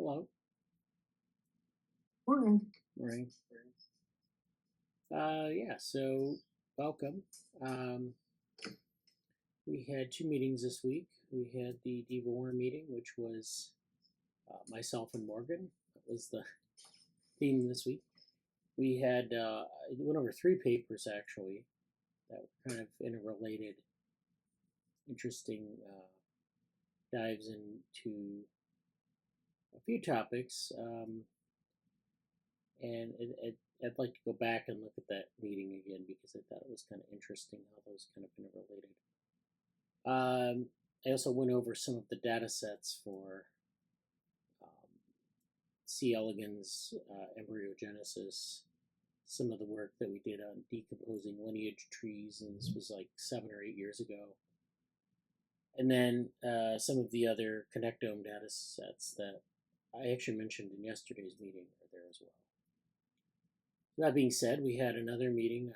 Hello. Morning. Morning. So welcome. We had two meetings this week. We had the DevoWorm meeting, which was myself and Morgan. That was the theme this week. We had went over 3 papers actually that were kind of interrelated, interesting dives into a few topics. And I'd like to go back and look at that meeting again because I thought it was kind of interesting how those kind of interrelated. I also went over some of the data sets for C. elegans, embryogenesis, some of the work that we did on decomposing lineage trees, and this was like 7 or 8 years ago. And then some of the other connectome data sets that I actually mentioned in yesterday's meeting are there as well. That being said, we had another meeting on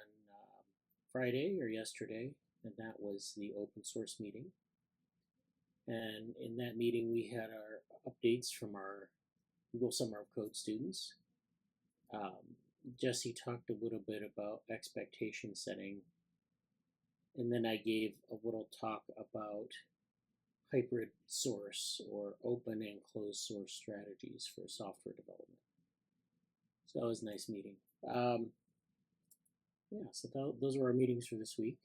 Friday or yesterday, and that was the open source meeting. And in that meeting, we had our updates from our Google Summer of Code students. Jesse talked a little bit about expectation setting, and then I gave a little talk about hybrid source or open and closed source strategies for software development. So that was a nice meeting. So those were our meetings for this week.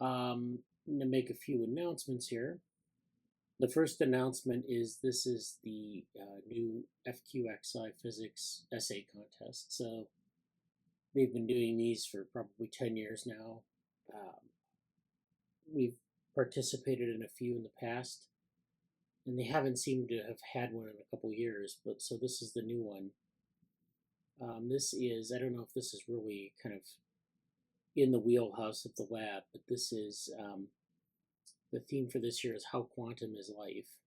I'm going to make a few announcements here. The first announcement is this is the new FQXI physics essay contest. So they've been doing these for probably 10 years now. We've participated in a few in the past, and they haven't seemed to have had one in a couple years, but so this is the new one. This is, I don't know if this is really kind of in the wheelhouse of the lab, but this is, the theme for this year is How Quantum is Life.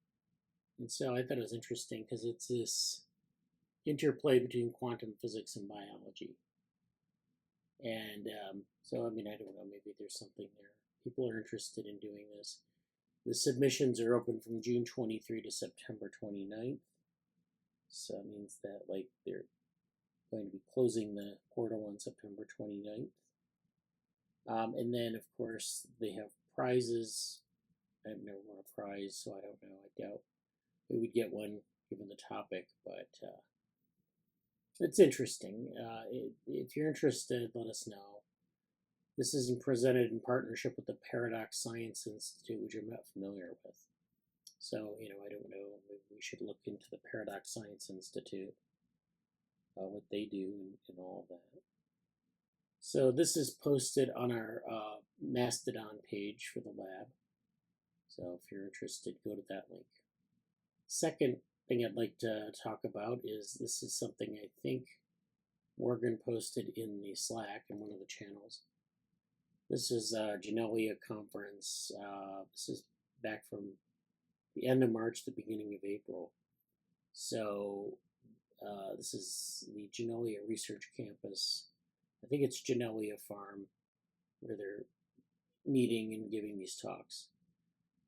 And so I thought it was interesting because it's this interplay between quantum physics and biology. And so, I mean, I don't know, maybe there's something there. People are interested in doing this. The submissions are open from June 23 to September 29th. So it means that, like, they're going to be closing the portal on September 29th. And then, of course, they have prizes. I've never won a prize, so I don't know. I doubt we would get one given the topic, but it's interesting. If you're interested, let us know. This is presented in partnership with the Paradox Science Institute, which I'm not familiar with. So, I don't know. Maybe we should look into the Paradox Science Institute, what they do and all of that. So this is posted on our Mastodon page for the lab. So if you're interested, go to that link. Second thing I'd like to talk about is this is something I think Morgan posted in the Slack in one of the channels. This is a Genelia conference. This is back from the end of March, the beginning of April. So this is the Genelia Research Campus. I think it's Genelia Farm where they're meeting and giving these talks.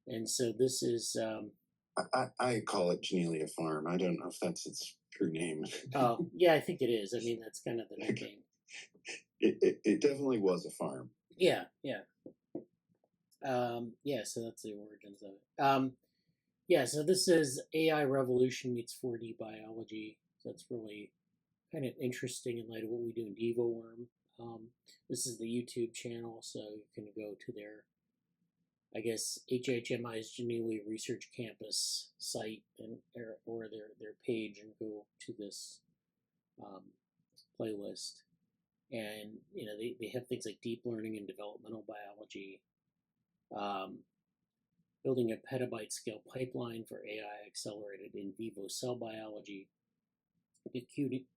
And so this is... I call it Genelia Farm. I don't know if that's its true name. Oh, yeah, I think it is. I mean, that's kind of the nickname. It definitely was a farm. Yeah. So that's the origins of it. So this is AI Revolution meets 4D biology. So that's really kind of interesting in light of what we do in DevoWorm. This is the YouTube channel, so you can go to their, I guess, HHMI's Genelia Research Campus site or their page and go to this playlist. And, they have things like deep learning and developmental biology, building a petabyte scale pipeline for AI accelerated in vivo cell biology,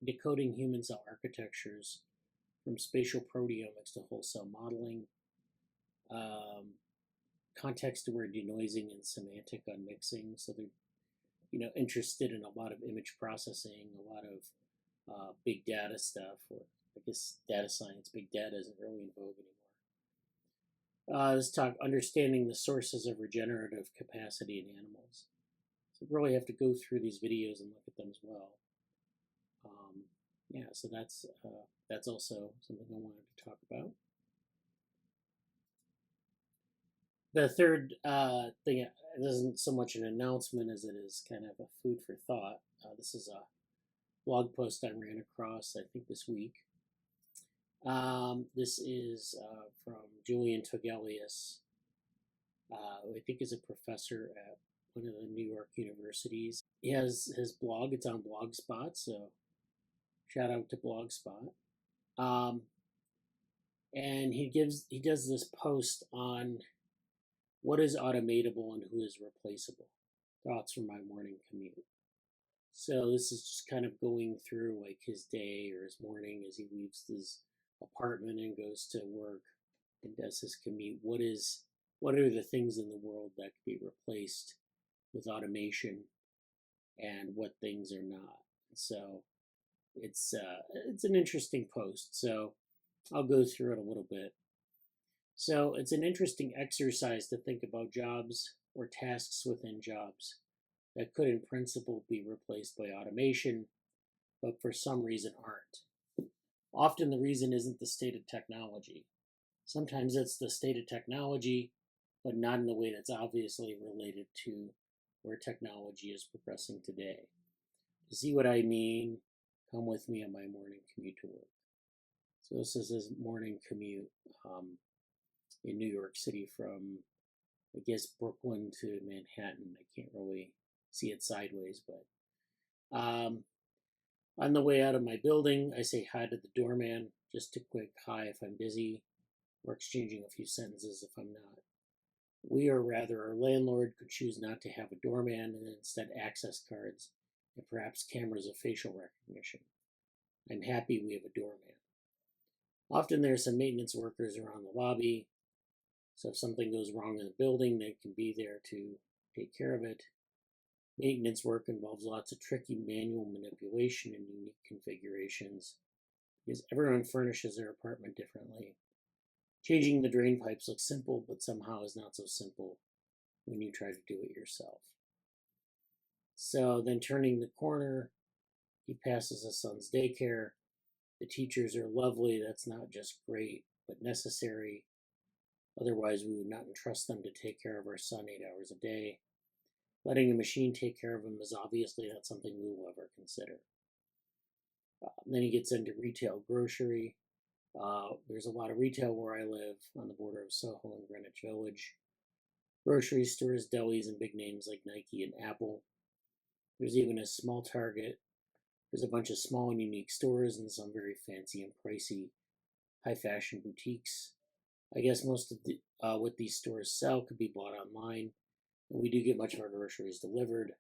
decoding human cell architectures from spatial proteomics to whole cell modeling, context-aware denoising and semantic unmixing. So they're, interested in a lot of image processing, a lot of big data stuff, or I guess data science. Big data isn't really in vogue anymore. Let's talk understanding the sources of regenerative capacity in animals. really have to go through these videos and look at them as well. Yeah, so that's also something I wanted to talk about. The third thing isn't so much an announcement as it is kind of a food for thought. This is a blog post I ran across, I think, this week. This is from Julian Togelius, who I think is a professor at one of the New York universities. He has his blog. It's on Blogspot, so shout out to Blogspot. And he does this post on what is automatable and who is replaceable. Thoughts from my morning commute. So this is just kind of going through like his day or his morning as he leaves his apartment and goes to work and does his commute. What are the things in the world that could be replaced with automation, and what things are not? So it's an interesting post. So I'll go through it a little bit. So it's an interesting exercise to think about jobs or tasks within jobs that could in principle be replaced by automation, but for some reason aren't. Often the reason isn't the state of technology. Sometimes it's the state of technology, but not in a way that's obviously related to where technology is progressing today. To see what I mean, come with me on my morning commute to work. So this is his morning commute in New York City from, I guess, Brooklyn to Manhattan. I can't really see it sideways, but on the way out of my building, I say hi to the doorman, just a quick hi if I'm busy, or exchanging a few sentences if I'm not. We, or rather our landlord, could choose not to have a doorman and instead access cards and perhaps cameras of facial recognition. I'm happy we have a doorman. Often there are some maintenance workers around the lobby, so if something goes wrong in the building, they can be there to take care of it. Maintenance work involves lots of tricky manual manipulation and unique configurations because everyone furnishes their apartment differently. Changing the drain pipes looks simple, but somehow is not so simple when you try to do it yourself. So then turning the corner, he passes his son's daycare. The teachers are lovely. That's not just great, but necessary. Otherwise, we would not entrust them to take care of our son 8 hours a day. Letting a machine take care of him is obviously not something we will ever consider. Then he gets into retail grocery. There's a lot of retail where I live on the border of Soho and Greenwich Village. Grocery stores, delis, and big names like Nike and Apple. There's even a small Target. There's a bunch of small and unique stores and some very fancy and pricey high fashion boutiques. I guess most of what these stores sell could be bought online. And we do get much of our groceries delivered,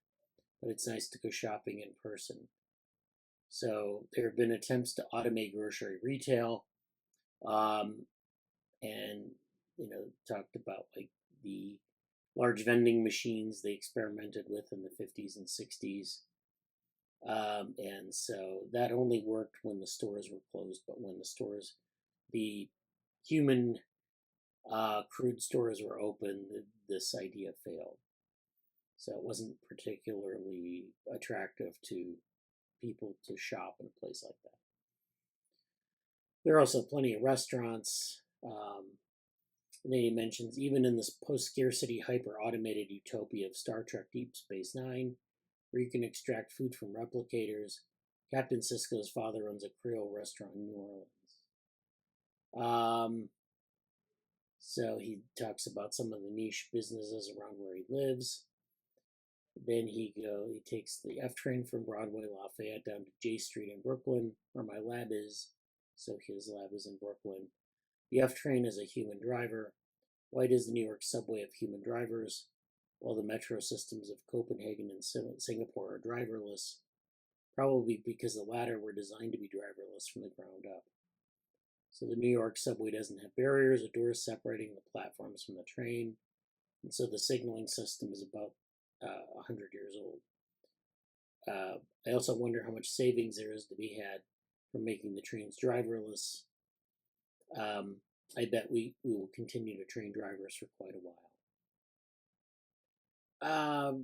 but it's nice to go shopping in person. So there have been attempts to automate grocery retail, and talked about like the large vending machines they experimented with in the 50s and 60s. And so that only worked when the stores were closed, but when the human crude stores were open, this idea failed. So it wasn't particularly attractive to people to shop in a place like that. There are also plenty of restaurants. And then he mentions, even in this post-scarcity, hyper-automated utopia of Star Trek Deep Space Nine, where you can extract food from replicators, Captain Sisko's father runs a Creole restaurant in New Orleans. So he talks about some of the niche businesses around where he lives. Then he takes the F train from Broadway Lafayette down to J Street in Brooklyn, where my lab is. So his lab is in Brooklyn. The F train is a human driver. White is the New York subway of human drivers, while the metro systems of Copenhagen and Singapore are driverless, probably because the latter were designed to be driverless from the ground up. So the New York subway doesn't have barriers or doors separating the platforms from the train, and so the signaling system is about 100 years old. I also wonder how much savings there is to be had from making the trains driverless. I bet we will continue to train drivers for quite a while.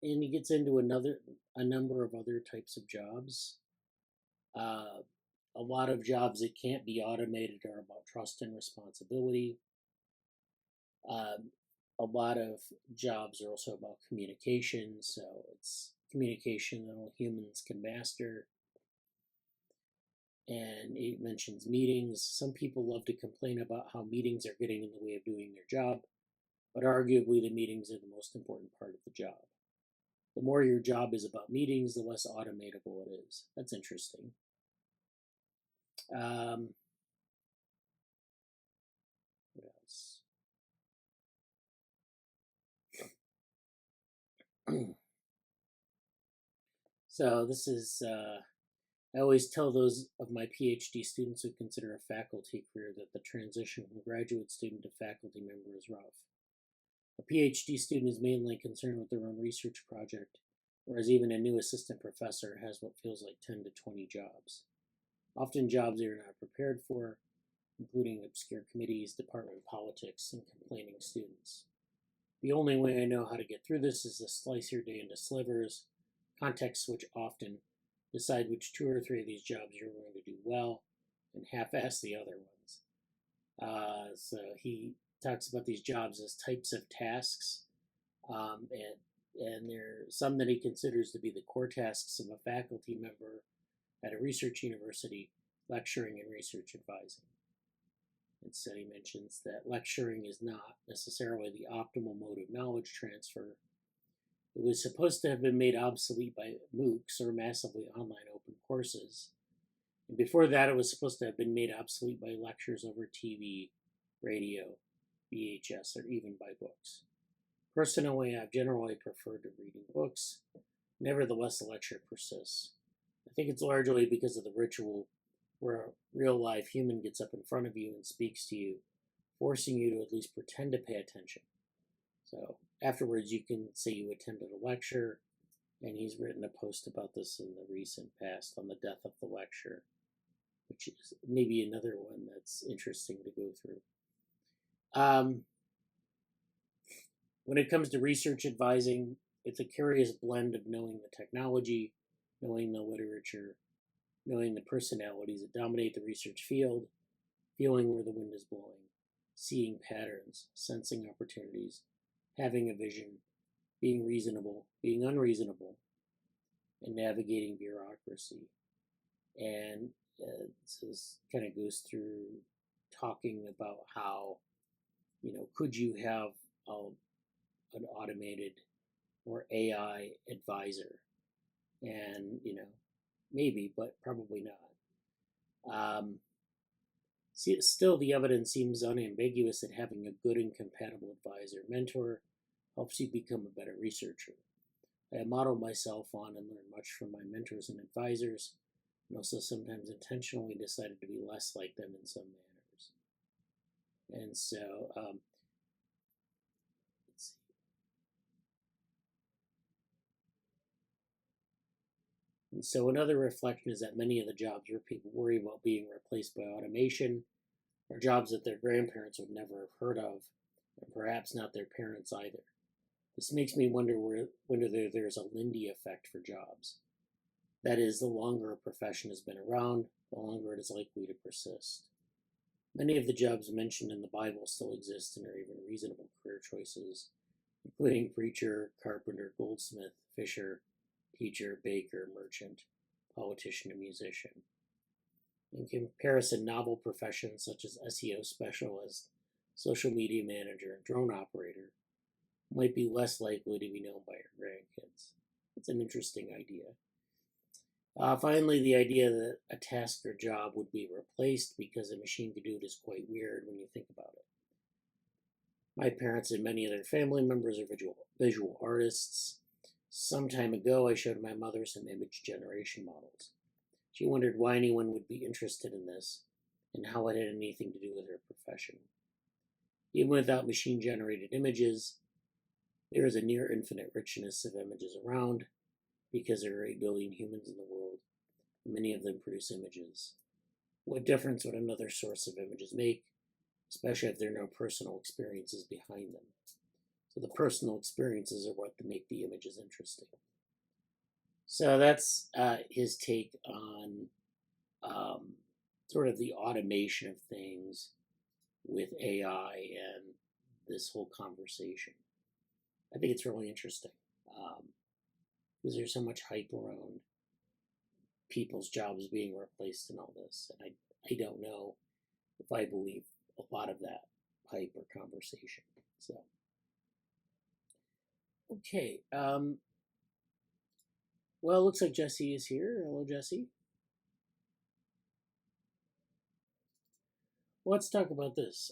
he gets into a number of other types of jobs. A lot of jobs that can't be automated are about trust and responsibility. A lot of jobs are also about communication, so it's communication that only humans can master. And it mentions meetings. Some people love to complain about how meetings are getting in the way of doing their job, but arguably the meetings are the most important part of the job. The more your job is about meetings, the less automatable it is. That's interesting. What else? So this is, I always tell those of my PhD students who consider a faculty career that the transition from graduate student to faculty member is rough. A PhD student is mainly concerned with their own research project, whereas even a new assistant professor has what feels like 10 to 20 jobs. Often jobs they are not prepared for, including obscure committees, department politics, and complaining students. The only way I know how to get through this is to slice your day into slivers, context switch often, decide which 2 or 3 of these jobs you're going to do well, and half-ass the other ones. So he talks about these jobs as types of tasks, and there are some that he considers to be the core tasks of a faculty member at a research university, lecturing and research advising. Instead, he mentions that lecturing is not necessarily the optimal mode of knowledge transfer. It was supposed to have been made obsolete by MOOCs, or massively online open courses. And before that, it was supposed to have been made obsolete by lectures over TV, radio, VHS, or even by books. Personally, I've generally preferred to reading books. Nevertheless, the lecture persists. I think it's largely because of the ritual where a real-life human gets up in front of you and speaks to you, forcing you to at least pretend to pay attention. So afterwards, you can say you attended a lecture, and he's written a post about this in the recent past on the death of the lecture, which is maybe another one that's interesting to go through. When it comes to research advising, it's a curious blend of knowing the technology, knowing the literature, knowing the personalities that dominate the research field, feeling where the wind is blowing, seeing patterns, sensing opportunities, having a vision, being reasonable, being unreasonable, and navigating bureaucracy. And this kind of goes through talking about how, could you have an automated or AI advisor? And, maybe, but probably not. Still, the evidence seems unambiguous that having a good and compatible advisor mentor helps you become a better researcher. I have modeled myself on and learned much from my mentors and advisors, and also sometimes intentionally decided to be less like them in some manners. And so, let's see. And so another reflection is that many of the jobs where people worry about being replaced by automation are jobs that their grandparents would never have heard of, and perhaps not their parents either. This makes me wonder whether there's a Lindy effect for jobs. That is, the longer a profession has been around, the longer it is likely to persist. Many of the jobs mentioned in the Bible still exist and are even reasonable career choices, including preacher, carpenter, goldsmith, fisher, teacher, baker, merchant, politician, and musician. In comparison, novel professions such as SEO specialist, social media manager, and drone operator might be less likely to be known by your grandkids. It's an interesting idea. Finally, the idea that a task or job would be replaced because a machine could do it is quite weird when you think about it. My parents and many of their family members are visual artists. Some time ago, I showed my mother some image generation models. She wondered why anyone would be interested in this and how it had anything to do with her profession. Even without machine-generated images, there is a near infinite richness of images around because there are 8 billion humans in the world, and many of them produce images. What difference would another source of images make, especially if there are no personal experiences behind them? So the personal experiences are what make the images interesting. So that's his take on sort of the automation of things with AI and this whole conversation. I think it's really interesting because there's so much hype around people's jobs being replaced and all this. And I don't know if I believe a lot of that hype or conversation. So, okay. Well, it looks like Jesse is here. Hello, Jesse. Let's talk about this.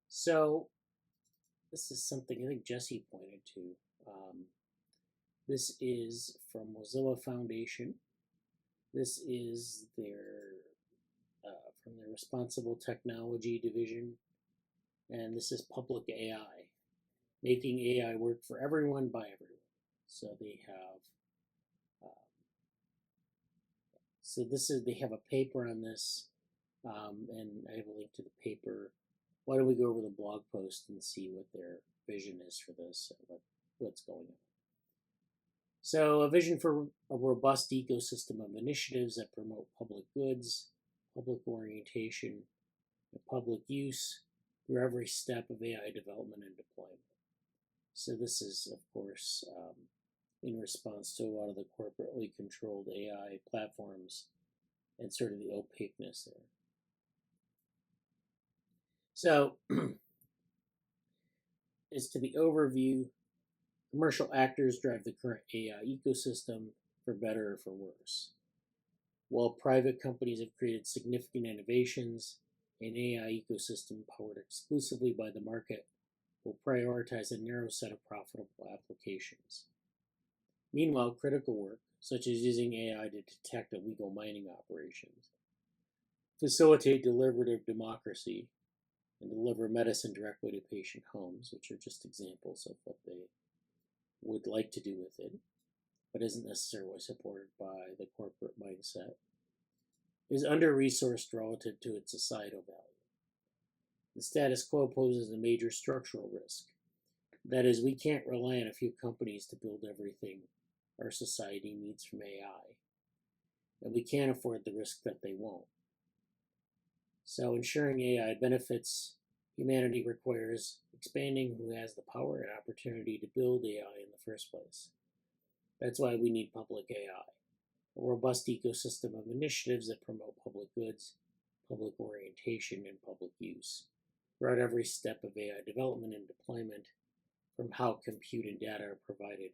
So, this is something I think Jesse pointed to. This is from Mozilla Foundation. This is their from the Responsible Technology Division, and this is Public AI, making AI work for everyone by everyone. So they have, they have a paper on this, and I have a link to the paper. Why don't we go over the blog post and see what their vision is for this and what's going on. So a vision for a robust ecosystem of initiatives that promote public goods, public orientation, and public use through every step of AI development and deployment. So this is, of course, in response to a lot of the corporately controlled AI platforms and sort of the opaqueness there. So, as to the overview, commercial actors drive the current AI ecosystem for better or for worse. While private companies have created significant innovations, an AI ecosystem powered exclusively by the market will prioritize a narrow set of profitable applications. Meanwhile, critical work, such as using AI to detect illegal mining operations, facilitate deliberative democracy, and deliver medicine directly to patient homes, which are just examples of what they would like to do with it, but isn't necessarily supported by the corporate mindset, is under-resourced relative to its societal value. The status quo poses a major structural risk. That is, we can't rely on a few companies to build everything our society needs from AI, and we can't afford the risk that they won't. So ensuring AI benefits humanity requires expanding who has the power and opportunity to build AI in the first place. That's why we need public AI, a robust ecosystem of initiatives that promote public goods, public orientation, and public use throughout every step of AI development and deployment, from how compute and data are provided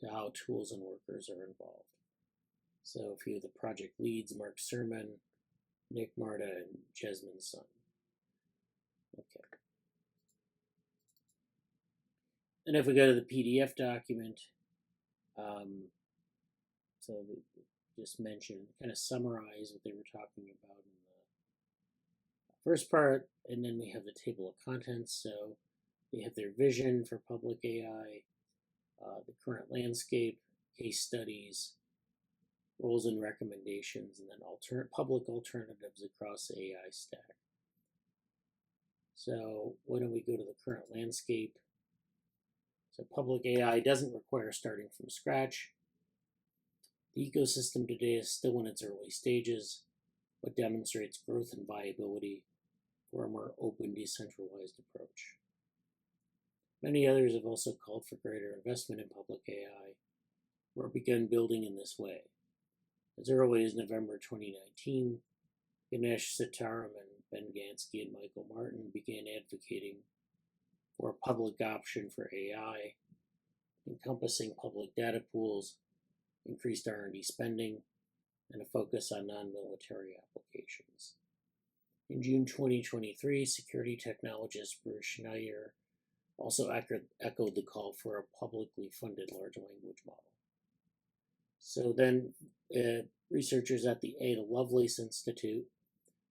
to how tools and workers are involved. So a few of the project leads: Mark Sermon, Nick Marta, and Jesmine Sun. Okay. And if we go to the PDF document, so we just mentioned, kind of summarize what they were talking about in the first part, and then we have the table of contents. So they have their vision for public AI, the current landscape, case studies, roles and recommendations, and then public alternatives across the AI stack. So why don't we go to the current landscape? So public AI doesn't require starting from scratch. The ecosystem today is still in its early stages, but demonstrates growth and viability for a more open, decentralized approach. Many others have also called for greater investment in public AI, or begun building in this way. As early as November 2019, Ganesh Sitaram and Ben Gansky and Michael Martin began advocating for a public option for AI, encompassing public data pools, increased R&D spending, and a focus on non-military applications. In June 2023, security technologist Bruce Schneier also echoed the call for a publicly funded large language model. So then researchers at the Ada Lovelace Institute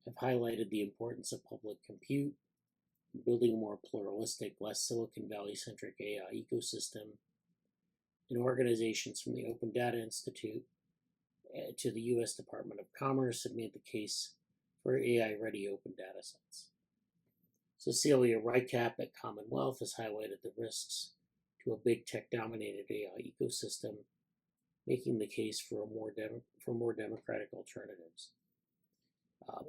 have highlighted the importance of public compute, building a more pluralistic, less Silicon Valley-centric AI ecosystem, and organizations from the Open Data Institute to the U.S. Department of Commerce have made the case for AI-ready open data sets. Cecilia Reitkamp at Commonwealth has highlighted the risks to a big tech-dominated AI ecosystem, making the case for more democratic alternatives.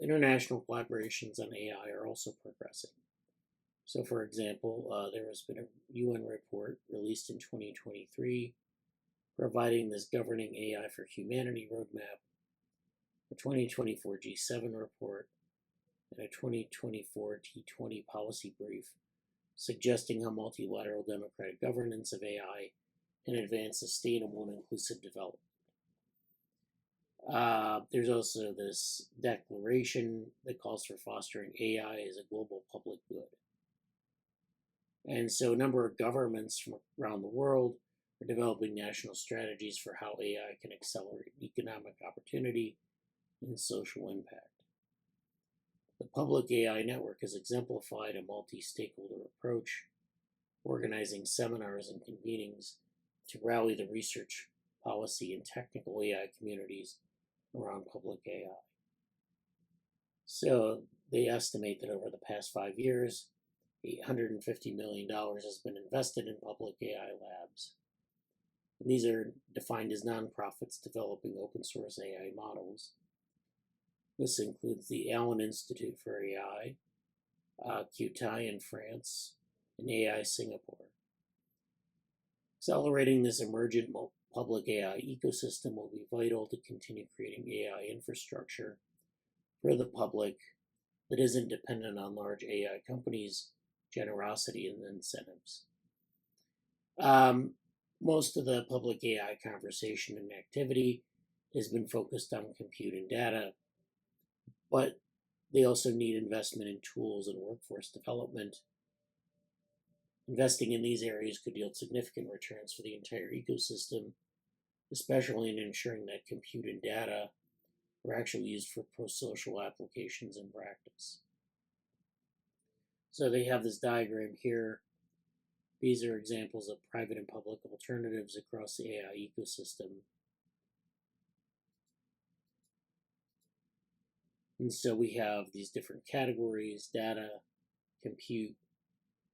International collaborations on AI are also progressing. So, for example, there has been a UN report released in 2023 providing this Governing AI for Humanity roadmap, a 2024 G7 report, and a 2024 T20 policy brief suggesting how multilateral democratic governance of AI can advance sustainable and inclusive development. There's also this declaration that calls for fostering AI as a global public good. And so a number of governments from around the world are developing national strategies for how AI can accelerate economic opportunity and social impact. The Public AI Network has exemplified a multi-stakeholder approach, organizing seminars and convenings to rally the research, policy, and technical AI communities around public AI. So they estimate that over the past 5 years, $850 million has been invested in public AI labs. And these are defined as nonprofits developing open source AI models. This includes the Allen Institute for AI, QTAI in France, and AI Singapore. Accelerating this emergent public AI ecosystem will be vital to continue creating AI infrastructure for the public that isn't dependent on large AI companies' generosity and incentives. Most of the public AI conversation and activity has been focused on compute and data, but they also need investment in tools and workforce development. Investing in these areas could yield significant returns for the entire ecosystem, especially in ensuring that compute and data are actually used for pro-social applications in practice. So they have this diagram here. These are examples of private and public alternatives across the AI ecosystem. And so we have these different categories: data, compute,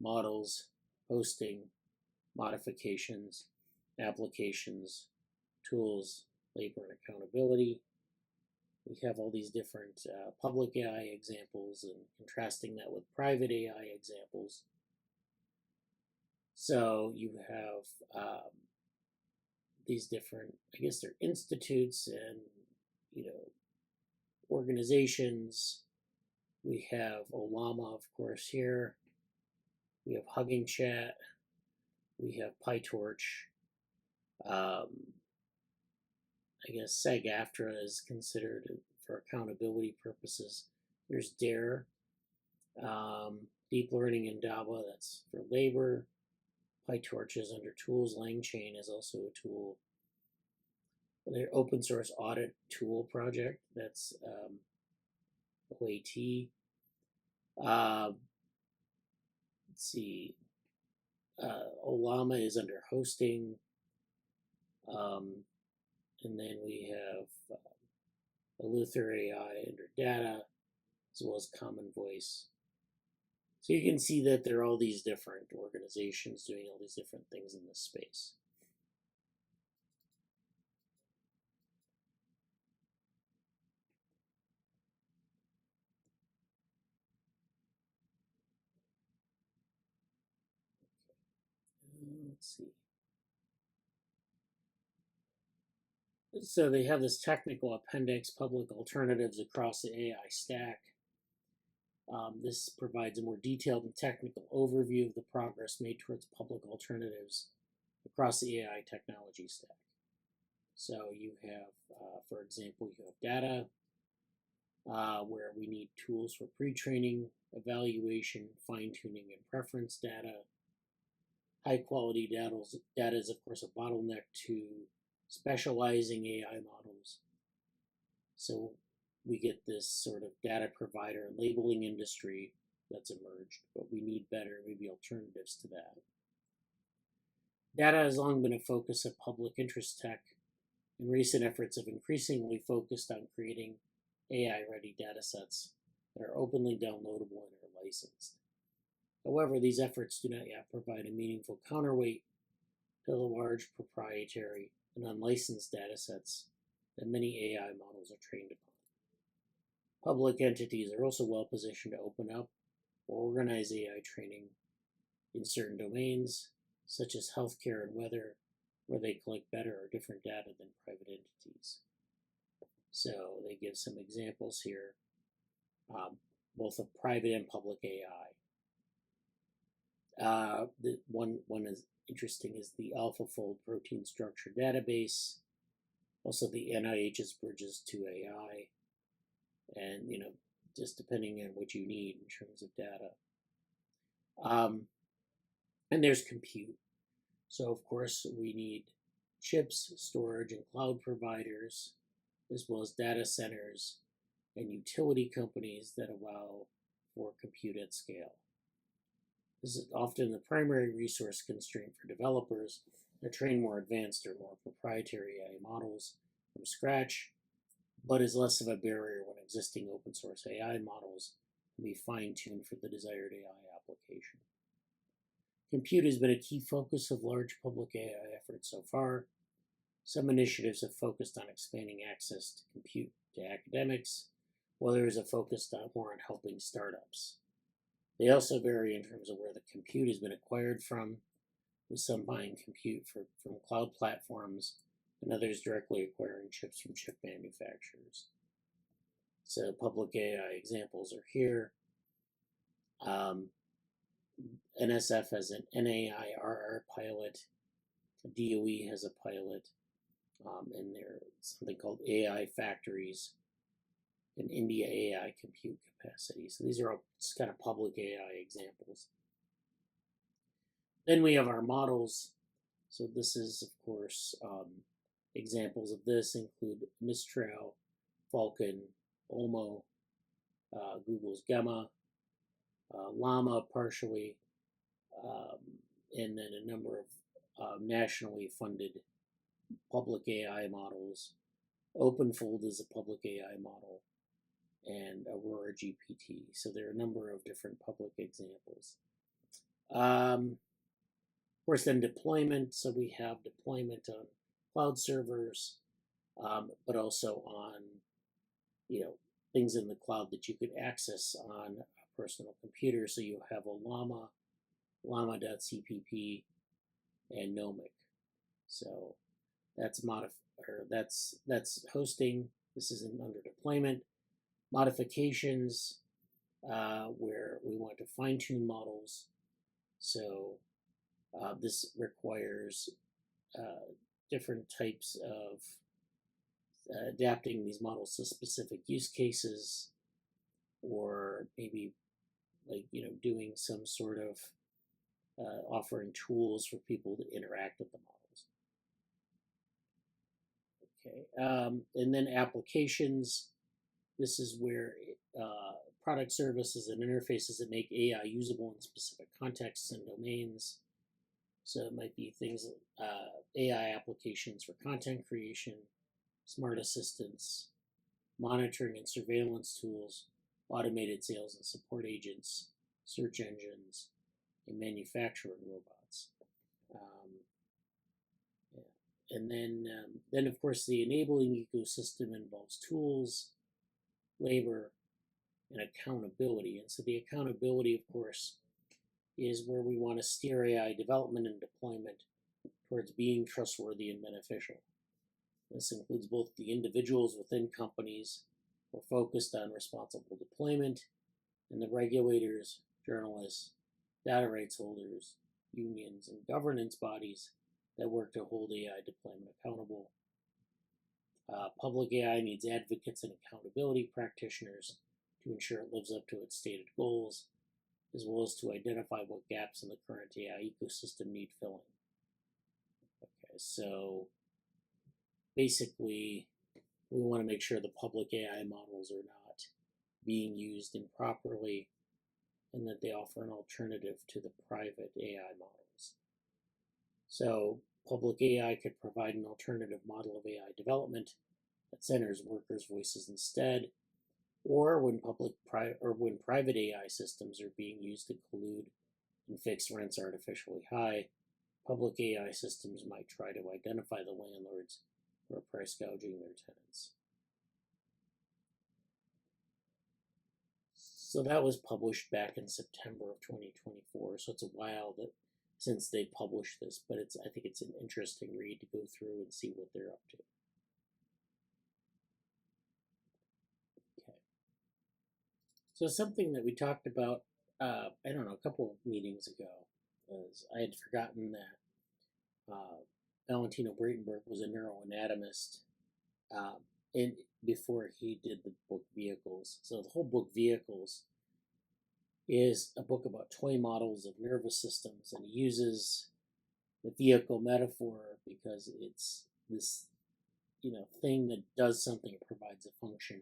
models, hosting, modifications, applications, tools, labor, and accountability. We have all these different public AI examples and contrasting that with private AI examples. So you have these different, I guess they're institutes and, organizations. We have Olama, of course, here. We have Hugging Chat. We have PyTorch. I guess SAG-AFTRA is considered for accountability purposes. There's DARE, Deep Learning in Dava, that's for labor. PyTorch is under tools. LangChain is also a tool. Their open source audit tool project, that's OAT. Let's see. Olama is under hosting. And then we have Luther AI under data, as well as Common Voice. So you can see that there are all these different organizations doing all these different things in this space. Let's see. So they have this technical appendix, public alternatives across the AI stack. This provides a more detailed and technical overview of the progress made towards public alternatives across the AI technology stack. So you have, for example, you have data, where we need tools for pre-training, evaluation, fine-tuning, and preference data. High-quality data is, of course, a bottleneck to specializing AI models. So we get this sort of data provider and labeling industry that's emerged, but we need better, maybe alternatives to that. Data has long been a focus of public interest tech, and recent efforts have increasingly focused on creating AI-ready data sets that are openly downloadable and are licensed. However, these efforts do not yet provide a meaningful counterweight to the large proprietary and unlicensed datasets that many AI models are trained upon. Public entities are also well positioned to open up or organize AI training in certain domains, such as healthcare and weather, where they collect better or different data than private entities. So they give some examples here, both of private and public AI. The one is interesting is the AlphaFold protein structure database, also the NIH's bridges to AI, and just depending on what you need in terms of data. And there's compute. So of course we need chips, storage, and cloud providers, as well as data centers and utility companies that allow for compute at scale. This is often the primary resource constraint for developers that train more advanced or more proprietary AI models from scratch, but is less of a barrier when existing open source AI models can be fine-tuned for the desired AI application. Compute has been a key focus of large public AI efforts so far. Some initiatives have focused on expanding access to compute to academics, while others have focused more on helping startups. They also vary in terms of where the compute has been acquired from, with some buying compute from cloud platforms and others directly acquiring chips from chip manufacturers. So public AI examples are here. NSF has an NAIRR pilot, DOE has a pilot, and there's something called AI factories and India AI compute capacity. So these are all kind of public AI examples. Then we have our models. So this is, of course, examples of this include Mistral, Falcon, Olmo, Google's Gemma, Llama partially, and then a number of nationally funded public AI models. OpenFold is a public AI model, and Aurora GPT. So there are a number of different public examples. Of course, then deployment. So we have deployment on cloud servers, but also on things in the cloud that you could access on a personal computer. So you have a Llama, llama.cpp, and Nomic. So that's that's hosting. This is under deployment. Modifications, where we want to fine-tune models. So this requires different types of adapting these models to specific use cases, or maybe doing some sort of offering tools for people to interact with the models. Okay, and then applications. This is where product services and interfaces that make AI usable in specific contexts and domains. So it might be things, AI applications for content creation, smart assistants, monitoring and surveillance tools, automated sales and support agents, search engines, and manufacturing robots. And then of course the enabling ecosystem involves tools, labor, and accountability. And so the accountability, of course, is where we want to steer AI development and deployment towards being trustworthy and beneficial. This includes both the individuals within companies who are focused on responsible deployment, and the regulators, journalists, data rights holders, unions, and governance bodies that work to hold AI deployment accountable. Public AI needs advocates and accountability practitioners to ensure it lives up to its stated goals, as well as to identify what gaps in the current AI ecosystem need filling. Okay, so basically, we want to make sure the public AI models are not being used improperly, and that they offer an alternative to the private AI models. So public AI could provide an alternative model of AI development that centers workers' voices instead, or when private AI systems are being used to collude and fixed rents artificially high, public AI systems might try to identify the landlords who are price gouging their tenants. So that was published back in September of 2024. So it's a while since they published this, but I think it's an interesting read to go through and see what they're up to. Okay. So something that we talked about, I don't know, a couple of meetings ago, was I had forgotten that Valentino Braitenberg was a neuroanatomist before he did the book Vehicles. So the whole book Vehicles is a book about toy models of nervous systems, and he uses the vehicle metaphor because it's this, thing that does something, it provides a function.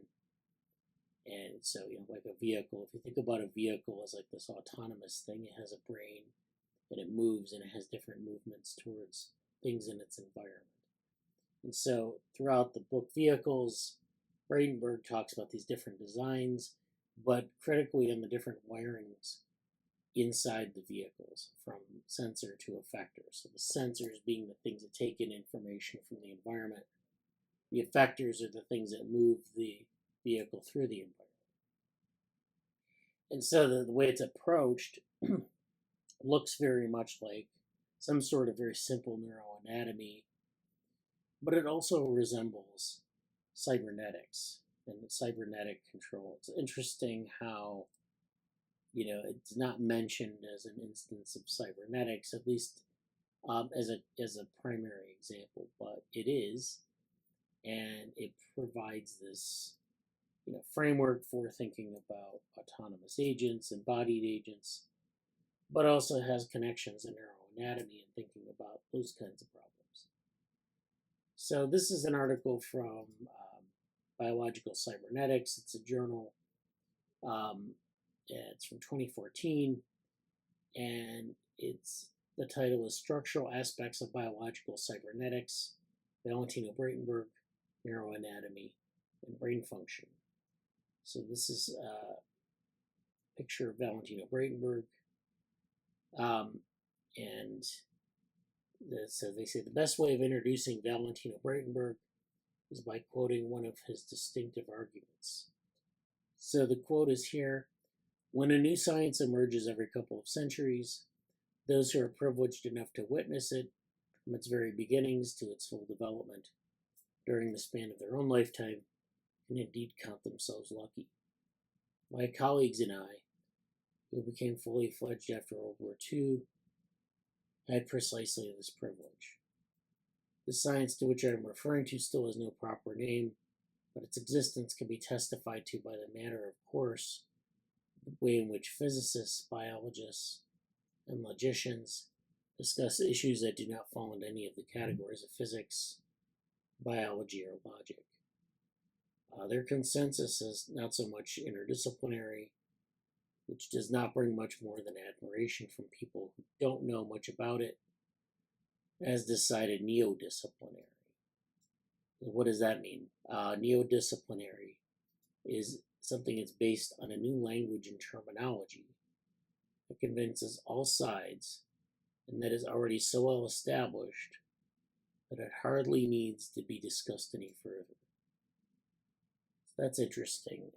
And so, like a vehicle, if you think about a vehicle as like this autonomous thing, it has a brain and it moves and it has different movements towards things in its environment. And so throughout the book Vehicles, Braitenberg talks about these different designs, but critically on the different wirings inside the vehicles, from sensor to effector. So the sensors being the things that take in information from the environment. The effectors are the things that move the vehicle through the environment. And so the way it's approached looks very much like some sort of very simple neuroanatomy, but it also resembles cybernetics and cybernetic control. It's interesting how, it's not mentioned as an instance of cybernetics, at least as a primary example, but it is, and it provides this, framework for thinking about autonomous agents, embodied agents, but also has connections in neuroanatomy and thinking about those kinds of problems. So this is an article from Biological Cybernetics. It's a journal. It's from 2014, and the title is Structural Aspects of Biological Cybernetics, Valentino Braitenberg, Neuroanatomy, and Brain Function. So this is a picture of Valentino Braitenberg, and so they say the best way of introducing Valentino Braitenberg is by quoting one of his distinctive arguments. So the quote is here: when a new science emerges every couple of centuries, those who are privileged enough to witness it from its very beginnings to its full development during the span of their own lifetime can indeed count themselves lucky. My colleagues and I, who became fully fledged after World War II, had precisely this privilege. The science to which I am referring to still has no proper name, but its existence can be testified to by the matter of course, the way in which physicists, biologists, and logicians discuss issues that do not fall into any of the categories of physics, biology, or logic. Their consensus is not so much interdisciplinary, which does not bring much more than admiration from people who don't know much about it, as decided neodisciplinary. What does that mean? Neodisciplinary is something that's based on a new language and terminology that convinces all sides and that is already so well established that it hardly needs to be discussed any further. That's interesting.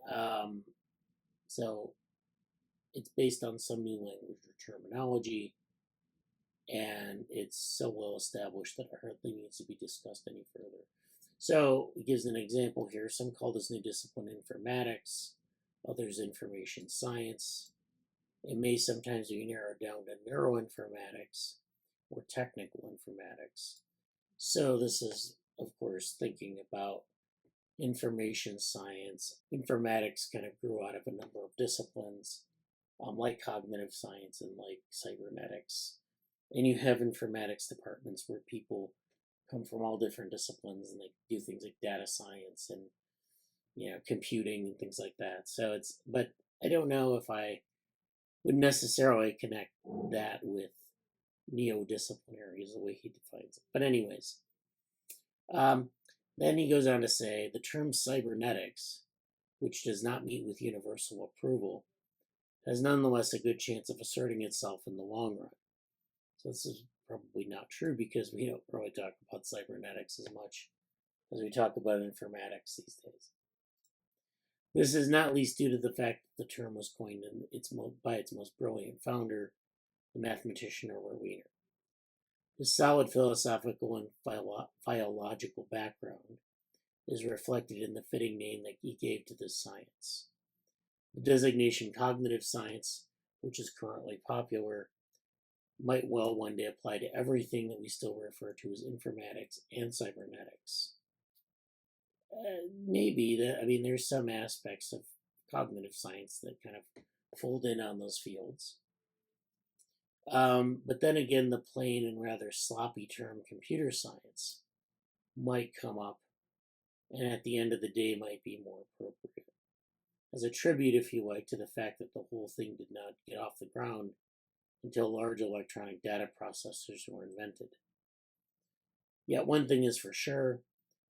So it's based on some new language or terminology, and it's so well established that it hardly needs to be discussed any further. So it gives an example here. Some call this new discipline informatics, others information science. It may sometimes be narrowed down to neuroinformatics or technical informatics. So this is, of course, thinking about information science. Informatics kind of grew out of a number of disciplines, like cognitive science and like cybernetics. And you have informatics departments where people come from all different disciplines and they do things like data science and computing and things like that. So but I don't know if I would necessarily connect that with neodisciplinary is the way he defines it. But anyways, then he goes on to say the term cybernetics, which does not meet with universal approval, has nonetheless a good chance of asserting itself in the long run. So this is probably not true because we don't really talk about cybernetics as much as we talk about informatics these days. This is not least due to the fact that the term was coined by its most brilliant founder, the mathematician Robert Wiener. His solid philosophical and philological background is reflected in the fitting name that he gave to this science. The designation cognitive science, which is currently popular, might well one day apply to everything that we still refer to as informatics and cybernetics. Maybe there's some aspects of cognitive science that kind of fold in on those fields. But then again, the plain and rather sloppy term computer science might come up, and at the end of the day might be more appropriate. As a tribute, if you like, to the fact that the whole thing did not get off the ground until large electronic data processors were invented. Yet one thing is for sure,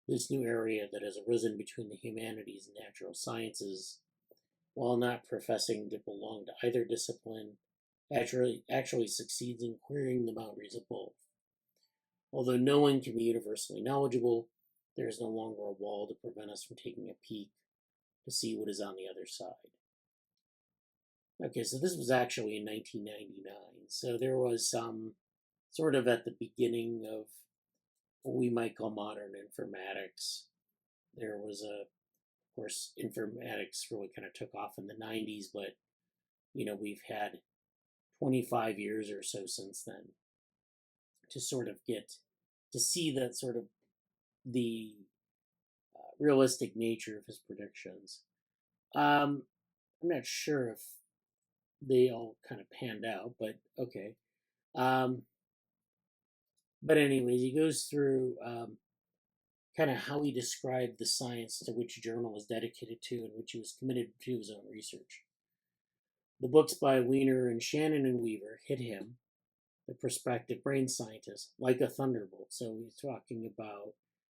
this new area that has arisen between the humanities and natural sciences, while not professing to belong to either discipline, actually succeeds in querying the boundaries of both. Although no one can be universally knowledgeable, there is no longer a wall to prevent us from taking a peek to see what is on the other side. Okay, so this was actually in 1999. So there was some sort of at the beginning of what we might call modern informatics. There was of course, informatics really kind of took off in the 90s, but, we've had 25 years or so since then to sort of get to see that sort of the realistic nature of his predictions. I'm not sure if they all kind of panned out, but okay. But anyways, he goes through kind of how he described the science to which journal was dedicated to and which he was committed to his own research. The books by Wiener and Shannon and Weaver hit him, the prospective brain scientist, like a thunderbolt. So he's talking about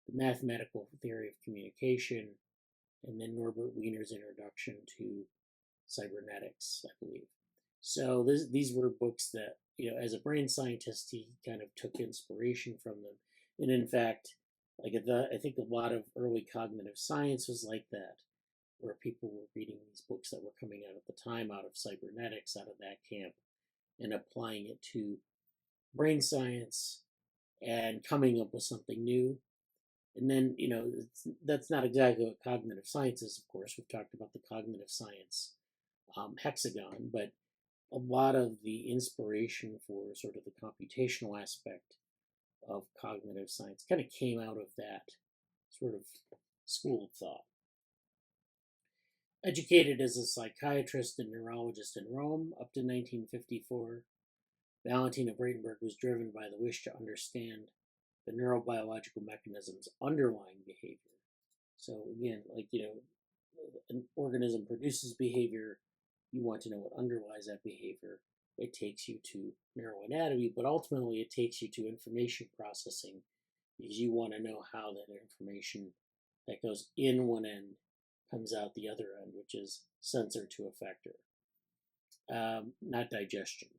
the mathematical theory of communication and then Norbert Wiener's introduction to cybernetics, I believe. So these were books that, as a brain scientist, he kind of took inspiration from them. And in fact, I think a lot of early cognitive science was like that, where people were reading these books that were coming out at the time, out of cybernetics, out of that camp, and applying it to brain science and coming up with something new. And then, that's not exactly what cognitive science is, of course. We've talked about the cognitive science hexagon, but a lot of the inspiration for sort of the computational aspect of cognitive science kind of came out of that sort of school of thought. Educated as a psychiatrist and neurologist in Rome up to 1954, Valentino Braitenberg was driven by the wish to understand the neurobiological mechanisms underlying behavior. So again, an organism produces behavior, you want to know what underlies that behavior. It takes you to neuroanatomy, but ultimately it takes you to information processing because you want to know how that information that goes in one end comes out the other end, which is sensor to effector, not digestion.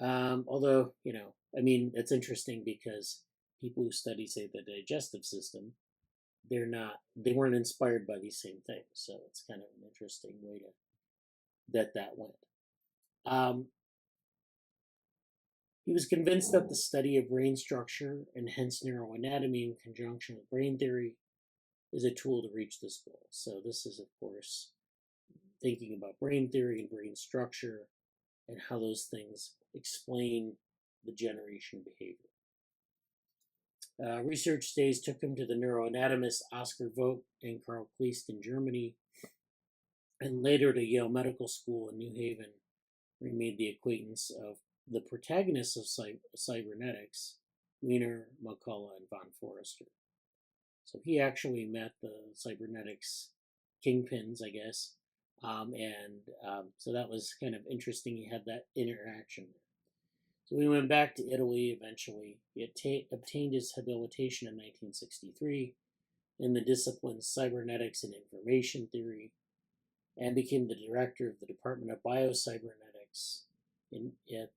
Although, it's interesting because people who study, say, the digestive system, they weren't inspired by these same things. So it's kind of an interesting way that went. He was convinced that the study of brain structure and hence neuroanatomy in conjunction with brain theory is a tool to reach this goal. So this is, of course, thinking about brain theory and brain structure and how those things explain the generation behavior. Research days took him to the neuroanatomists Oscar Vogt and Karl Kleist in Germany, and later to Yale Medical School in New Haven, where he made the acquaintance of the protagonists of cybernetics, Wiener, McCullough, and von Forrester. So he actually met the cybernetics kingpins, I guess, so that was kind of interesting. He had that interaction. So we went back to Italy eventually. He obtained his habilitation in 1963 in the disciplines cybernetics and information theory. and became the director of the Department of Biocybernetics at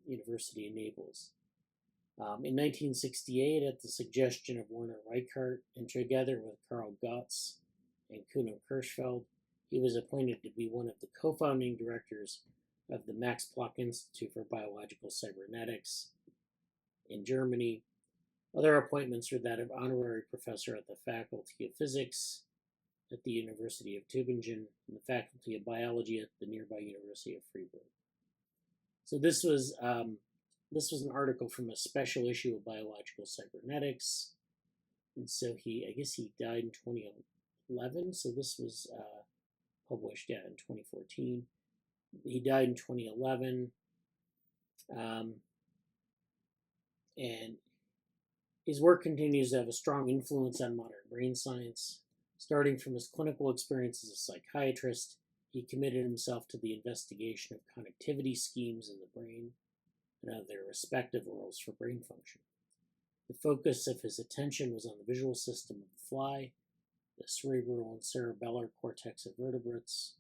University of Naples. In 1968, at the suggestion of Werner Reichart, and together with Karl Gotz and Kuno Kirschfeld, he was appointed to be one of the co-founding directors of the Max Planck Institute for Biological Cybernetics in Germany. Other appointments were that of honorary professor at the Faculty of Physics at the University of Tübingen and the Faculty of Biology at the nearby University of Freiburg. So this was an article from a special issue of Biological Cybernetics, and so I guess he died in 2011. So this was published in 2014. He died in 2011, and his work continues to have a strong influence on modern brain science. Starting from his clinical experience as a psychiatrist, he committed himself to the investigation of connectivity schemes in the brain and of their respective roles for brain function. The focus of his attention was on the visual system of the fly, the cerebral and cerebellar cortex of vertebrates,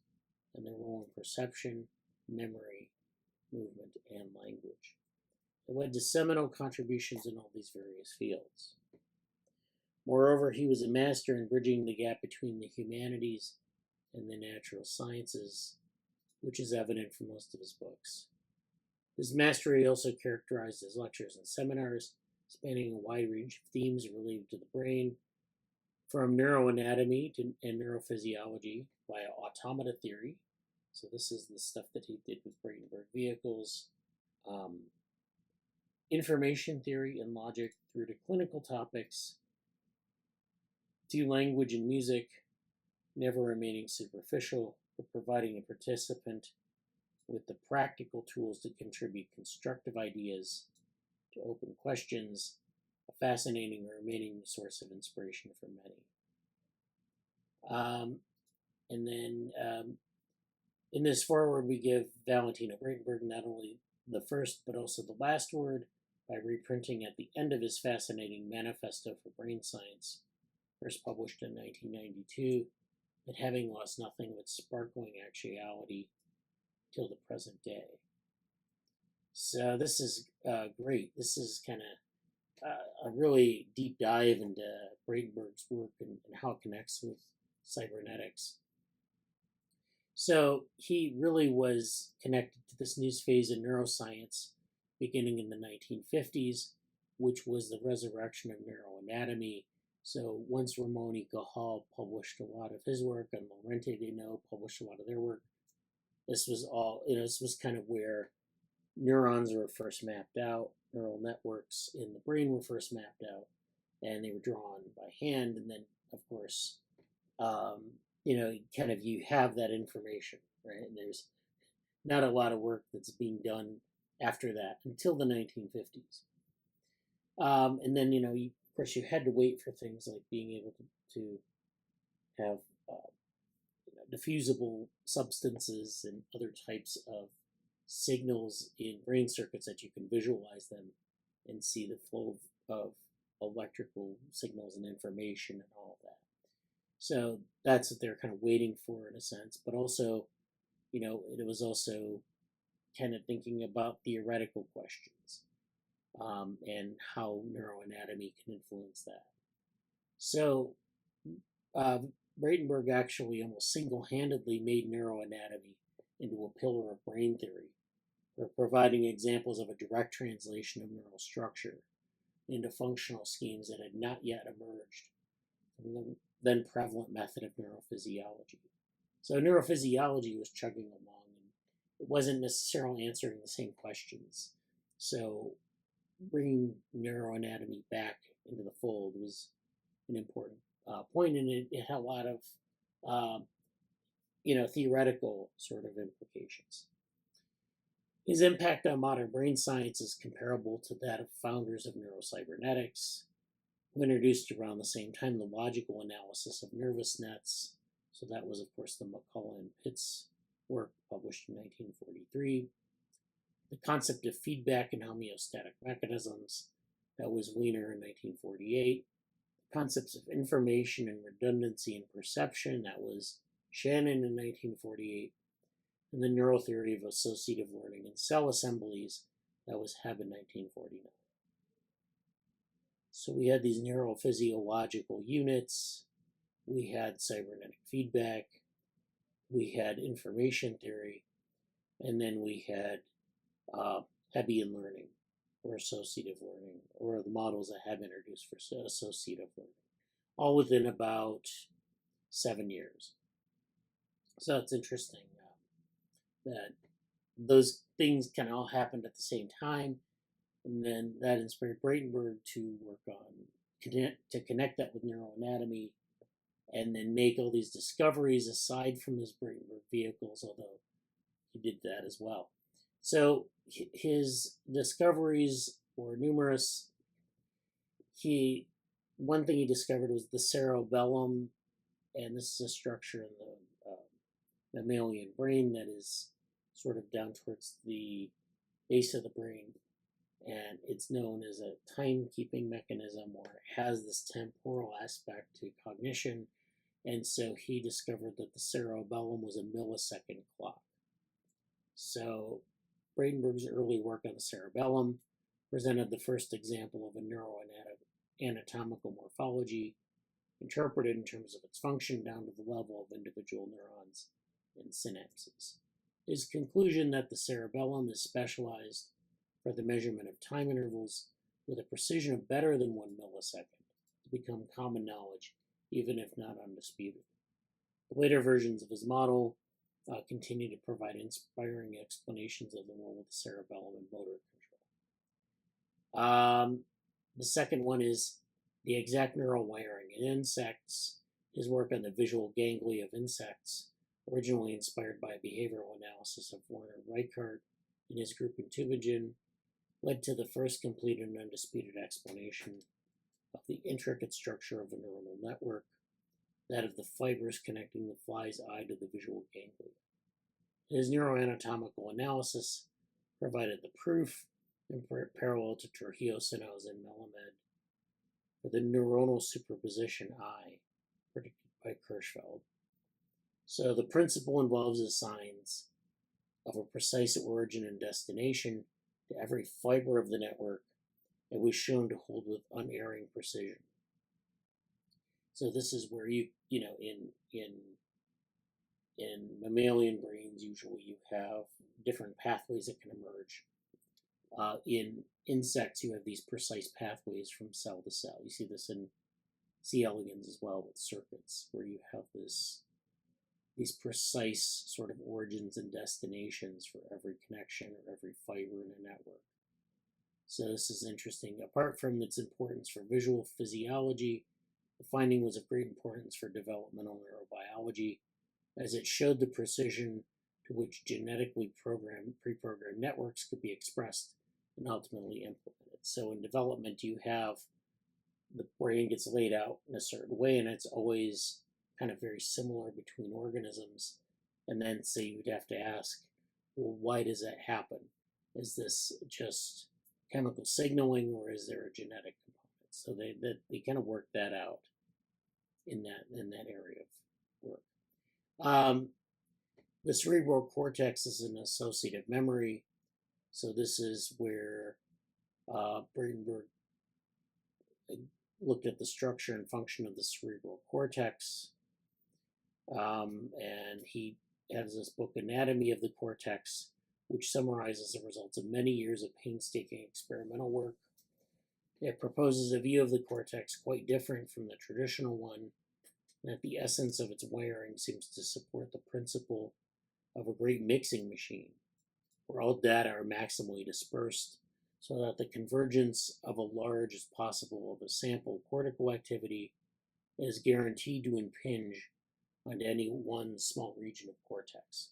and their role in perception, memory, movement, and language. It led to seminal contributions in all these various fields. Moreover, he was a master in bridging the gap between the humanities and the natural sciences, which is evident from most of his books. His mastery also characterized his lectures and seminars, spanning a wide range of themes related to the brain, from neuroanatomy and neurophysiology via automata theory. So this is the stuff that he did with Braitenberg vehicles, information theory and logic through to clinical topics, to language and music, never remaining superficial, but providing a participant with the practical tools to contribute constructive ideas to open questions, a fascinating remaining source of inspiration for many. And then in this foreword, we give Valentino Braitenberg not only the first but also the last word by reprinting at the end of his fascinating manifesto for brain science, first published in 1992, but having lost nothing of its sparkling actuality till the present day. So this is great. This is kind of a really deep dive into Braitenberg's work and how it connects with cybernetics. So he really was connected to this new phase in neuroscience beginning in the 1950s, which was the resurrection of neuroanatomy. So once Ramon y Cajal published a lot of his work and Lorente de No published a lot of their work, this was all, this was kind of where neurons were first mapped out, neural networks in the brain were first mapped out, and they were drawn by hand. And then, of course, you have that information, right? And there's not a lot of work that's being done after that until the 1950s. And then, of course, you had to wait for things like being able to have diffusible substances and other types of signals in brain circuits that you can visualize them and see the flow of electrical signals and information and all of that. So that's what they're kind of waiting for in a sense, but also, it was also kind of thinking about theoretical questions and how neuroanatomy can influence that. So Braitenberg actually almost single-handedly made neuroanatomy into a pillar of brain theory, for providing examples of a direct translation of neural structure into functional schemes that had not yet emerged from the then prevalent method of neurophysiology. So neurophysiology was chugging along, and it wasn't necessarily answering the same questions. So bringing neuroanatomy back into the fold was an important point, and it had a lot of theoretical sort of implications. His impact on modern brain science is comparable to that of founders of neurocybernetics, who introduced around the same time the logical analysis of nervous nets. So that was, of course, the McCullough and Pitts work published in 1943. The concept of feedback and homeostatic mechanisms, that was Wiener in 1948. Concepts of information and redundancy and perception, that was Shannon in 1948, and the neural theory of associative learning and cell assemblies, that was Hemmen in 1949. So we had these neurophysiological units, we had cybernetic feedback, we had information theory, and then we had Hebbian learning, or associative learning, or the models that have introduced for associative learning, all within about 7 years. So it's interesting that those things kind of all happened at the same time, and then that inspired Braitenberg to work on to connect that with neuroanatomy, and then make all these discoveries aside from his Braitenberg vehicles, although he did that as well. So his discoveries were numerous. One thing he discovered was the cerebellum, and this is a structure in the mammalian brain that is sort of down towards the base of the brain, and it's known as a timekeeping mechanism, or it has this temporal aspect to cognition, and so he discovered that the cerebellum was a millisecond clock. So Braitenberg's early work on the cerebellum presented the first example of a neuroanatomical morphology, interpreted in terms of its function down to the level of individual neurons and synapses. His conclusion that the cerebellum is specialized for the measurement of time intervals with a precision of better than 1 millisecond to become common knowledge, even if not undisputed. The later versions of his model continue to provide inspiring explanations of the role of the cerebellum in motor control. The second one is the exact neural wiring in insects. His work on the visual ganglia of insects, originally inspired by behavioral analysis of Werner Reichart and his group in Tübingen, led to the first completed and undisputed explanation of the intricate structure of a neuronal network, that of the fibers connecting the fly's eye to the visual ganglia. His neuroanatomical analysis provided the proof, in parallel to Trujillo, Sinno's, and Melamed, for the neuronal superposition eye, predicted by Kirschfeld. So the principle involves the signs of a precise origin and destination to every fiber of the network, and was shown to hold with unerring precision. So this is where in mammalian brains, usually you have different pathways that can emerge. In insects, you have these precise pathways from cell to cell. You see this in C. elegans as well, with circuits, where you have these precise sort of origins and destinations for every connection or every fiber in a network. So this is interesting. Apart from its importance for visual physiology, the finding was of great importance for developmental neurobiology, as it showed the precision to which genetically pre-programmed networks could be expressed and ultimately implemented. So in development, you have the brain gets laid out in a certain way, and it's always kind of very similar between organisms. And then, say, you'd have to ask, well, why does that happen? Is this just chemical signaling, or is there a genetic component? So they kind of work that out in that area of work. The cerebral cortex is an associative memory. So this is where Braitenberg looked at the structure and function of the cerebral cortex. And he has this book, Anatomy of the Cortex, which summarizes the results of many years of painstaking experimental work. It proposes a view of the cortex quite different from the traditional one, and that the essence of its wiring seems to support the principle of a great mixing machine, where all data are maximally dispersed, so that the convergence of a large as possible of a sample cortical activity is guaranteed to impinge on any one small region of cortex.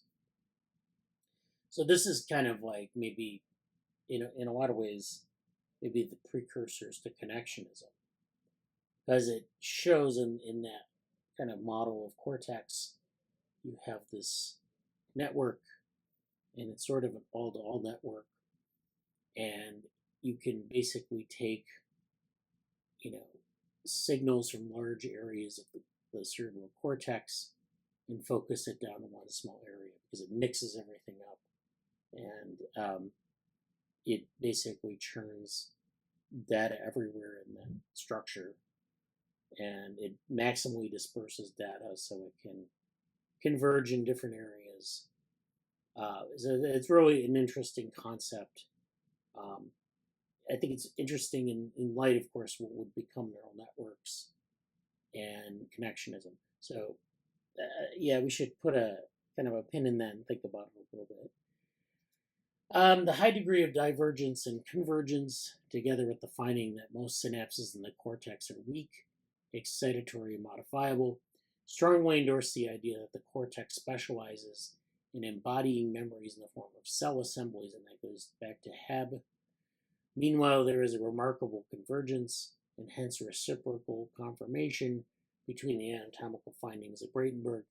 So this is kind of like maybe, in a lot of ways, maybe the precursors to connectionism, because it shows in that kind of model of cortex, you have this network, and it's sort of an all-to-all network, and you can basically take, signals from large areas of the cerebral cortex and focus it down to one small area because it mixes everything up, and it basically churns data everywhere in the structure, and it maximally disperses data so it can converge in different areas. So it's really an interesting concept. I think it's interesting in light, of course, what would become neural networks and connectionism. So, yeah, we should put a kind of a pin in that and think about it a little bit. The high degree of divergence and convergence, together with the finding that most synapses in the cortex are weak, excitatory, and modifiable, strongly endorse the idea that the cortex specializes in embodying memories in the form of cell assemblies, and that goes back to Hebb. Meanwhile, there is a remarkable convergence and hence reciprocal confirmation between the anatomical findings of Braitenberg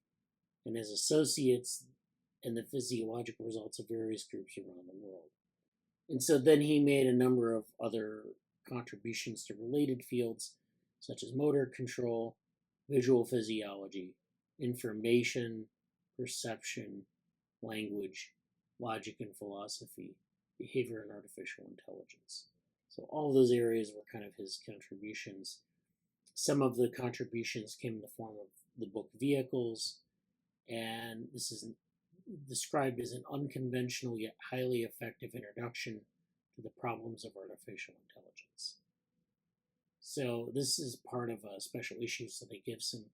and his associates and the physiological results of various groups around the world. And so then he made a number of other contributions to related fields, such as motor control, visual physiology, information, perception, language, logic and philosophy, behavior and artificial intelligence. So all of those areas were kind of his contributions. Some of the contributions came in the form of the book Vehicles, and this is described as an unconventional yet highly effective introduction to the problems of artificial intelligence. So this is part of a special issue, so they give some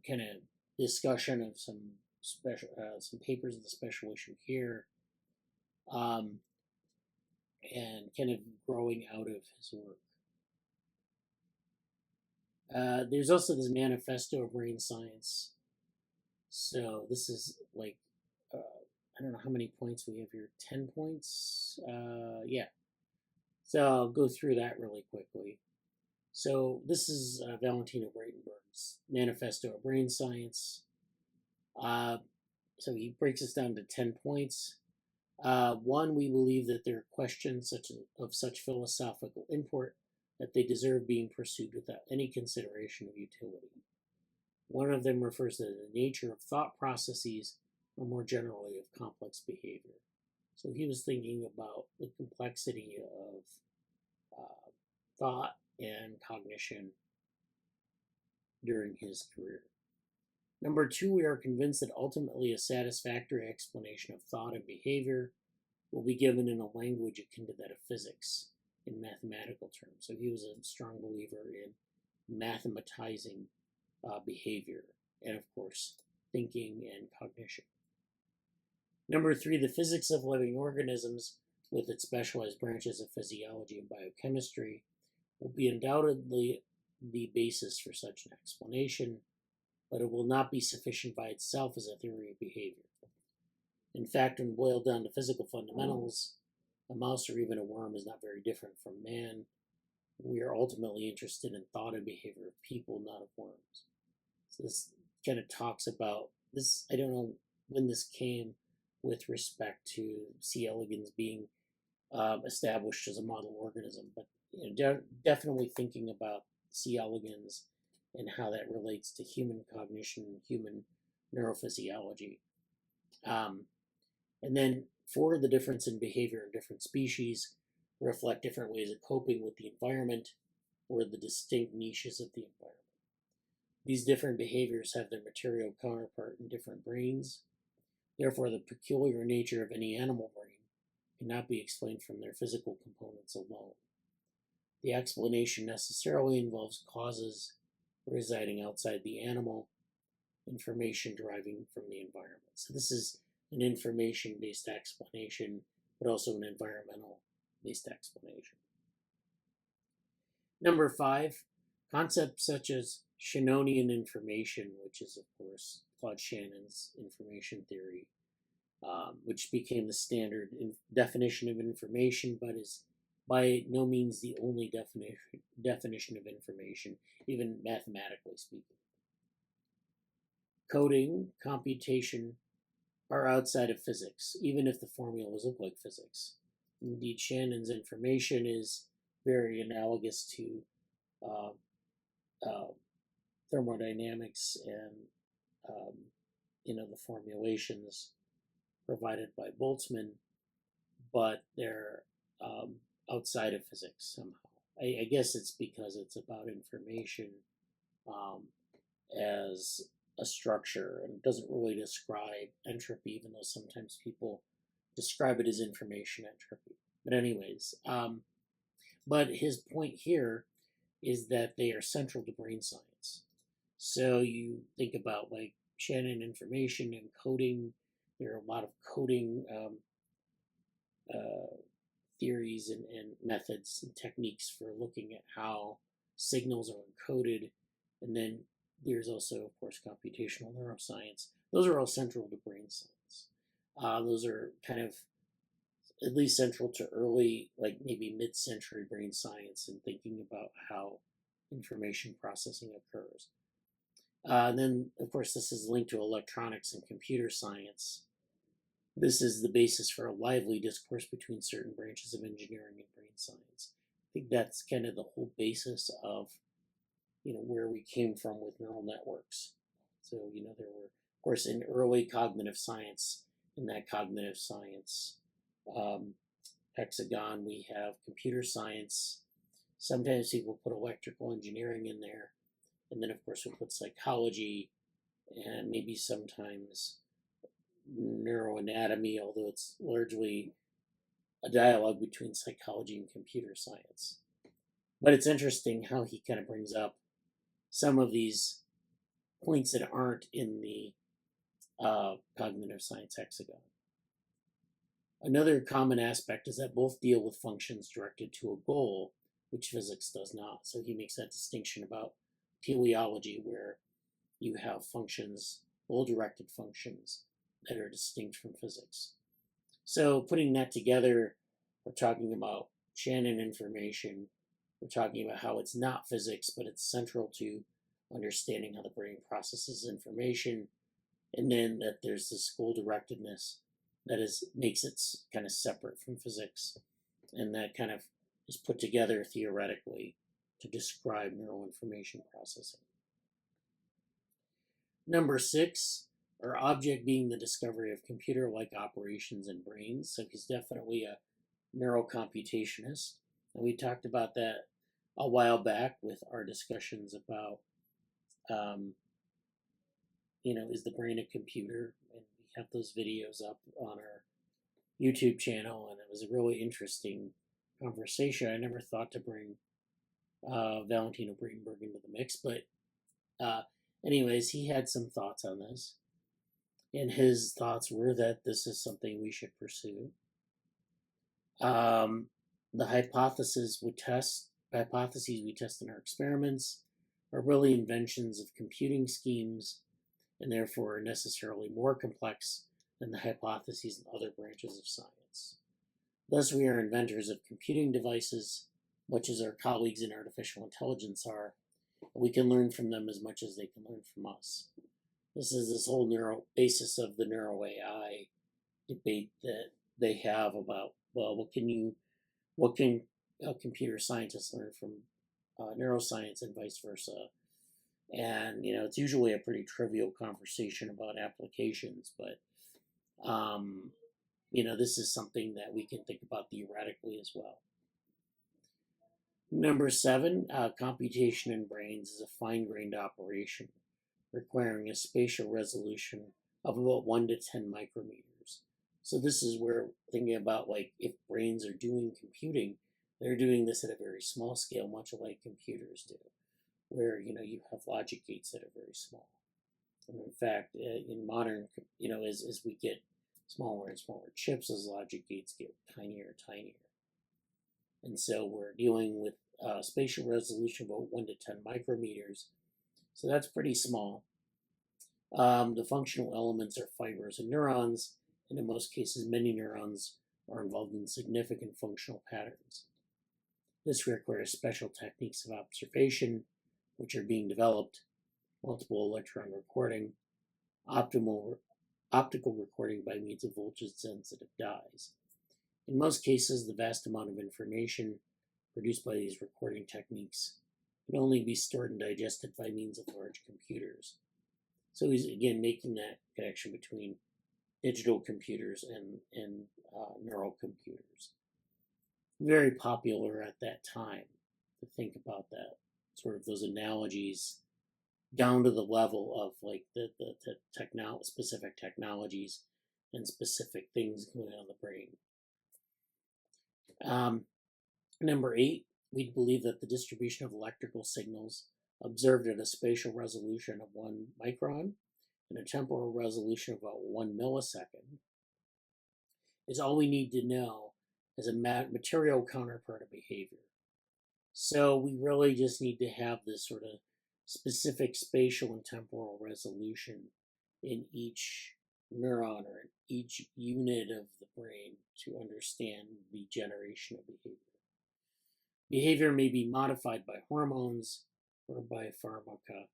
kind of discussion of some papers of the special issue here, and kind of growing out of his work. There's also this manifesto of brain science. So this is like, I don't know how many points we have here, 10 points? Yeah. So I'll go through that really quickly. So this is Valentino Braitenberg's Manifesto of Brain Science. So he breaks this down to 10 points. One, we believe that there are questions of such philosophical import that they deserve being pursued without any consideration of utility. One of them refers to the nature of thought processes, or more generally of complex behavior. So he was thinking about the complexity of thought and cognition during his career. Number two, we are convinced that ultimately a satisfactory explanation of thought and behavior will be given in a language akin to that of physics in mathematical terms. So he was a strong believer in mathematizing behavior and, of course, thinking and cognition. Number three, the physics of living organisms with its specialized branches of physiology and biochemistry will be undoubtedly the basis for such an explanation, but it will not be sufficient by itself as a theory of behavior. In fact, when boiled down to physical fundamentals, a mouse or even a worm is not very different from man. We are ultimately interested in thought and behavior of people, not of worms. So this kind of talks about this. I don't know when this came with respect to C. elegans being established as a model organism, but definitely thinking about C. elegans and how that relates to human cognition, human neurophysiology. And then four, the difference in behavior in different species reflect different ways of coping with the environment or the distinct niches of the environment. These different behaviors have their material counterpart in different brains. Therefore, the peculiar nature of any animal brain cannot be explained from their physical components alone. The explanation necessarily involves causes residing outside the animal, information deriving from the environment. So this is an information-based explanation, but also an environmental-based explanation. Number five, concepts such as Shannonian information, which is, of course, Claude Shannon's information theory, which became the standard definition of information, but is by no means the only definition of information, even mathematically speaking. Coding, computation are outside of physics, even if the formulas look like physics. Indeed, Shannon's information is very analogous to thermodynamics and the formulations provided by Boltzmann, but they're outside of physics somehow. I guess it's because it's about information as a structure, and it doesn't really describe entropy, even though sometimes people describe it as information entropy. But anyways, but his point here is that they are central to brain science. So you think about like Shannon information and coding. There are a lot of coding theories and methods and techniques for looking at how signals are encoded. And then there's also, of course, computational neuroscience. Those are all central to brain science. Those are kind of at least central to early, like maybe mid-century brain science and thinking about how information processing occurs. And then, of course, this is linked to electronics and computer science. This is the basis for a lively discourse between certain branches of engineering and brain science. I think that's kind of the whole basis of, where we came from with neural networks. So, there were, of course, in early cognitive science, in that cognitive science hexagon, we have computer science. Sometimes people put electrical engineering in there. And then, of course, we put psychology and maybe sometimes neuroanatomy, although it's largely a dialogue between psychology and computer science. But it's interesting how he kind of brings up some of these points that aren't in the cognitive science hexagon. Another common aspect is that both deal with functions directed to a goal, which physics does not. So he makes that distinction about teleology, where you have functions, goal-directed functions, that are distinct from physics. So putting that together, we're talking about Shannon information. We're talking about how it's not physics, but it's central to understanding how the brain processes information. And then that there's this goal-directedness that makes it kind of separate from physics. And that kind of is put together theoretically to describe neural information processing. Number 6, our object being the discovery of computer-like operations in brains. So he's definitely a neurocomputationist. And we talked about that a while back with our discussions about, is the brain a computer? And we have those videos up on our YouTube channel, and it was a really interesting conversation. I never thought to bring Valentino Braitenberg into the mix, but anyways, he had some thoughts on this. And his thoughts were that this is something we should pursue. The hypotheses we test in our experiments are really inventions of computing schemes, and therefore are necessarily more complex than the hypotheses in other branches of science. Thus, we are inventors of computing devices, much as our colleagues in artificial intelligence are, and we can learn from them as much as they can learn from us. This is this whole basis of the neuro AI debate that they have about, well, what can computer scientists learn from neuroscience and vice versa? And, it's usually a pretty trivial conversation about applications, but, this is something that we can think about theoretically as well. Number 7, computation in brains is a fine-grained operation requiring a spatial resolution of about 1 to 10 micrometers. So this is where thinking about, like, if brains are doing computing, they're doing this at a very small scale, much like computers do, where, you have logic gates that are very small. And in fact, in modern, as we get smaller and smaller chips, as logic gates get tinier and tinier. And so we're dealing with spatial resolution of about 1 to 10 micrometers. So that's pretty small. The functional elements are fibers and neurons, and in most cases, many neurons are involved in significant functional patterns. This requires special techniques of observation, which are being developed: multiple electron recording, optical recording by means of voltage-sensitive dyes. In most cases, the vast amount of information produced by these recording techniques can only be stored and digested by means of large computers. So he's again making that connection between digital computers and neural computers. Very popular at that time to think about that, sort of those analogies down to the level of like the specific technologies and specific things going on in the brain. Number 8, we believe that the distribution of electrical signals observed at a spatial resolution of 1 micron and a temporal resolution of about 1 millisecond is all we need to know as a material counterpart of behavior. So we really just need to have this sort of specific spatial and temporal resolution in each neuron or in each unit of the brain to understand the generation of behavior. Behavior may be modified by hormones or by pharmaca,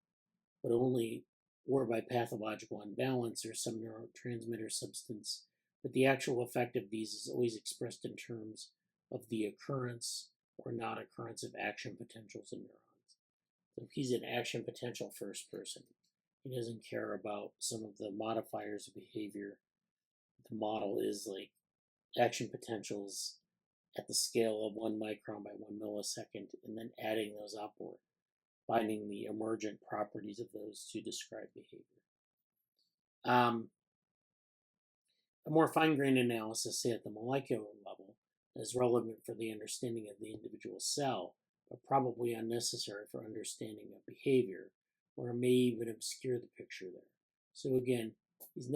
but only or by pathological imbalance or some neurotransmitter substance. But the actual effect of these is always expressed in terms of the occurrence or not occurrence of action potentials in neurons. So if he's an action potential first person, he doesn't care about some of the modifiers of behavior. The model is like action potentials at the scale of 1 micron by 1 millisecond, and then adding those up or finding the emergent properties of those to describe behavior. A more fine-grained analysis, say at the molecular level, is relevant for the understanding of the individual cell, but probably unnecessary for understanding of behavior, or may even obscure the picture there. So again, it's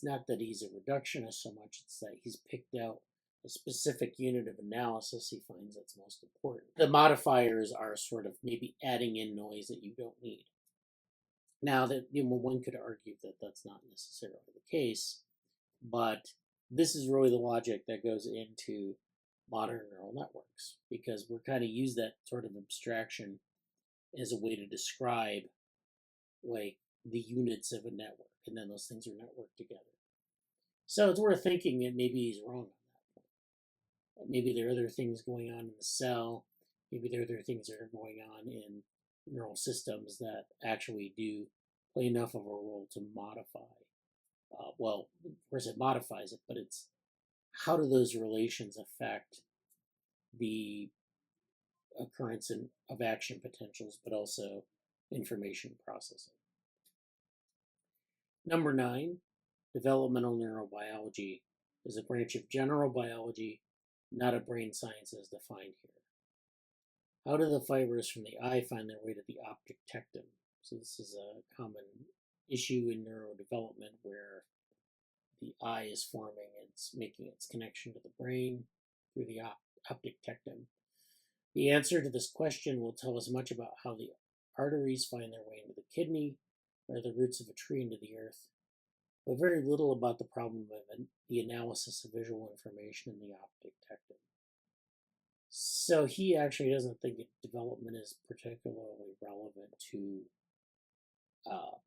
not that he's a reductionist so much, it's that he's picked out a specific unit of analysis he finds that's most important. The modifiers are sort of maybe adding in noise that you don't need. Now, that one could argue that that's not necessarily the case, but this is really the logic that goes into modern neural networks, because we're kind of use that sort of abstraction as a way to describe like the units of a network, and then those things are networked together. So it's worth thinking that maybe he's wrong on that point. Maybe there are other things going on in the cell. Maybe there are other things that are going on in neural systems that actually do play enough of a role to modify. Well, of course it modifies it, but it's how do those relations affect the occurrence of action potentials, but also information processing. Number 9, developmental neurobiology is a branch of general biology, not a brain science as defined here. How do the fibers from the eye find their way to the optic tectum? So this is a common issue in neurodevelopment where the eye is forming, it's making its connection to the brain through the optic tectum. The answer to this question will tell us much about how the arteries find their way into the kidney or the roots of a tree into the earth, but very little about the problem of the analysis of visual information in the optic tectum. So he actually doesn't think development is particularly relevant to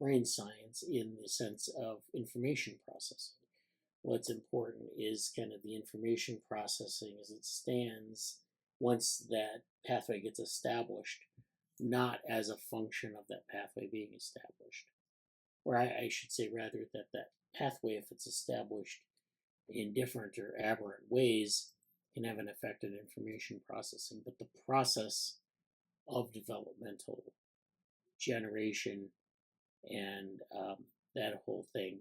brain science in the sense of information processing. What's important is kind of the information processing as it stands once that pathway gets established, not as a function of that pathway being established. Or I should say rather that pathway, if it's established in different or aberrant ways, can have an effect on information processing. But the process of developmental generation and that whole thing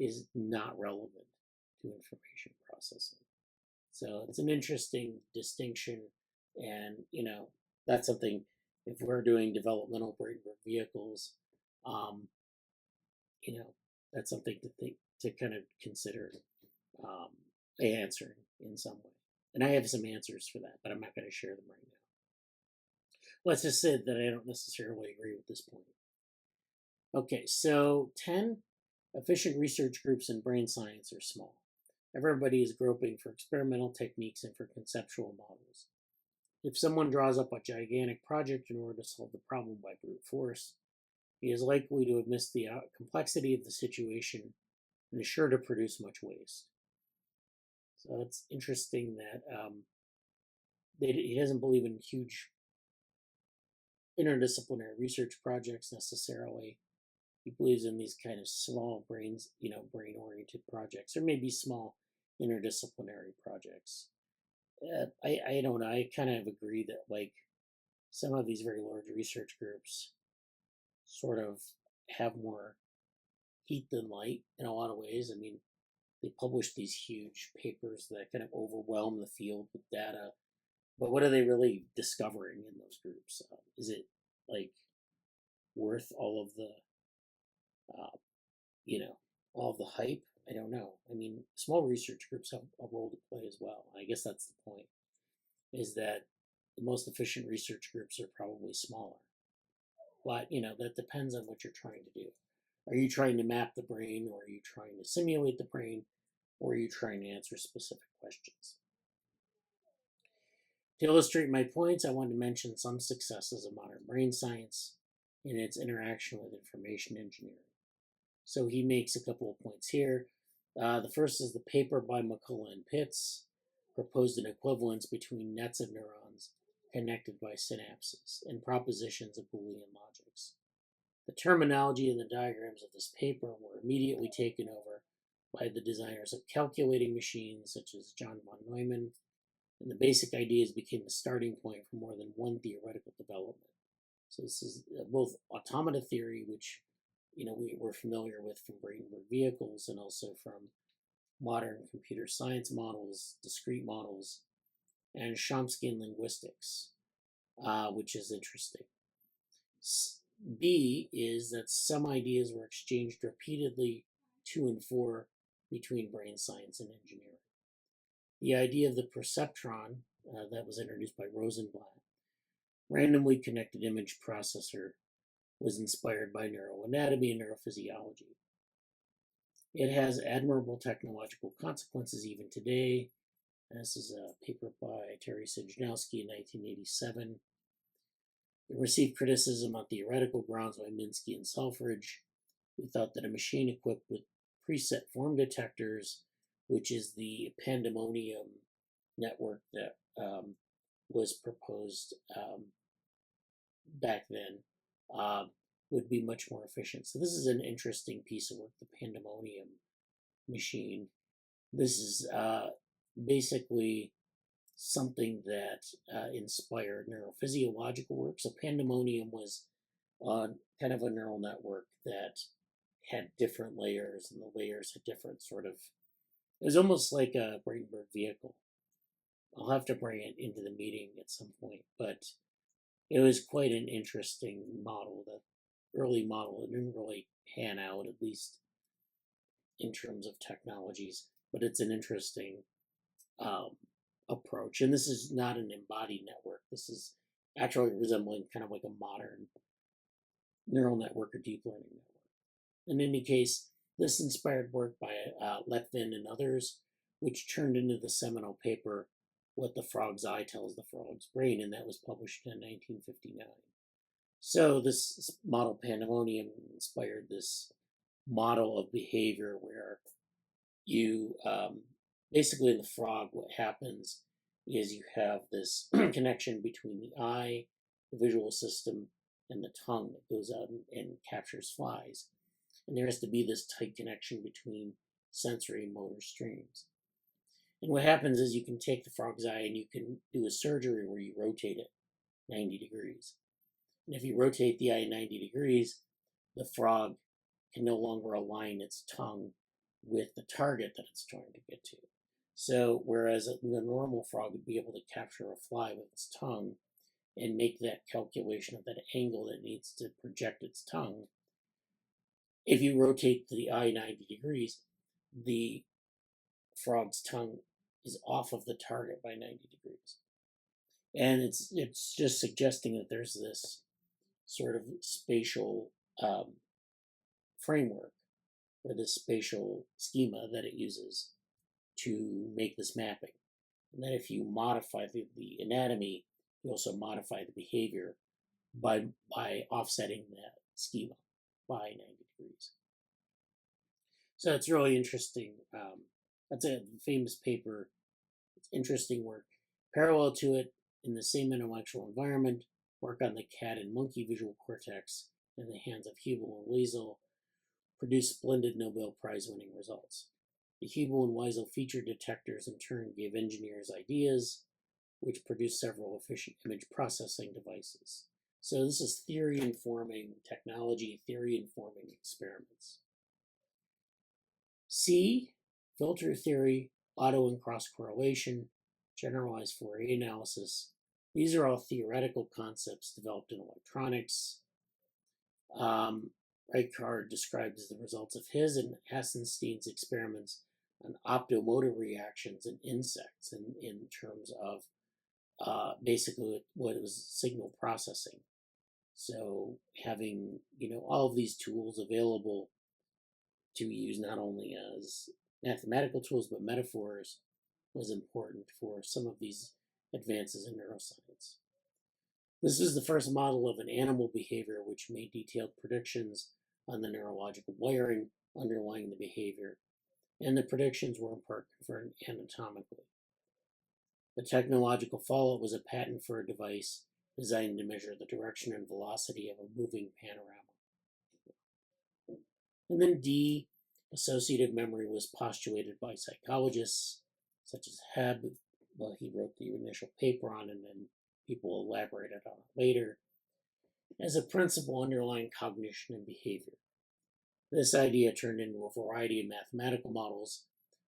is not relevant to information processing. So it's an interesting distinction, and that's something, if we're doing developmental Braitenberg vehicles, that's something to kind of consider answering in some way. And I have some answers for that, but I'm not going to share them right now. Let's just say that I don't necessarily agree with this point. Okay, so 10, efficient research groups in brain science are small. Everybody is groping for experimental techniques and for conceptual models. If someone draws up a gigantic project in order to solve the problem by brute force, he is likely to have missed the complexity of the situation and is sure to produce much waste. So it's interesting that he doesn't believe in huge interdisciplinary research projects necessarily. he believes in these kind of small brains, brain-oriented projects, or maybe small interdisciplinary projects. I don't know. I kind of agree that like some of these very large research groups sort of have more heat than light in a lot of ways. I mean, they publish these huge papers that kind of overwhelm the field with data, but what are they really discovering in those groups? Is it like worth all of the, uh, you know, all of the hype? I don't know. I mean, small research groups have a role to play as well. I guess that's the point, is that the most efficient research groups are probably smaller. But, that depends on what you're trying to do. Are you trying to map the brain, or are you trying to simulate the brain, or are you trying to answer specific questions? To illustrate my points, I want to mention some successes of modern brain science in its interaction with information engineering. So he makes a couple of points here. The first is the paper by McCullough and Pitts proposed an equivalence between nets of neurons connected by synapses and propositions of Boolean logics. The terminology and the diagrams of this paper were immediately taken over by the designers of calculating machines such as John von Neumann, and the basic ideas became the starting point for more than one theoretical development. So this is both automata theory, which we're familiar with from Braitenberg vehicles, and also from modern computer science models, discrete models, and Chomskyan linguistics, which is interesting. B is that some ideas were exchanged repeatedly to and for between brain science and engineering. The idea of the perceptron that was introduced by Rosenblatt, randomly connected image processor, was inspired by neuroanatomy and neurophysiology. It has admirable technological consequences even today. And this is a paper by Terry Sejnowski in 1987. It received criticism on theoretical grounds by Minsky and Selfridge, who thought that a machine equipped with preset form detectors, which is the pandemonium network that was proposed back then, would be much more efficient. So this is an interesting piece of work, the pandemonium machine. This is basically something that inspired neurophysiological work. So pandemonium was kind of a neural network that had different layers, and the layers had different it was almost like a Braitenberg vehicle. I'll have to bring it into the meeting at some point, but it was quite an interesting model. The early model, it didn't really pan out, at least in terms of technologies, but it's an interesting approach. And this is not an embodied network. This is actually resembling kind of like a modern neural network or deep learning network. In any case, this inspired work by Letvin and others, which turned into the seminal paper, What the Frog's Eye Tells the Frog's Brain, and that was published in 1959. So this model pandemonium inspired this model of behavior where you basically in the frog, what happens is you have this connection between the eye, the visual system, and the tongue that goes out and captures flies. And there has to be this tight connection between sensory and motor streams. And what happens is you can take the frog's eye and you can do a surgery where you rotate it 90 degrees. And if you rotate the eye 90 degrees, the frog can no longer align its tongue with the target that it's trying to get to. So whereas the normal frog would be able to capture a fly with its tongue and make that calculation of that angle that needs to project its tongue, if you rotate the eye 90 degrees, the frog's tongue is off of the target by 90 degrees. And it's just suggesting that there's this sort of spatial framework, or this spatial schema that it uses to make this mapping. And then if you modify the anatomy, you also modify the behavior by offsetting that schema by 90 degrees. So it's really interesting. That's a famous paper. It's interesting work. Parallel to it, in the same intellectual environment, work on the cat and monkey visual cortex in the hands of Hubel and Liesel produced splendid Nobel Prize-winning results. The Hubel and Wiesel feature detectors in turn gave engineers ideas, which produced several efficient image processing devices. So this is theory informing technology, theory informing experiments. C, filter theory, auto and cross correlation, generalized Fourier analysis. These are all theoretical concepts developed in electronics. Reichardt describes the results of his and Hassenstein's experiments on optomotor reactions in insects in terms of basically what was signal processing. So having, all of these tools available to use not only as mathematical tools but metaphors was important for some of these advances in neuroscience. This is the first model of an animal behavior which made detailed predictions on the neurological wiring underlying the behavior, and the predictions were in part confirmed anatomically. The technological fallout was a patent for a device designed to measure the direction and velocity of a moving panorama. And then D, associative memory was postulated by psychologists such as Hough. Well, he wrote the initial paper on it, and then people elaborated on it later, as a principle underlying cognition and behavior. This idea turned into a variety of mathematical models,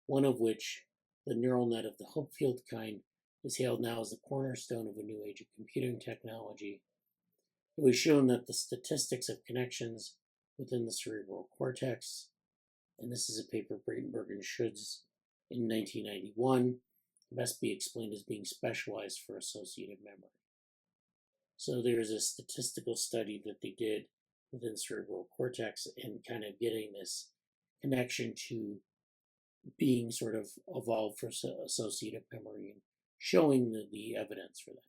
one of which, the neural net of the Hough field kind, is hailed now as the cornerstone of a new age of computing technology. It was shown that the statistics of connections within the cerebral cortex, and this is a paper Braitenberg and Schüz in 1991, best be explained as being specialized for associative memory. So there's a statistical study that they did within cerebral cortex and kind of getting this connection to being sort of evolved for associative memory and showing the evidence for that.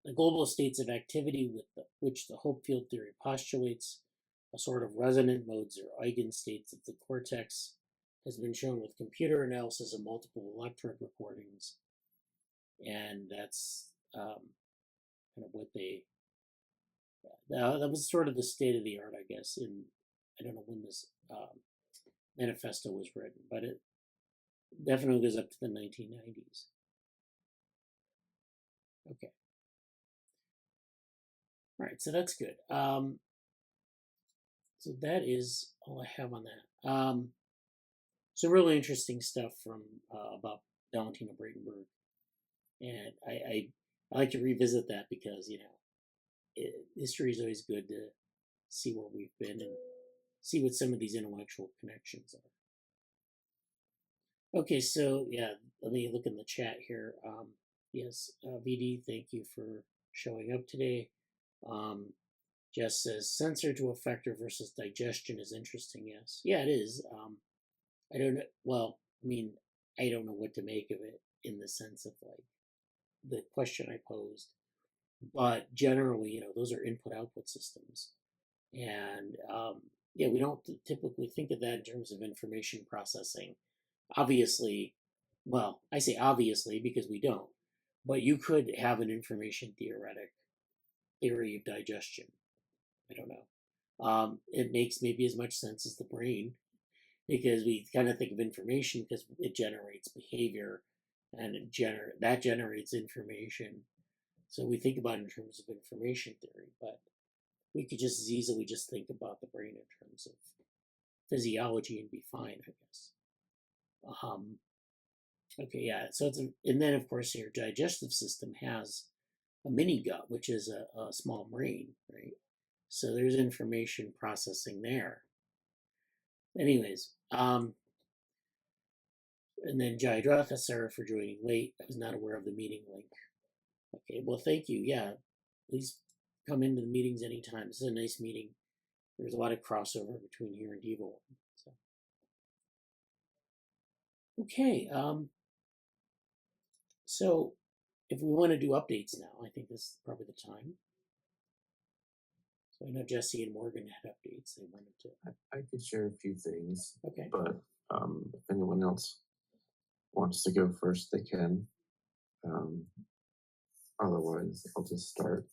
The global states of activity which the Hough field theory postulates, a sort of resonant modes or eigenstates of the cortex, has been shown with computer analysis of multiple electrode recordings, and that's kind of what that was sort of the state of the art, I guess. I don't know when this manifesto was written, but it definitely goes up to the 1990s. Okay. All right, so that's good. So that is all I have on that. So really interesting stuff from about Valentino Braitenberg, and I like to revisit that because history is always good to see where we've been and see what some of these intellectual connections are. Okay, so yeah, let me look in the chat here. Yes, Vidhi, thank you for showing up today. Jess says sensor to effector versus digestion is interesting. Yes, yeah, it is. I don't know. Well, I mean, I don't know what to make of it in the sense of like the question I posed, but generally, those are input-output systems, and we don't typically think of that in terms of information processing. Obviously, well, I say obviously because we don't, but you could have an information theory of digestion. I don't know. It makes maybe as much sense as the brain, because we kind of think of information because it generates behavior, and that generates information. So we think about it in terms of information theory, but we could just as easily just think about the brain in terms of physiology and be fine, I guess. Okay, yeah. So and then of course your digestive system has a mini gut, which is a small brain, right? So there's information processing there. Anyways, and then Jayadratha, sorry for joining late. I was not aware of the meeting link. Okay, well, thank you. Yeah, please come into the meetings anytime. This is a nice meeting. There's a lot of crossover between here and Devo. So. Okay, so if we want to do updates now, I think this is probably the time. So I know Jesse and Morgan had updates they wanted to. I could share a few things. Okay. But if anyone else wants to go first, they can. Otherwise, I'll just start.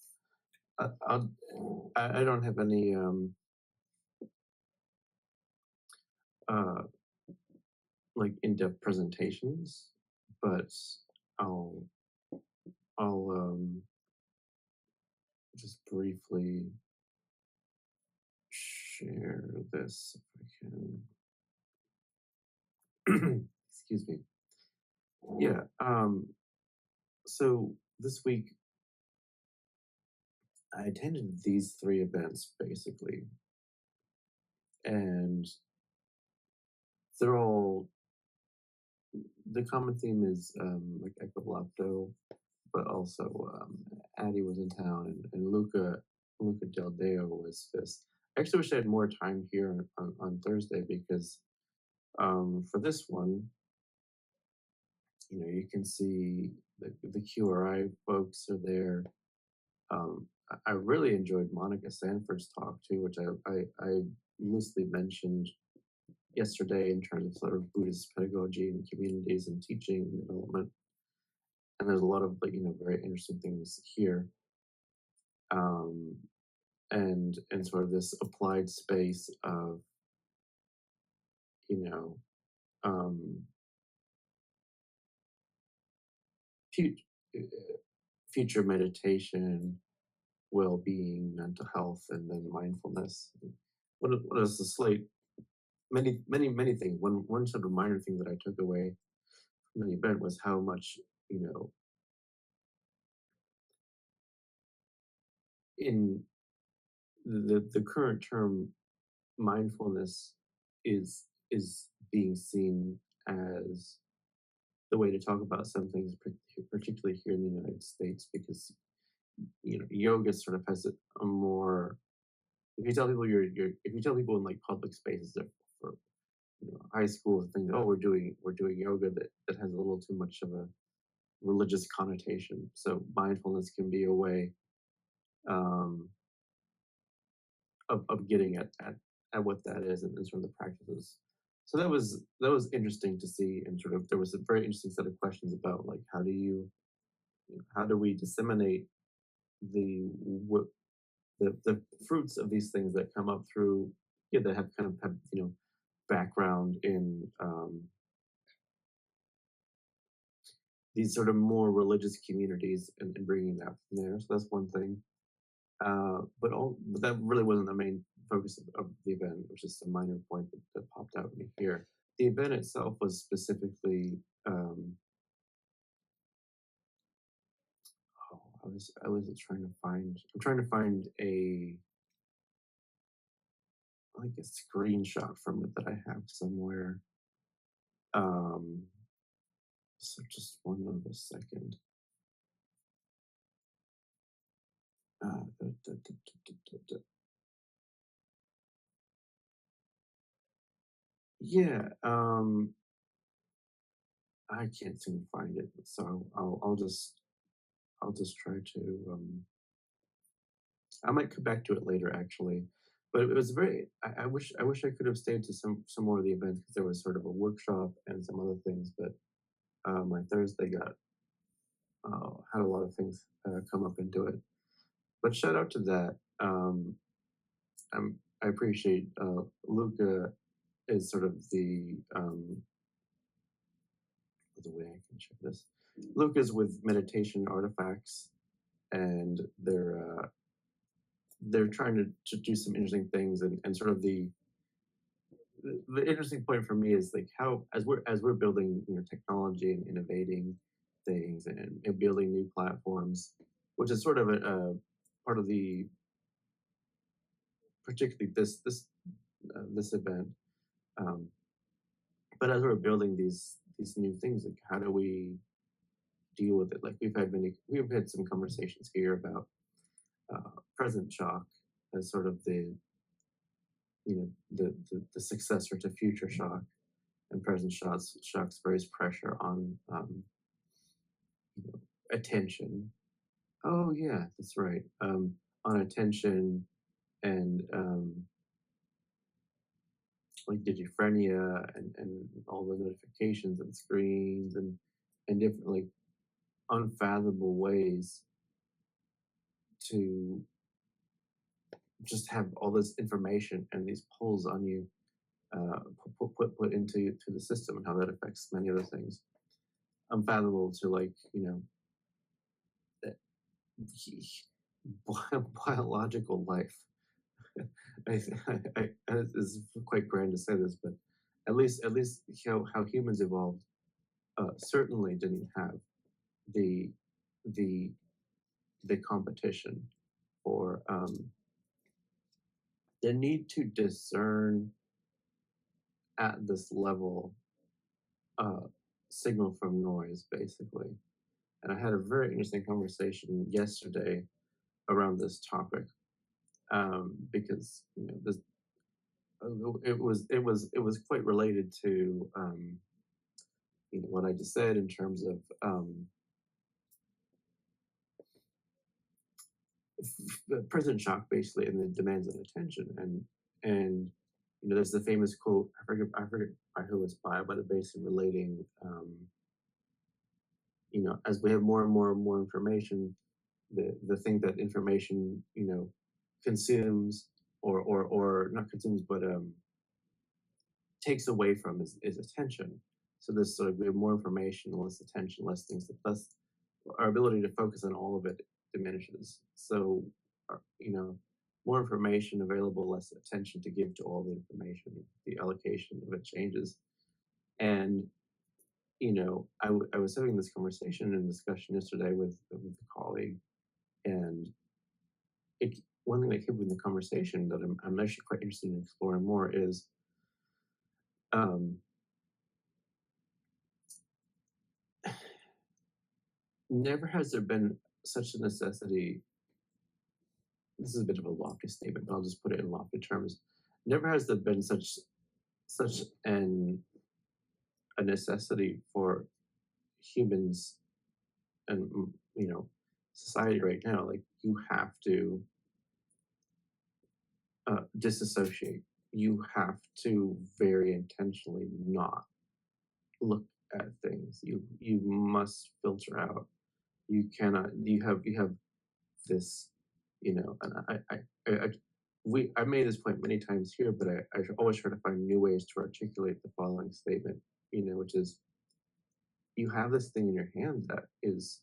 I don't have any like in-depth presentations, but I'll just briefly share this if I can. Excuse me. Yeah. So this week I attended these 3 events basically, and they're all, the common theme is like ekkolapto, but also Addie was in town, and Luca Del Deo was this. I actually wish I had more time here on Thursday because for this one, you can see the QRI folks are there. I really enjoyed Monica Sanford's talk too, which I loosely mentioned yesterday in terms of sort of Buddhist pedagogy and communities and teaching and development. And there's a lot of very interesting things here. And sort of this applied space of um, future meditation, well-being, mental health, and then mindfulness. What is the slate? Many things. One sort of minor thing that I took away from the event was how much in the current term mindfulness is being seen as the way to talk about some things, particularly here in the United States, because yoga sort of has a more. If you tell people if you tell people in like public spaces that for high school things, oh, we're doing yoga, that has a little too much of a religious connotation. So mindfulness can be a way of getting at what that is and sort of the practices. So that was interesting to see, and sort of there was a very interesting set of questions about like how do we disseminate the fruits of these things that come up through that have kind of have background in these sort of more religious communities and bringing that from there. So that's one thing. But that really wasn't the main focus of the event, which is a minor point that popped out at me here. The event itself was specifically. I was trying to find. I'm trying to find a screenshot from it that I have somewhere. So just one other second. Yeah, I can't seem to find it, so I'll just try to. I might come back to it later, actually. But it was very. I wish I could have stayed to some more of the events because there was sort of a workshop and some other things. But my Thursday got had a lot of things come up into it. But shout out to that. I appreciate Luca is sort of the way I can share this. Luca's with meditation artifacts, and they're trying to do some interesting things, and sort of the interesting point for me is like how as we're building technology and innovating things and building new platforms, which is sort of a part of the particularly this event. But as we're building these new things, like how do we deal with it? Like we've had some conversations here about present shock as sort of the successor to future shock, and present shocks varies pressure on attention. Oh yeah, that's right. On attention and like digiphrenia and all the notifications and screens and different like unfathomable ways to just have all this information and these pulls on you. put into the system and how that affects many other things. Unfathomable to biological life. It's quite grand to say this, but at least how humans evolved certainly didn't have the competition or the need to discern at this level signal from noise, basically. And I had a very interesting conversation yesterday around this topic because this it was quite related to what I just said in terms of present shock, basically, and the demands on attention. And there's the famous quote, I forget by who it's by, but it basically relating as we have more and more information, the thing that information consumes or not consumes but takes away from is attention. So this sort of, we have more information, less attention, less things, less our ability to focus on all of it diminishes. So more information available, less attention to give to all the information, the allocation of it changes. And I was having this conversation and discussion yesterday with a colleague, and one thing that came up in the conversation that I'm actually quite interested in exploring more is never has there been such a necessity. This is a bit of a lofty statement, but I'll just put it in lofty terms. Never has there been such a necessity for humans and society right now. Like, you have to disassociate. You have to very intentionally not look at things. You must filter out. You cannot. You have this. And I made this point many times here, but I always try to find new ways to articulate the following statement. Which is, you have this thing in your hand that is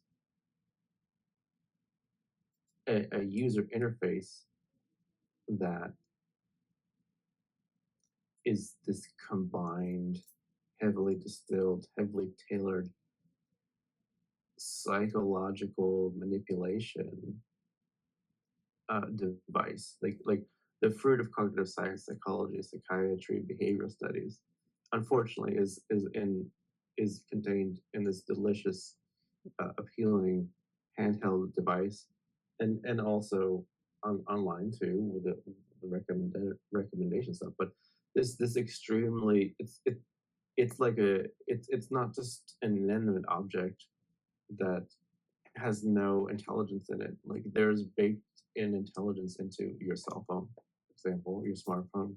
a user interface that is this combined, heavily distilled, heavily tailored psychological manipulation device, like the fruit of cognitive science, psychology, psychiatry, behavioral studies. Unfortunately, is contained in this delicious, appealing handheld device, and also online too with the recommendation stuff. But this extremely it's not just an inanimate object that has no intelligence in it. Like, there's baked in intelligence into your cell phone, for example, your smartphone,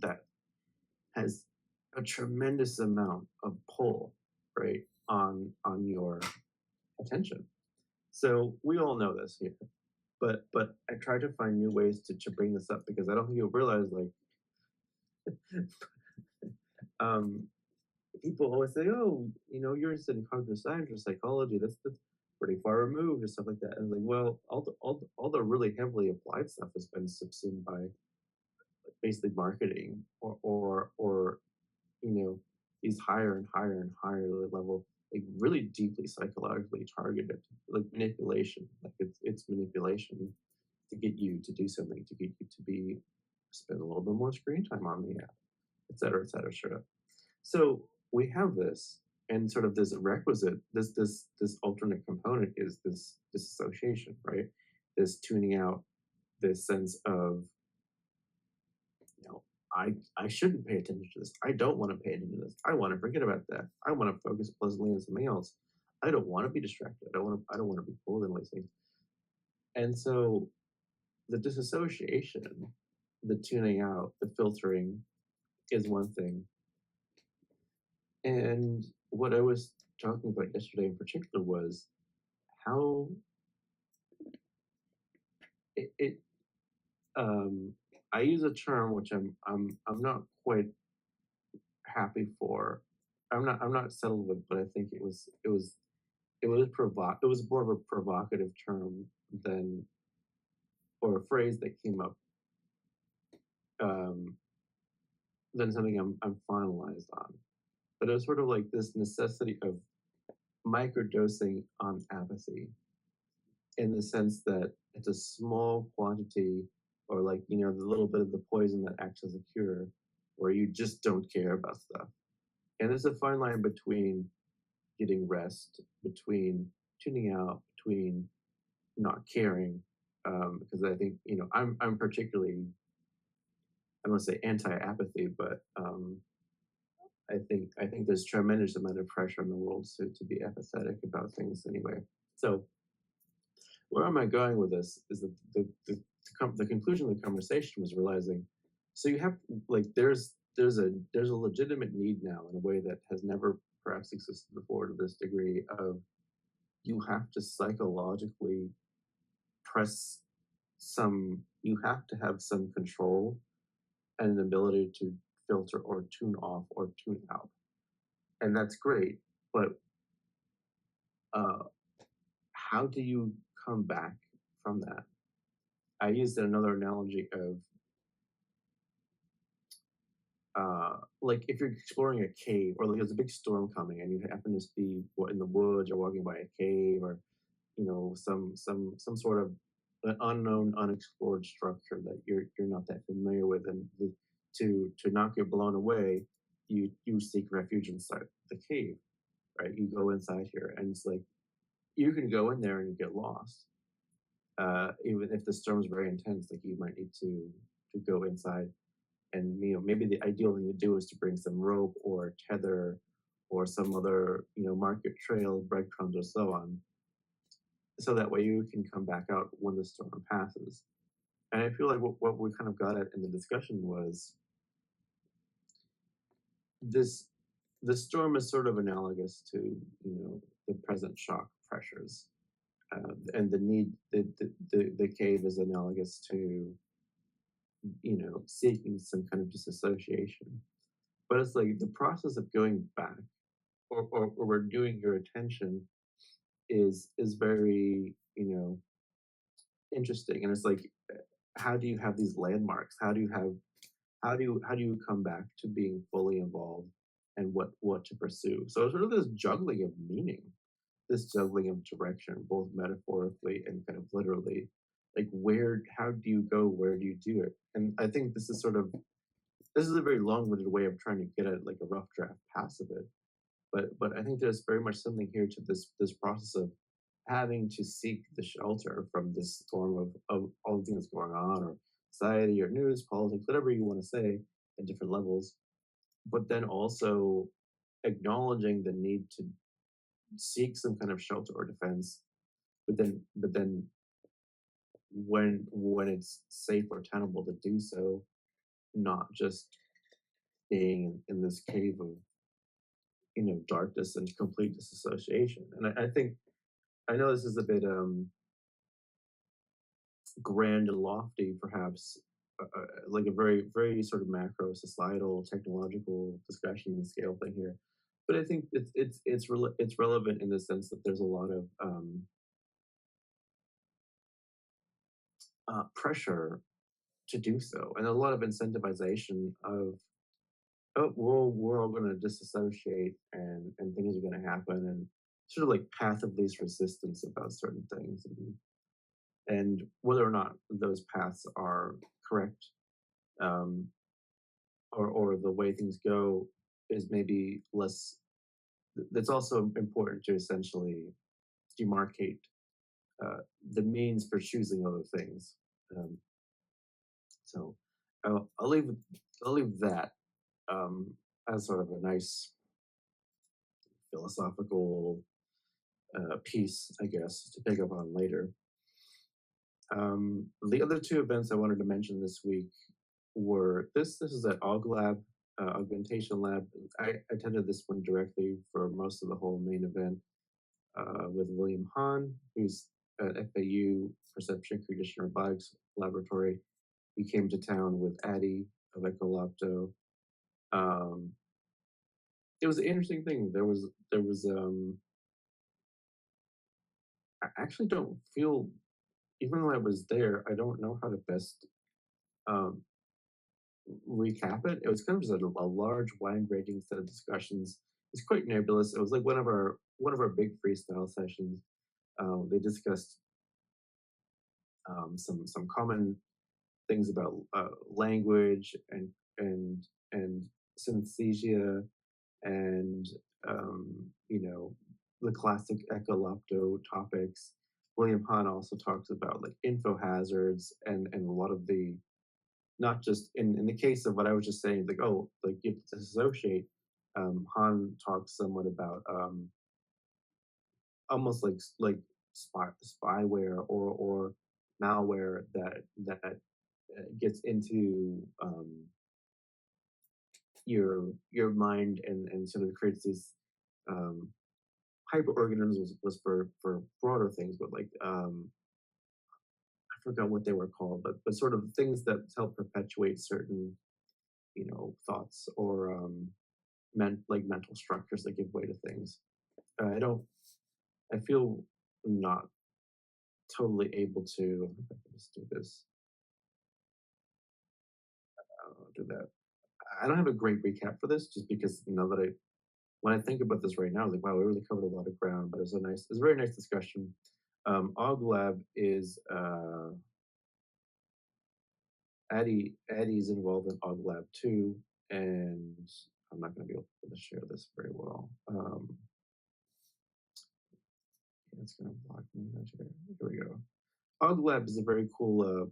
that has a tremendous amount of pull, right, on your attention. So we all know this here, but I try to find new ways to bring this up, because I don't think you'll realize, like, people always say, oh, you're interested in cognitive science or psychology. That's pretty far removed and stuff like that. And like, well, all the really heavily applied stuff has been subsumed by basically marketing or these higher and higher and higher level, like really deeply psychologically targeted, like manipulation. Like it's manipulation to get you to do something, to get you to spend a little bit more screen time on the app, et cetera, et cetera, et cetera. So we have this, and sort of this requisite, this alternate component is this disassociation, right? This tuning out, this sense of, I shouldn't pay attention to this. I don't want to pay attention to this. I want to forget about that. I want to focus pleasantly on something else. I don't want to be distracted. I don't want to be pulled in these things. And so the disassociation, the tuning out, the filtering is one thing. And what I was talking about yesterday in particular was how I use a term which I'm not quite happy for. I'm not settled with, but I think it was more of a provocative term than or a phrase that came up um, than something I'm finalized on. But it was sort of like this necessity of microdosing on apathy, in the sense that it's a small quantity, or like, you know, the little bit of the poison that acts as a cure, where you just don't care about stuff. And there's a fine line between getting rest, between tuning out, between not caring. Because I think, you know, I'm particularly, I don't want to say anti-apathy, but I think there's tremendous amount of pressure in the world to be apathetic about things anyway. So where am I going with this is that the conclusion of the conversation was realizing, so you have, like, there's a legitimate need now in a way that has never perhaps existed before to this degree of, you have to psychologically press you have to have some control and an ability to filter or tune off or tune out. And that's great, but uh, how do you come back from that? I used another analogy of like if you're exploring a cave, or like there's a big storm coming and you happen to be in the woods or walking by a cave, or, you know, some sort of an unknown, unexplored structure that you're not that familiar with, and to not get blown away, you seek refuge inside the cave, right? You go inside here, and it's like you can go in there and you get lost. Even if the storm's very intense, like you might need to go inside, and, you know, maybe the ideal thing to do is to bring some rope or tether or some other, you know, market trail, breadcrumbs, or so on, so that way you can come back out when the storm passes. And I feel like what we kind of got at in the discussion was this: the storm is sort of analogous to, you know, the present shock pressures, and the cave is analogous to, you know, seeking some kind of disassociation. But it's like the process of going back, or renewing your attention, is very, you know, interesting. And it's like, how do you have these landmarks? How do you come back to being fully involved, and what to pursue? So it's sort of this juggling of meaning, this juggling of direction, both metaphorically and kind of literally. Like, how do you go? Where do you do it? And I think this is a very long-winded way of trying to get at like a rough draft pass of it. But I think there's very much something here to this process of having to seek the shelter from this storm of all the things going on, or society or news, politics, whatever you want to say, at different levels. But then also acknowledging the need to seek some kind of shelter or defense. But then when it's safe or tenable to do so, not just being in this cave of, you know, darkness and complete disassociation. And I think, I know this is a bit grand and lofty, perhaps, like a very, very sort of macro societal technological discussion and scale thing here. But I think it's relevant in the sense that there's a lot of pressure to do so, and a lot of incentivization of, oh, we're all going to disassociate, and things are going to happen, and sort of like path of least resistance about certain things, and whether or not those paths are correct, um, or the way things go is maybe less. That's also important to essentially demarcate the means for choosing other things. Um, so I'll leave that as sort of a nice philosophical piece, I guess, to pick up on later. The other two events I wanted to mention this week were this is at AugLab, Augmentation Lab. I attended this one directly for most of the whole main event with William Hahn, who's at FAU Perception Condition Robotics Laboratory. he came to town with Addie of ekkolapto. It was an interesting thing. I actually don't feel, even though I was there, I don't know how to best um, recap it. It was kind of just a large, wide-ranging set of discussions. It's quite nebulous. It was like one of our big freestyle sessions. They discussed some common things about language and synesthesia and the classic ekkolapto topics. William Hahn also talks about like info hazards and a lot of the, not just in the case of what I was just saying, like, oh, like you have to disassociate. Hahn talks somewhat about almost like spyware or malware that gets into your mind and sort of creates these um, hyperorganisms was for broader things, but like I forgot what they were called, but sort of things that help perpetuate certain thoughts or mental structures that give way to things. I don't. I feel not totally able to. Let's do this. Do that. I don't have a great recap for this, just because now that when I think about this right now, I was like, wow, we really covered a lot of ground, but it's a very nice discussion. OgLab is Addie's involved in OgLab too, and I'm not going to be able to share this very well. It's going to block me right here. Here we go. OgLab is a very cool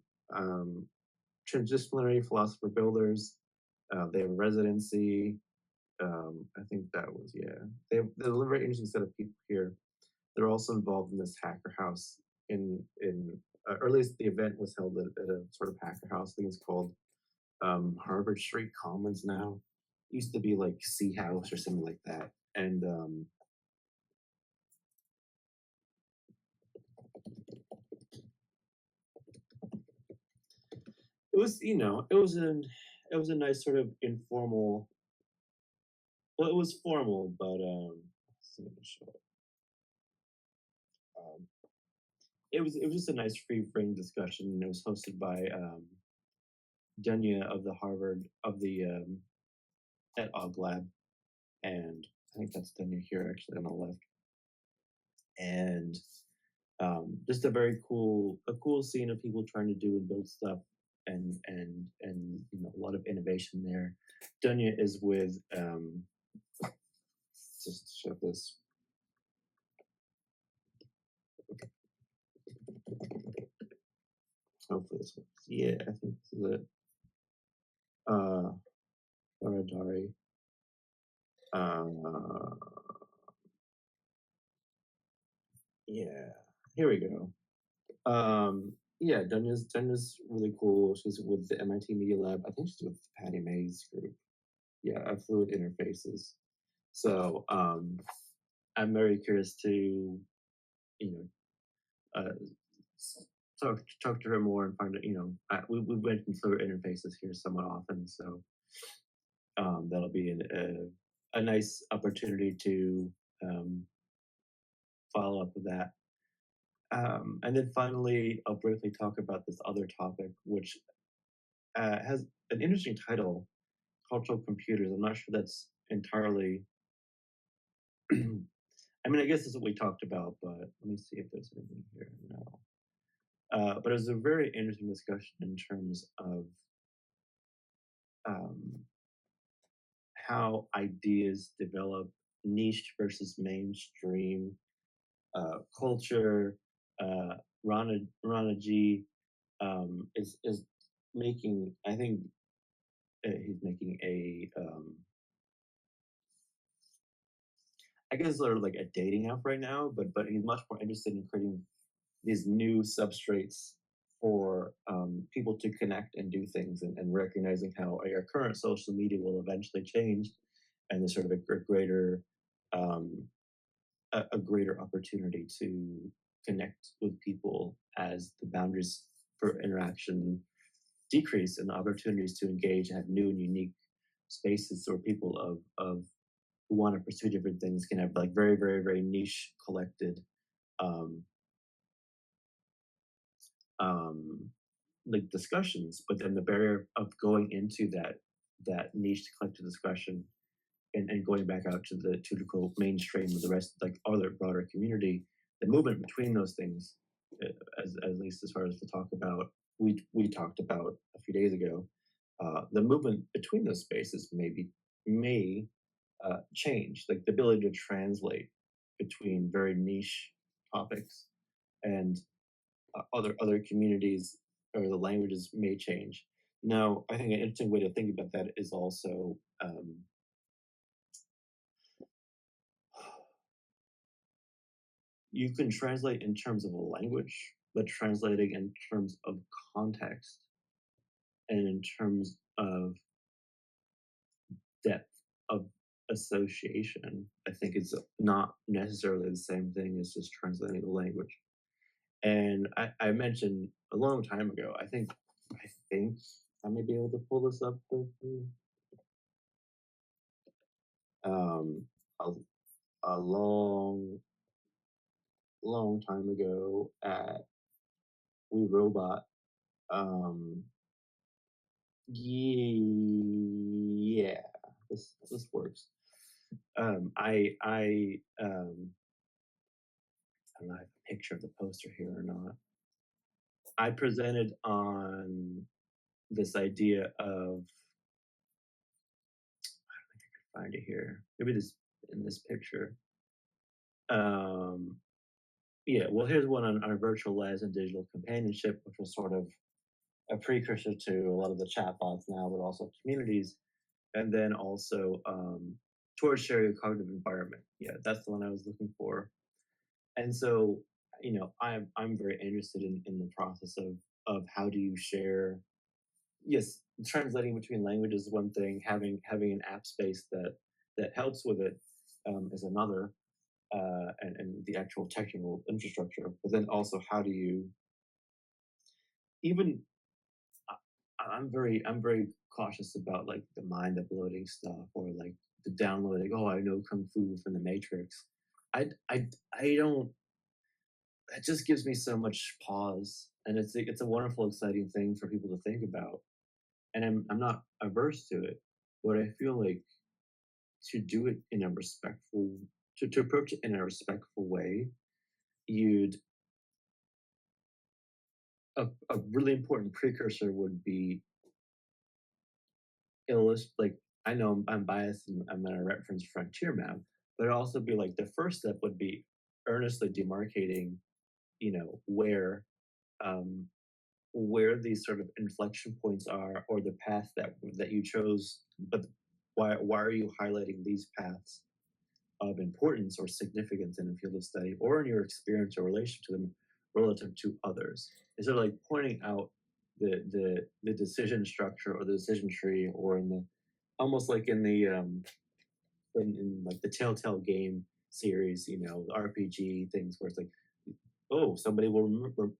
transdisciplinary philosopher builders. They have a residency. I think that was, yeah. They're a very interesting set of people here. They're also involved in this hacker house or at least the event was held at a sort of hacker house. I think it's called Harvard Street Commons now. It used to be like Sea House or something like that. And it was, it was a nice sort of informal. Well, it was formal, but it was just a nice free frame discussion. It was hosted by Denya of the Harvard of the at OgLab, and I think that's Denya here actually on the left. And just a cool scene of people trying to do and build stuff, and a lot of innovation there. Dunya is with just to show this. Hopefully this works. Yeah, I think this is it. Baradari. Yeah, here we go. Yeah, Dunya's really cool. She's with the MIT Media Lab. I think she's with Patty May's group. Yeah, Fluid Interfaces. So I'm very curious to, uh, talk to her more and find out. We mentioned fluid interfaces here somewhat often, so that'll be a nice opportunity to follow up with that. And then finally, I'll briefly talk about this other topic, which has an interesting title, cultural computers. I'm not sure that's entirely. I mean, I guess that's what we talked about, but let me see if there's anything here. No. But it was a very interesting discussion in terms of how ideas develop, niche versus mainstream, culture. Rana G is making, I think he's making I guess sort of like a dating app right now, but he's much more interested in creating these new substrates for people to connect and do things, and recognizing how our current social media will eventually change, and there's sort of a greater opportunity to connect with people as the boundaries for interaction decrease in opportunities to engage and have new and unique spaces where people of who want to pursue different things can have like very, very, very niche collected um, like discussions, but then the barrier of going into that niche collective discussion and going back out to the typical mainstream of the rest, like other broader community, the movement between those things, as at least as far as to talk about, we talked about a few days ago, the movement between those spaces may change, like the ability to translate between very niche topics and other communities or the languages may change. Now, I think an interesting way to think about that is also you can translate in terms of a language, but translating in terms of context and in terms of depth of association, I think it's not necessarily the same thing as just translating the language. And I mentioned a long time ago, I think I may be able to pull this up quickly. A, a long time ago at We Robot. Yeah, this works. I don't know if I have a picture of the poster here or not. I presented on this idea of, I don't think I can find it here. Maybe this in this picture. Yeah, well, here's one on virtual labs and digital companionship, which was sort of a precursor to a lot of the chatbots now, but also communities, and then also towards sharing a cognitive environment. Yeah, that's the one I was looking for. And so, I'm very interested in the process of how do you share. Yes, translating between languages is one thing. Having an app space that helps with it is another, and the actual technical infrastructure. But then also, how do you even? I'm very cautious about like the mind uploading stuff or like the downloading. Oh, I know kung fu from the Matrix. I don't. It just gives me so much pause, and it's a wonderful, exciting thing for people to think about. And I'm not averse to it, but I feel like to do it in a respectful, to approach it in a respectful way, you'd a really important precursor would be like I know I'm biased and I'm going to reference frontier map, but it'd also be like the first step would be earnestly demarcating, where these sort of inflection points are or the path that you chose, but why are you highlighting these paths of importance or significance in a field of study or in your experience or relation to them relative to others? Is it like pointing out the decision structure or the decision tree, or in the almost like in the in like the Telltale game series, the RPG things where it's like, oh, somebody will remember.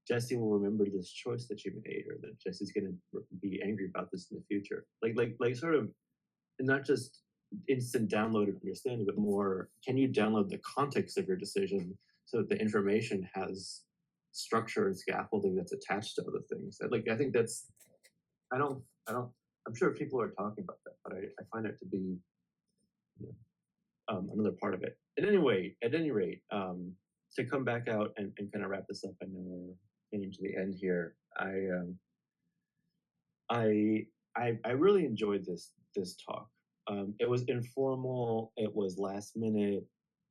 Jesse will remember this choice that you made, or that Jesse's going to be angry about this in the future. Like sort of not just instant download and understanding, but more, can you download the context of your decision so that the information has structure and scaffolding that's attached to other things? I think that's, I don't, I'm sure people are talking about that, but I find it to be another part of it. At any rate, to come back out and kind of wrap this up, I know we're getting to the end here. I really enjoyed this talk. It was informal. It was last minute.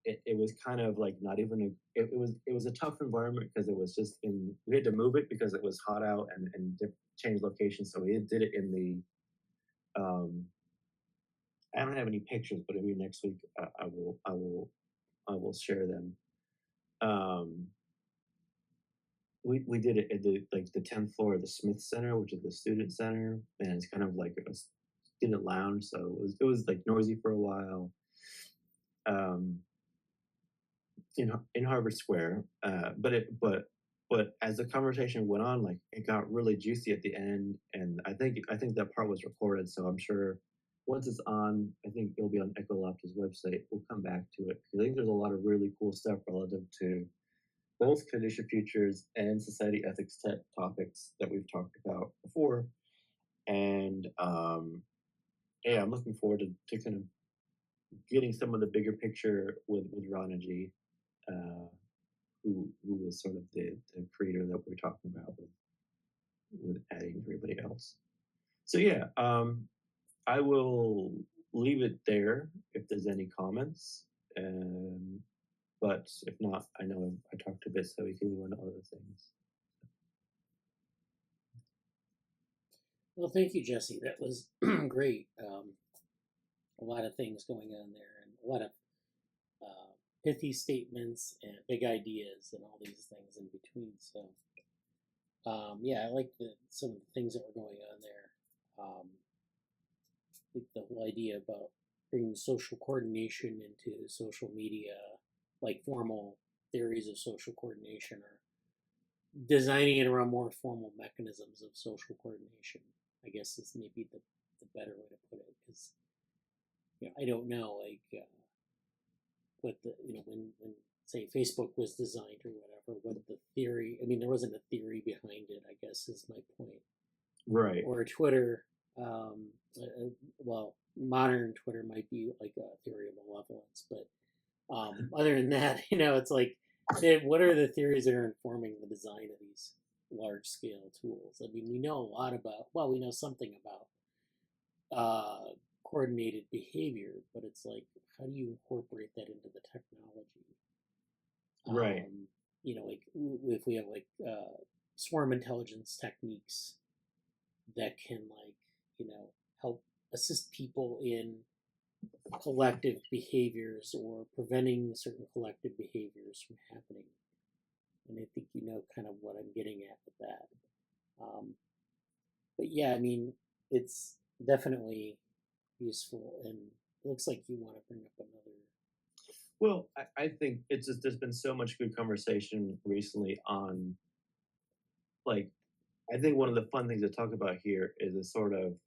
It was kind of like not even it was a tough environment because it was just we had to move it because it was hot out and change locations. So we did it in the I don't have any pictures, but maybe next week I will share them. We did it at the 10th floor of the Smith Center, which is the student center, and it's kind of like a student lounge, so it was like noisy for a while. In Harvard Square, but But as the conversation went on, like it got really juicy at the end, and I think that part was recorded, so I'm sure once it's on, I think it'll be on ekkolapto's website. We'll come back to it because I think there's a lot of really cool stuff relative to both condition futures and society ethics topics that we've talked about before. And yeah, I'm looking forward to kind of getting some of the bigger picture with Ranaji, who was sort of the creator that we're talking about with adding everybody else. So yeah, I will leave it there if there's any comments. But if not, I know I talked a bit, so we can move on to other things. Well, thank you, Jesse. That was great. A lot of things going on there, and a lot of pithy statements and big ideas, and all these things in between. So, yeah, I like some of the things that were going on there. I think the whole idea about bringing social coordination into social media, like formal theories of social coordination, or designing it around more formal mechanisms of social coordination, I guess is maybe the better way to put it. Because I don't know, like what the when say Facebook was designed or whatever, what the theory. I mean, there wasn't a theory behind it, I guess, is my point. Right. Or Twitter. Well, modern Twitter might be like a theory of malevolence, but other than that, it's like, what are the theories that are informing the design of these large-scale tools? I mean, we know a lot about. Well, we know something about coordinated behavior, but it's like, how do you incorporate that into the technology? Right. Like if we have like swarm intelligence techniques that can help assist people in collective behaviors or preventing certain collective behaviors from happening. And I think kind of what I'm getting at with that. But yeah, I mean, it's definitely useful, and it looks like you want to bring up another. Well, I think it's just there's been so much good conversation recently on, like, I think one of the fun things to talk about here is a sort of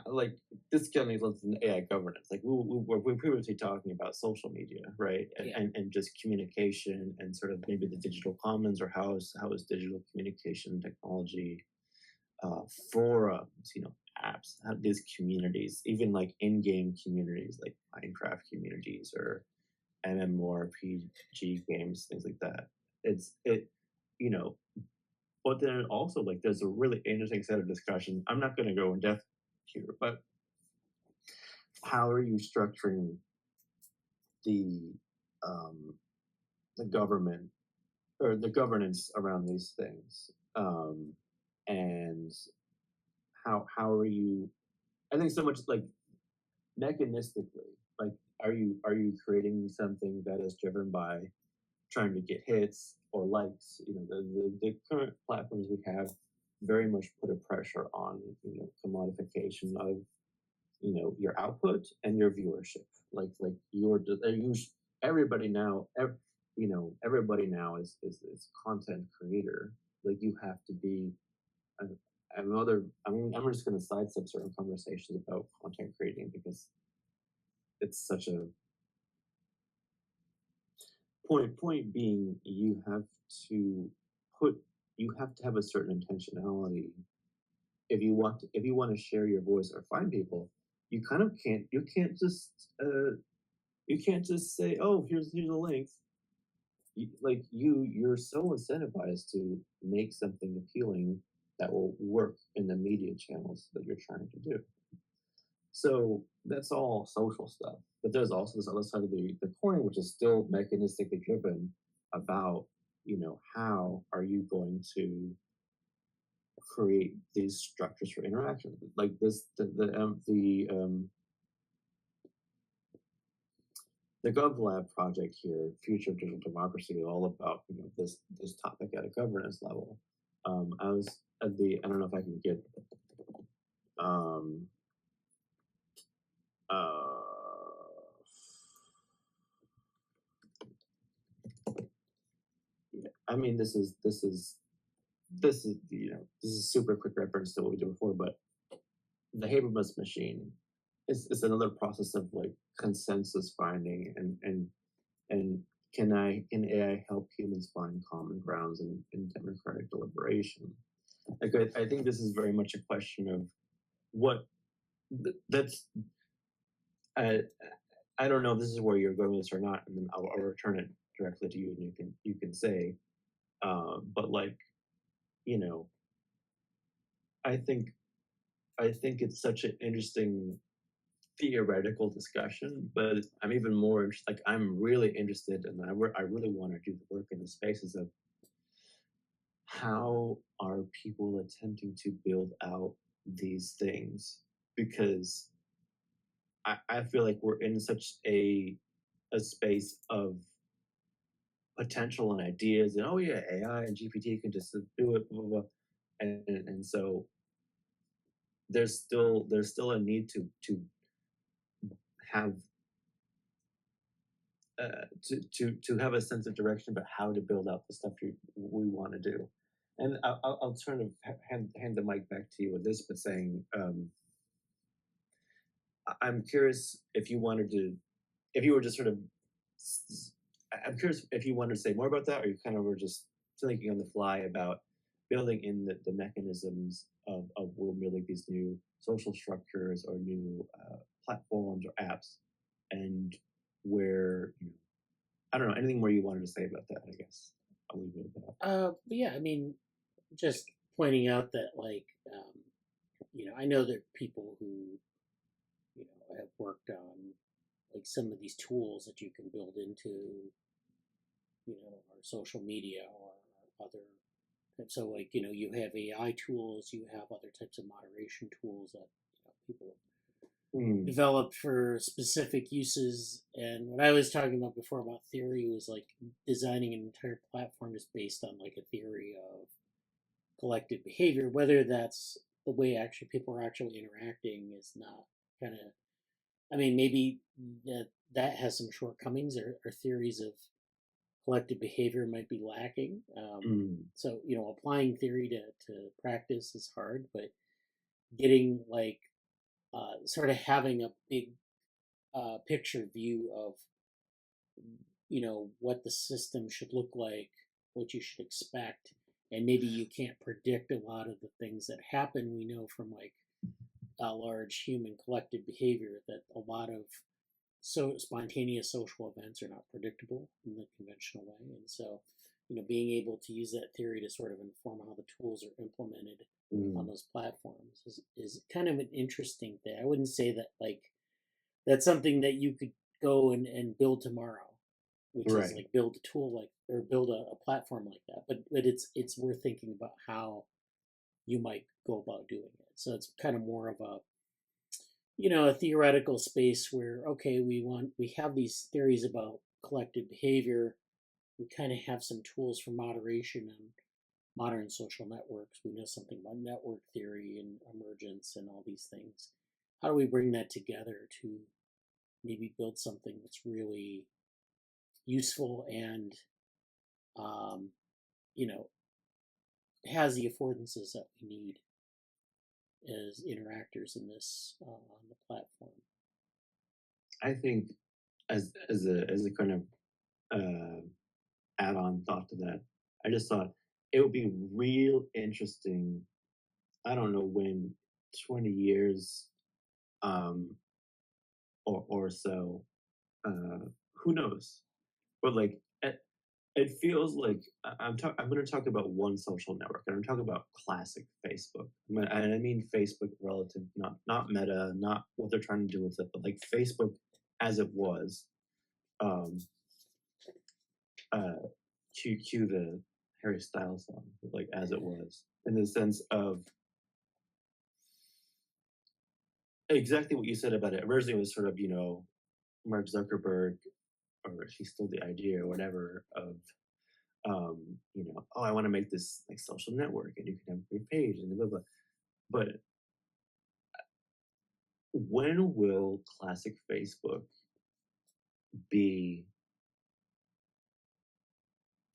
like this getting into AI governance. Like we're previously talking about social media, right? And just communication and sort of maybe the digital commons, or how is digital communication technology, forums, apps, have these communities, even like in-game communities like Minecraft communities or MMORPG games, things like that. But then also, like, there's a really interesting set of discussions. I'm not going to go in depth here, but how are you structuring the government or the governance around these things, and how are you? I think so much like mechanistically, like are you creating something that is driven by trying to get hits or likes? The current platforms we have very much put a pressure on commodification of your output and your viewership. Like everybody now everybody now is content creator. Like you have to be I'm just going to sidestep certain conversations about content creating because it's such a point being you have to have a certain intentionality if you want to share your voice or find people. You kind of can't just say, oh, here's a link. You're so incentivized to make something appealing that will work in the media channels that you're trying to do. So that's all social stuff. But there's also this other side of the coin, which is still mechanistically driven about, how are you going to create these structures for interaction? Like this, the GovLab project here, Future of Digital Democracy, is all about this topic at a governance level. I was at I don't know if I can get I mean, this is this is a super quick reference to what we did before, but the Habermas machine is another process of like consensus finding and can AI help humans find common grounds in democratic deliberation? Like I think this is very much a question of what that's I I don't know if this is where you're going with this or not, and then I'll return it directly to you, and you can say, but like you know, I think I think it's such an interesting theoretical discussion, but I'm even more like I'm really interested, and I really want to do the work in the spaces of how are people attempting to build out these things, because I feel like we're in such a space of potential and ideas, and oh yeah, AI and GPT can just do it, blah, blah, blah. And so there's still a need to have to have a sense of direction about how to build out the stuff we want to do. And I'll turn to hand the mic back to you with this, but saying I'm curious if you wanted to, if you were just sort of, I'm curious if you wanted to say more about that, or you kind of were just thinking on the fly about building in the mechanisms of building these new social structures or new platforms or apps, and where I don't know, anything more you wanted to say about that, I guess. I'll leave it at that. But yeah, I mean, just pointing out that, like, I know that people who, have worked on, like, some of these tools that you can build into, our social media or other. And so, like, you have AI tools, you have other types of moderation tools that, people developed for specific uses. And what I was talking about before about theory was like designing an entire platform just based on like a theory of collective behavior. Whether that's the way actually people are actually interacting is not kind of. I mean, maybe that has some shortcomings, or theories of collective behavior might be lacking. So applying theory to practice is hard, but getting like sort of having a big picture view of what the system should look like, what you should expect, and maybe you can't predict a lot of the things that happen. We know from like a large human collective behavior that a lot of spontaneous social events are not predictable in the conventional way, and so being able to use that theory to sort of inform how the tools are implemented on those platforms is kind of an interesting thing. I wouldn't say that like that's something that you could go and build tomorrow, which is like build a tool like or build a platform like that. But it's worth thinking about how you might go about doing it. So it's kind of more of a theoretical space where okay, we have these theories about collective behavior. We kind of have some tools for moderation and modern social networks. We know something about network theory and emergence and all these things. How do we bring that together to maybe build something that's really useful and has the affordances that we need as interactors in this on the platform? I think as a kind of add-on thought to that, I just thought it would be real interesting. I don't know when, 20 years, or so, who knows? But like it feels like I'm going to talk about one social network, and I'm talking about classic Facebook. And I mean Facebook relative, not Meta, not what they're trying to do with it, but like Facebook as it was. Cue the Harry Styles song, like as it was, in the sense of exactly what you said about it. Originally, it was sort of Mark Zuckerberg, or he stole the idea or whatever of oh, I want to make this like social network, and you can have your page and blah blah. But when will classic Facebook be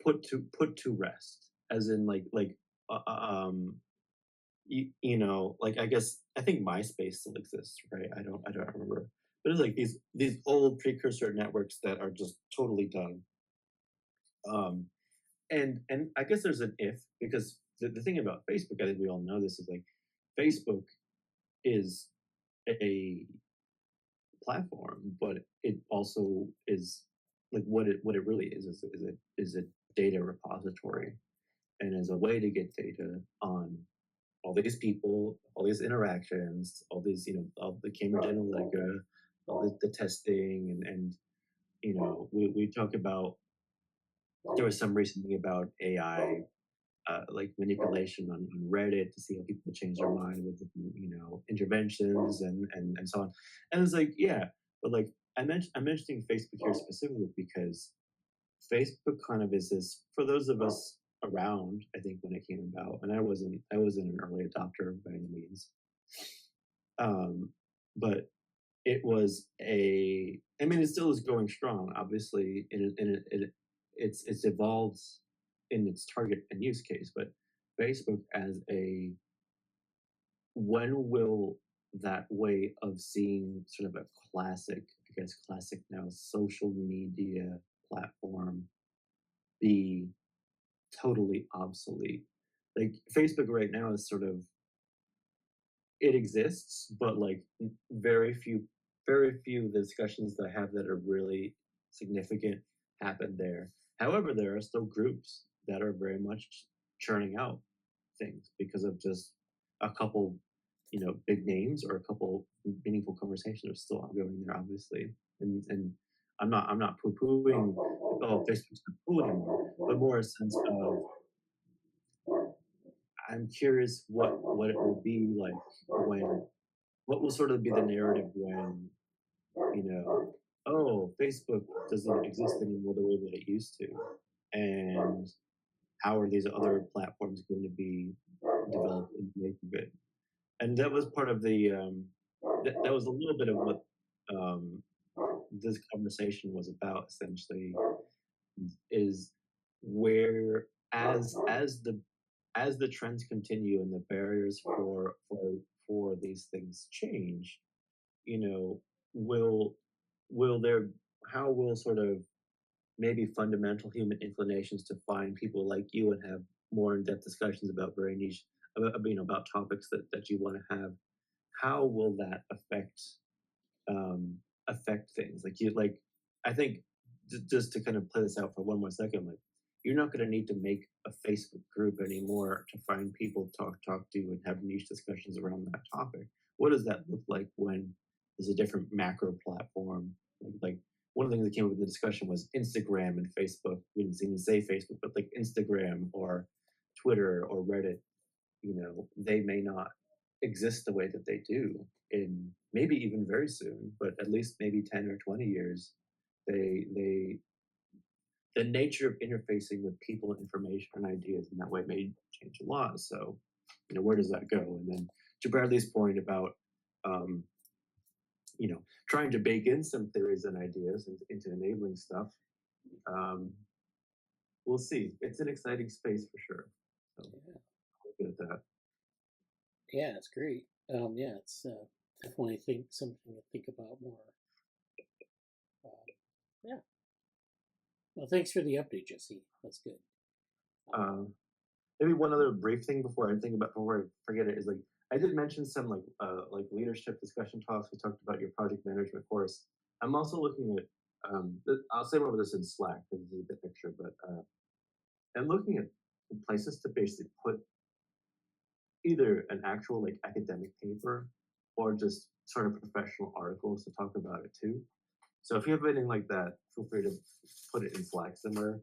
put to rest, as in uh, um like I think MySpace still exists, right? I don't remember, but it's like these old precursor networks that are just totally done. And I guess there's an if, because the thing about Facebook, I think we all know this, is like Facebook is a platform, but it also is like what it really is a data repository, and is a way to get data on all these people, all these interactions, all these, all the Cambridge Analytica, all the testing, and we talk about, there was some recently about AI, like manipulation on Reddit to see how people change their mind with, interventions and so on. And it's like, yeah, but like I'm mentioning Facebook here specifically because Facebook kind of is this, for those of us around, I think, when it came about, and I wasn't an early adopter by any means, but it was it still is going strong, obviously, it's evolved in its target and use case, but Facebook as when will that way of seeing sort of a classic now social media platform be totally obsolete? Like Facebook right now is sort of, it exists, but like very few of the discussions that I have that are really significant happen there. However, there are still groups that are very much churning out things because of just a couple, big names, or a couple meaningful conversations are still ongoing there, obviously. And I'm not poo-pooing, oh, Facebook's not cool anymore, but more a sense of, I'm curious what it will be like when, what will sort of be the narrative when, oh, Facebook doesn't exist anymore the way that it used to, and how are these other platforms going to be developed in the wake of it? And that was part of the that was a little bit of what um, this conversation was about, essentially, is where, as the trends continue and the barriers for these things change, you know, will there, how will sort of maybe fundamental human inclinations to find people like you and have more in-depth discussions about very niche, about topics that you want to have, how will that affect things? I think, just to kind of play this out for one more second, like, you're not going to need to make a Facebook group anymore to find people to talk to and have niche discussions around that topic. What does that look like when there's a different macro platform? Like, one of the things that came up in the discussion was Instagram and Facebook. We didn't even say Facebook, but like Instagram or Twitter or Reddit, they may not exist the way that they do in maybe even very soon, but at least maybe 10 or 20 years. They The nature of interfacing with people, information, and ideas in that way may change a lot. So, where does that go? And then to Bradley's point about, um, trying to bake in some theories and ideas into enabling stuff, we'll see. It's an exciting space for sure. So, Yeah, good at that. yeah, it's great. Yeah, it's definitely something to think about more. Yeah. Well, thanks for the update, Jesse. That's good. Maybe one other brief thing before I forget it is, like, I did mention some like leadership discussion talks. We talked about your project management course. I'm also looking at I'll say more of this in Slack because it's a bit picture, but I'm looking at places to basically put either an actual like academic paper or just sort of professional articles to talk about it too. So if you have anything like that, feel free to put it in Slack somewhere.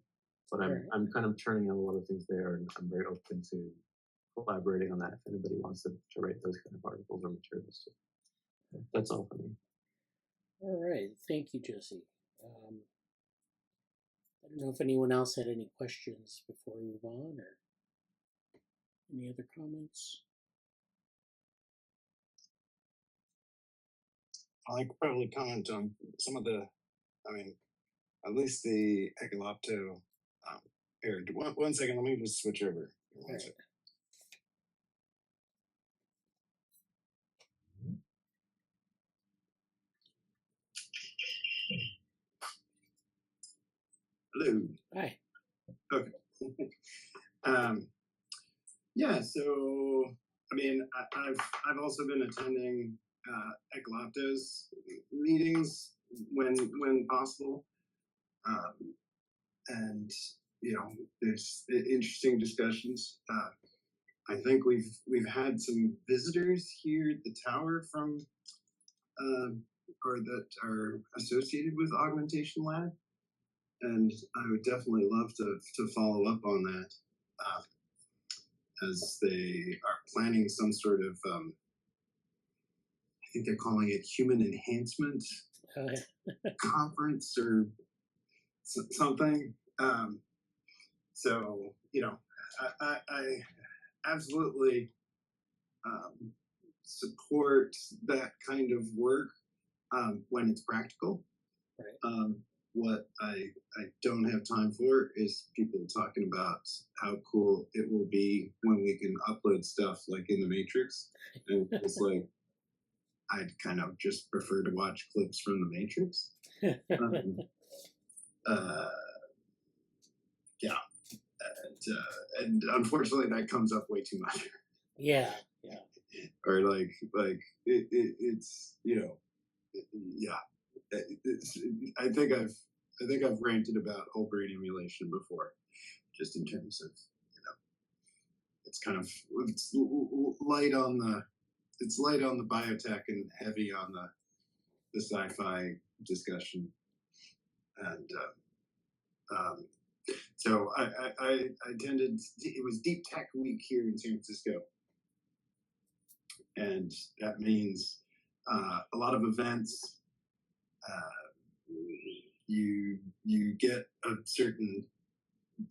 But I'm kind of turning on a lot of things there, and I'm very open to collaborating on that if anybody wants to write those kind of articles or materials too. That's all for me. All right. Thank you, Jesse. I don't know if anyone else had any questions before we move on, or any other comments. I could probably comment on some of the, at least the ekkolapto Here, one second. Let me just switch over. One second. Hello. Hi. Okay. Yeah. So, I mean, I've also been attending ekkolapto's meetings when possible, and there's interesting discussions. I think we've had some visitors here at the tower from or that are associated with Augmentation Lab, and I would definitely love to follow up on that, as they are planning some sort of I think they're calling it human enhancement conference or something. So I absolutely support that kind of work when it's practical. Right. What I don't have time for is people talking about how cool it will be when we can upload stuff like in the Matrix. And it's like, I'd kind of just prefer to watch clips from the Matrix. Yeah. And unfortunately that comes up way too much. Yeah. Or like it's yeah. I think I've ranted about whole brain emulation before, just in terms of it's kind of light on the biotech and heavy on the sci-fi discussion, and so I attended. It was Deep Tech Week here in San Francisco, and that means a lot of events. You get a certain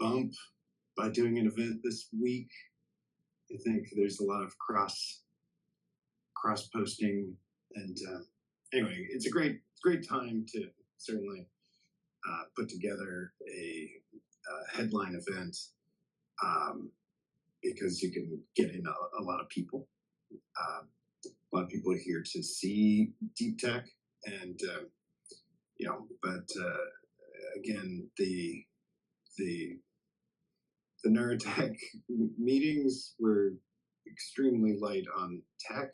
bump by doing an event this week. I think there's a lot of cross posting, and anyway, it's a great time to certainly put together a headline event, because you can get in a lot of people. A lot of people are here to see deep tech, and but again, the neurotech meetings were extremely light on tech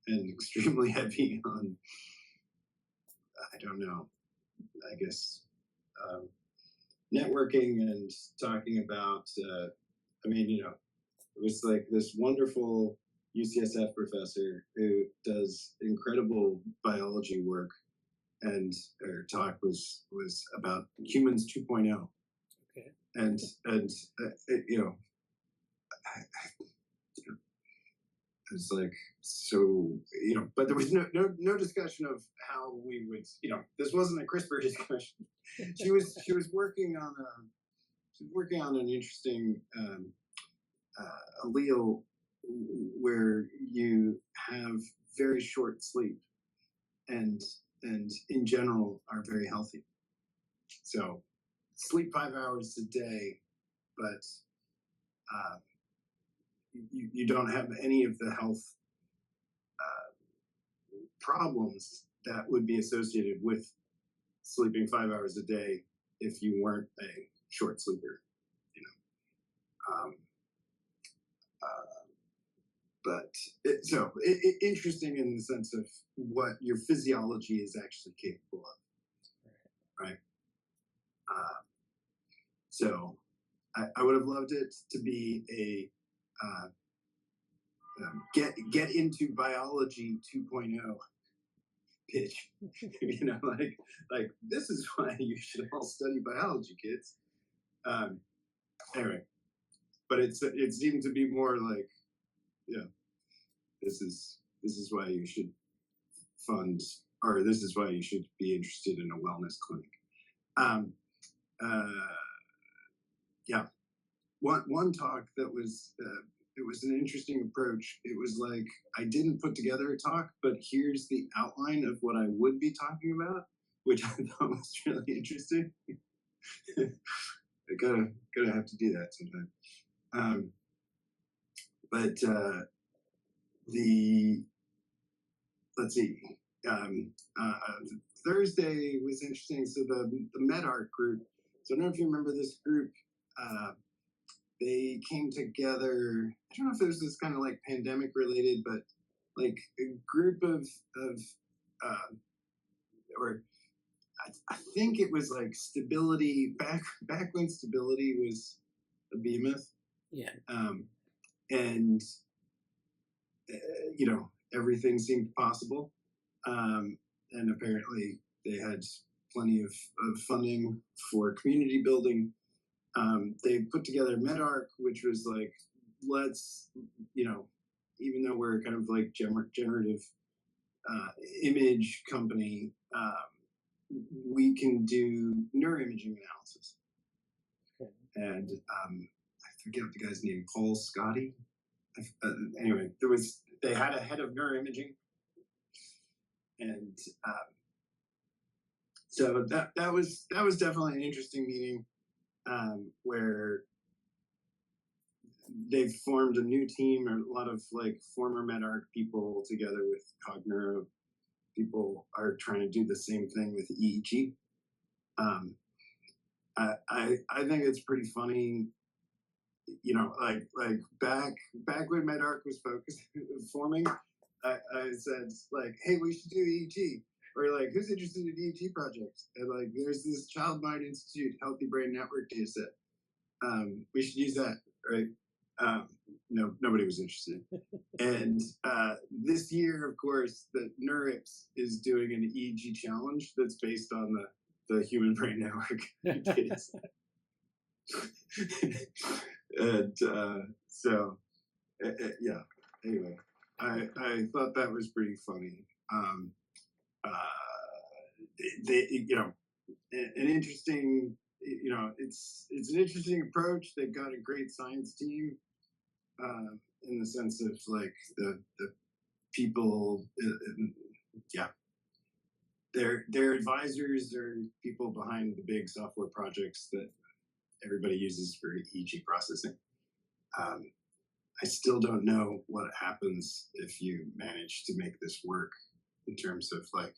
and extremely heavy on, I don't know, I guess, networking and talking about, it was like this wonderful UCSF professor who does incredible biology work, and her talk was about humans 2.0. Okay. And it's like, so but there was no discussion of how we would, this wasn't a CRISPR discussion. she was working on an interesting allele where you have very short sleep, and in general are very healthy. So sleep 5 hours a day, but you don't have any of the health problems that would be associated with sleeping 5 hours a day if you weren't a short sleeper. But interesting in the sense of what your physiology is actually capable of, right? So I would have loved it to be a get into biology 2.0 pitch. like this is why you should all study biology, kids. Anyway, but it seemed to be more like, this is why you should fund, or this is why you should be interested in a wellness clinic. One talk that was it was an interesting approach. It was like, I didn't put together a talk, but here's the outline of what I would be talking about, which I thought was really interesting. I gotta have to do that sometime. But let's see. Thursday was interesting. So the MedArt group. So I don't know if you remember this group. They came together. I don't know if it was this kind of like pandemic related, but like a group of or I think it was like stability back when stability was a behemoth. Yeah. And you know, everything seemed possible. And apparently they had plenty of funding for community building. They put together MedArc, which was like, let's, you know, even though we're kind of like generative image company, we can do neuroimaging analysis. Okay. And I forget the guy's name, Paul Scotty. Anyway, they had a head of neuroimaging, and so that was definitely an interesting meeting, where they've formed a new team, a lot of like former MedArc people together with Cogneuro people are trying to do the same thing with EEG. I think it's pretty funny, you know, like back when MedArc was forming, I said like, hey, we should do EEG, or like, who's interested in EEG projects? And like, there's this Child Mind Institute Healthy Brain Network data set. We should use that, right? No, nobody was interested. And this year, of course, the NeurIPS is doing an EEG challenge that's based on the Human Brain Network data set. And so, yeah. Anyway, I thought that was pretty funny. They, you know, an interesting, you know, it's an interesting approach. They've got a great science team, in the sense of like the people, yeah. Their advisors are people behind the big software projects that everybody uses for EEG processing. I still don't know what happens if you manage to make this work in terms of like,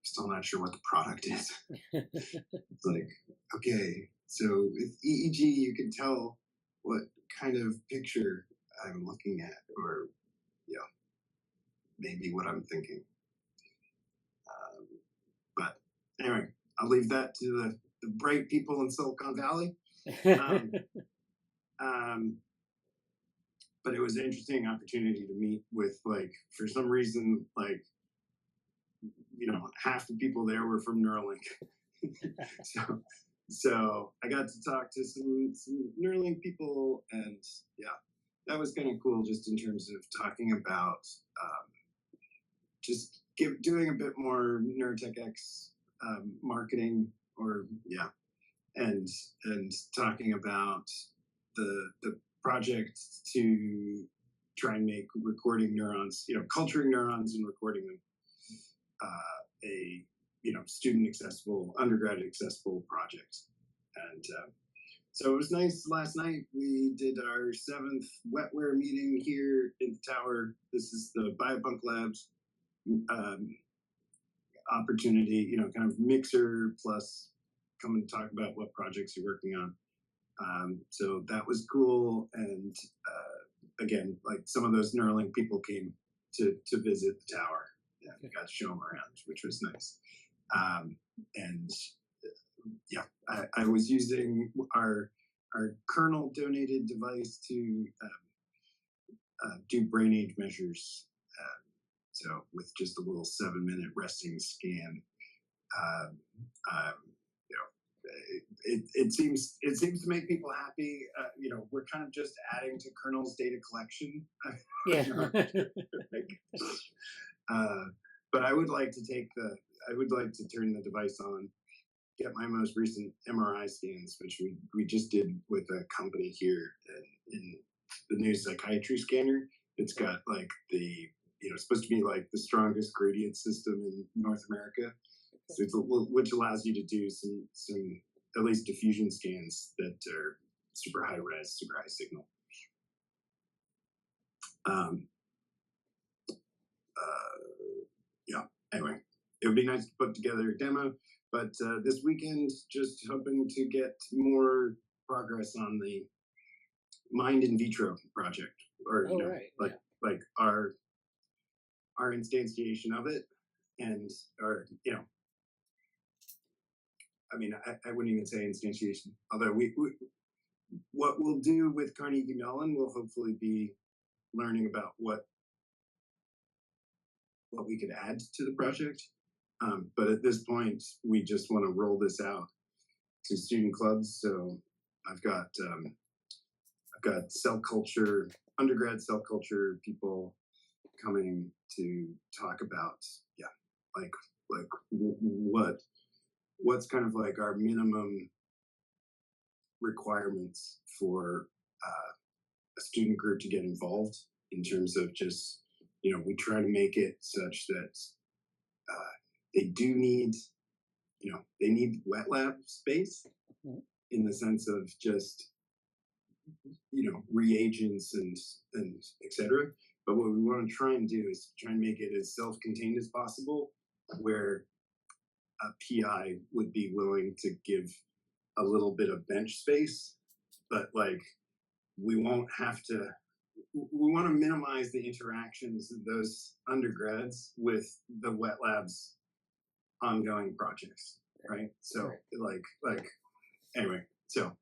still not sure what the product is. It's like, okay, so with EEG, you can tell what kind of picture I'm looking at, or, you know, maybe what I'm thinking. But anyway, I'll leave that to the bright people in Silicon Valley. But it was an interesting opportunity to meet with, like, for some reason, like, you know, half the people there were from Neuralink. so I got to talk to some Neuralink people, and yeah, that was kind of cool, just in terms of talking about just doing a bit more NeuroTechX marketing, or yeah, and talking about the project to try and make recording neurons, you know, culturing neurons and recording them, a, you know, student accessible, undergrad accessible project. And so it was nice. Last night we did our 7th wetware meeting here in the tower. This is the Biopunk Labs opportunity, you know, kind of mixer plus come and talk about what projects you're working on. So that was cool. And again, like some of those Neuralink people came to visit the tower, and we got to show them around, which was nice. And yeah, I was using our kernel donated device to do brain age measures. So with just a little 7-minute resting scan, you know, it seems to make people happy. You know, we're kind of just adding to kernel's data collection. Yeah. But I would like to turn the device on, get my most recent MRI scans, which we just did with a company here in the new psychiatry scanner. It's got like the, you know, it's supposed to be like the strongest gradient system in North America, so which allows you to do some at least diffusion scans that are super high res, super high signal. Yeah, anyway, it would be nice to put together a demo, but this weekend, just hoping to get more progress on the mind in vitro project, or like our instantiation of it, and I mean, I wouldn't even say instantiation, although we what we'll do with Carnegie Mellon will hopefully be learning about what we could add to the project. But at this point, we just want to roll this out to student clubs. So I've got cell culture, undergrad cell culture people coming to talk about, what's kind of like our minimum requirements for a student group to get involved, in terms of just, we try to make it such that they do need, they need wet lab space, in the sense of just, reagents and et cetera. But what we want to try and do is try and make it as self-contained as possible, where a PI would be willing to give a little bit of bench space, but like we won't have to. We want to minimize the interactions of those undergrads with the wet labs ongoing projects, right? So like anyway, so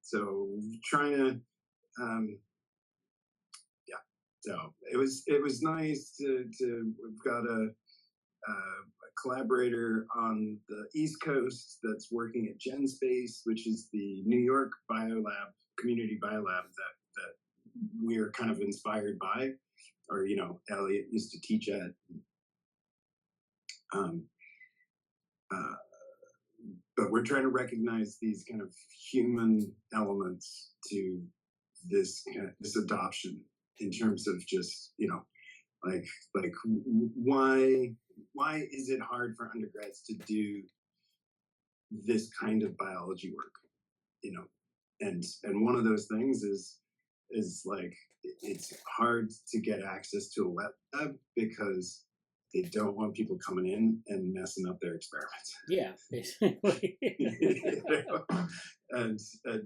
so trying to so it was nice to we've got a collaborator on the East Coast that's working at GenSpace, which is the New York biolab, community biolab that we're kind of inspired by, or Elliot used to teach at. But we're trying to recognize these kind of human elements to this adoption, in terms of just like why is it hard for undergrads to do this kind of biology work, and one of those things is like it's hard to get access to a wet lab because they don't want people coming in and messing up their experiments. Yeah, basically. And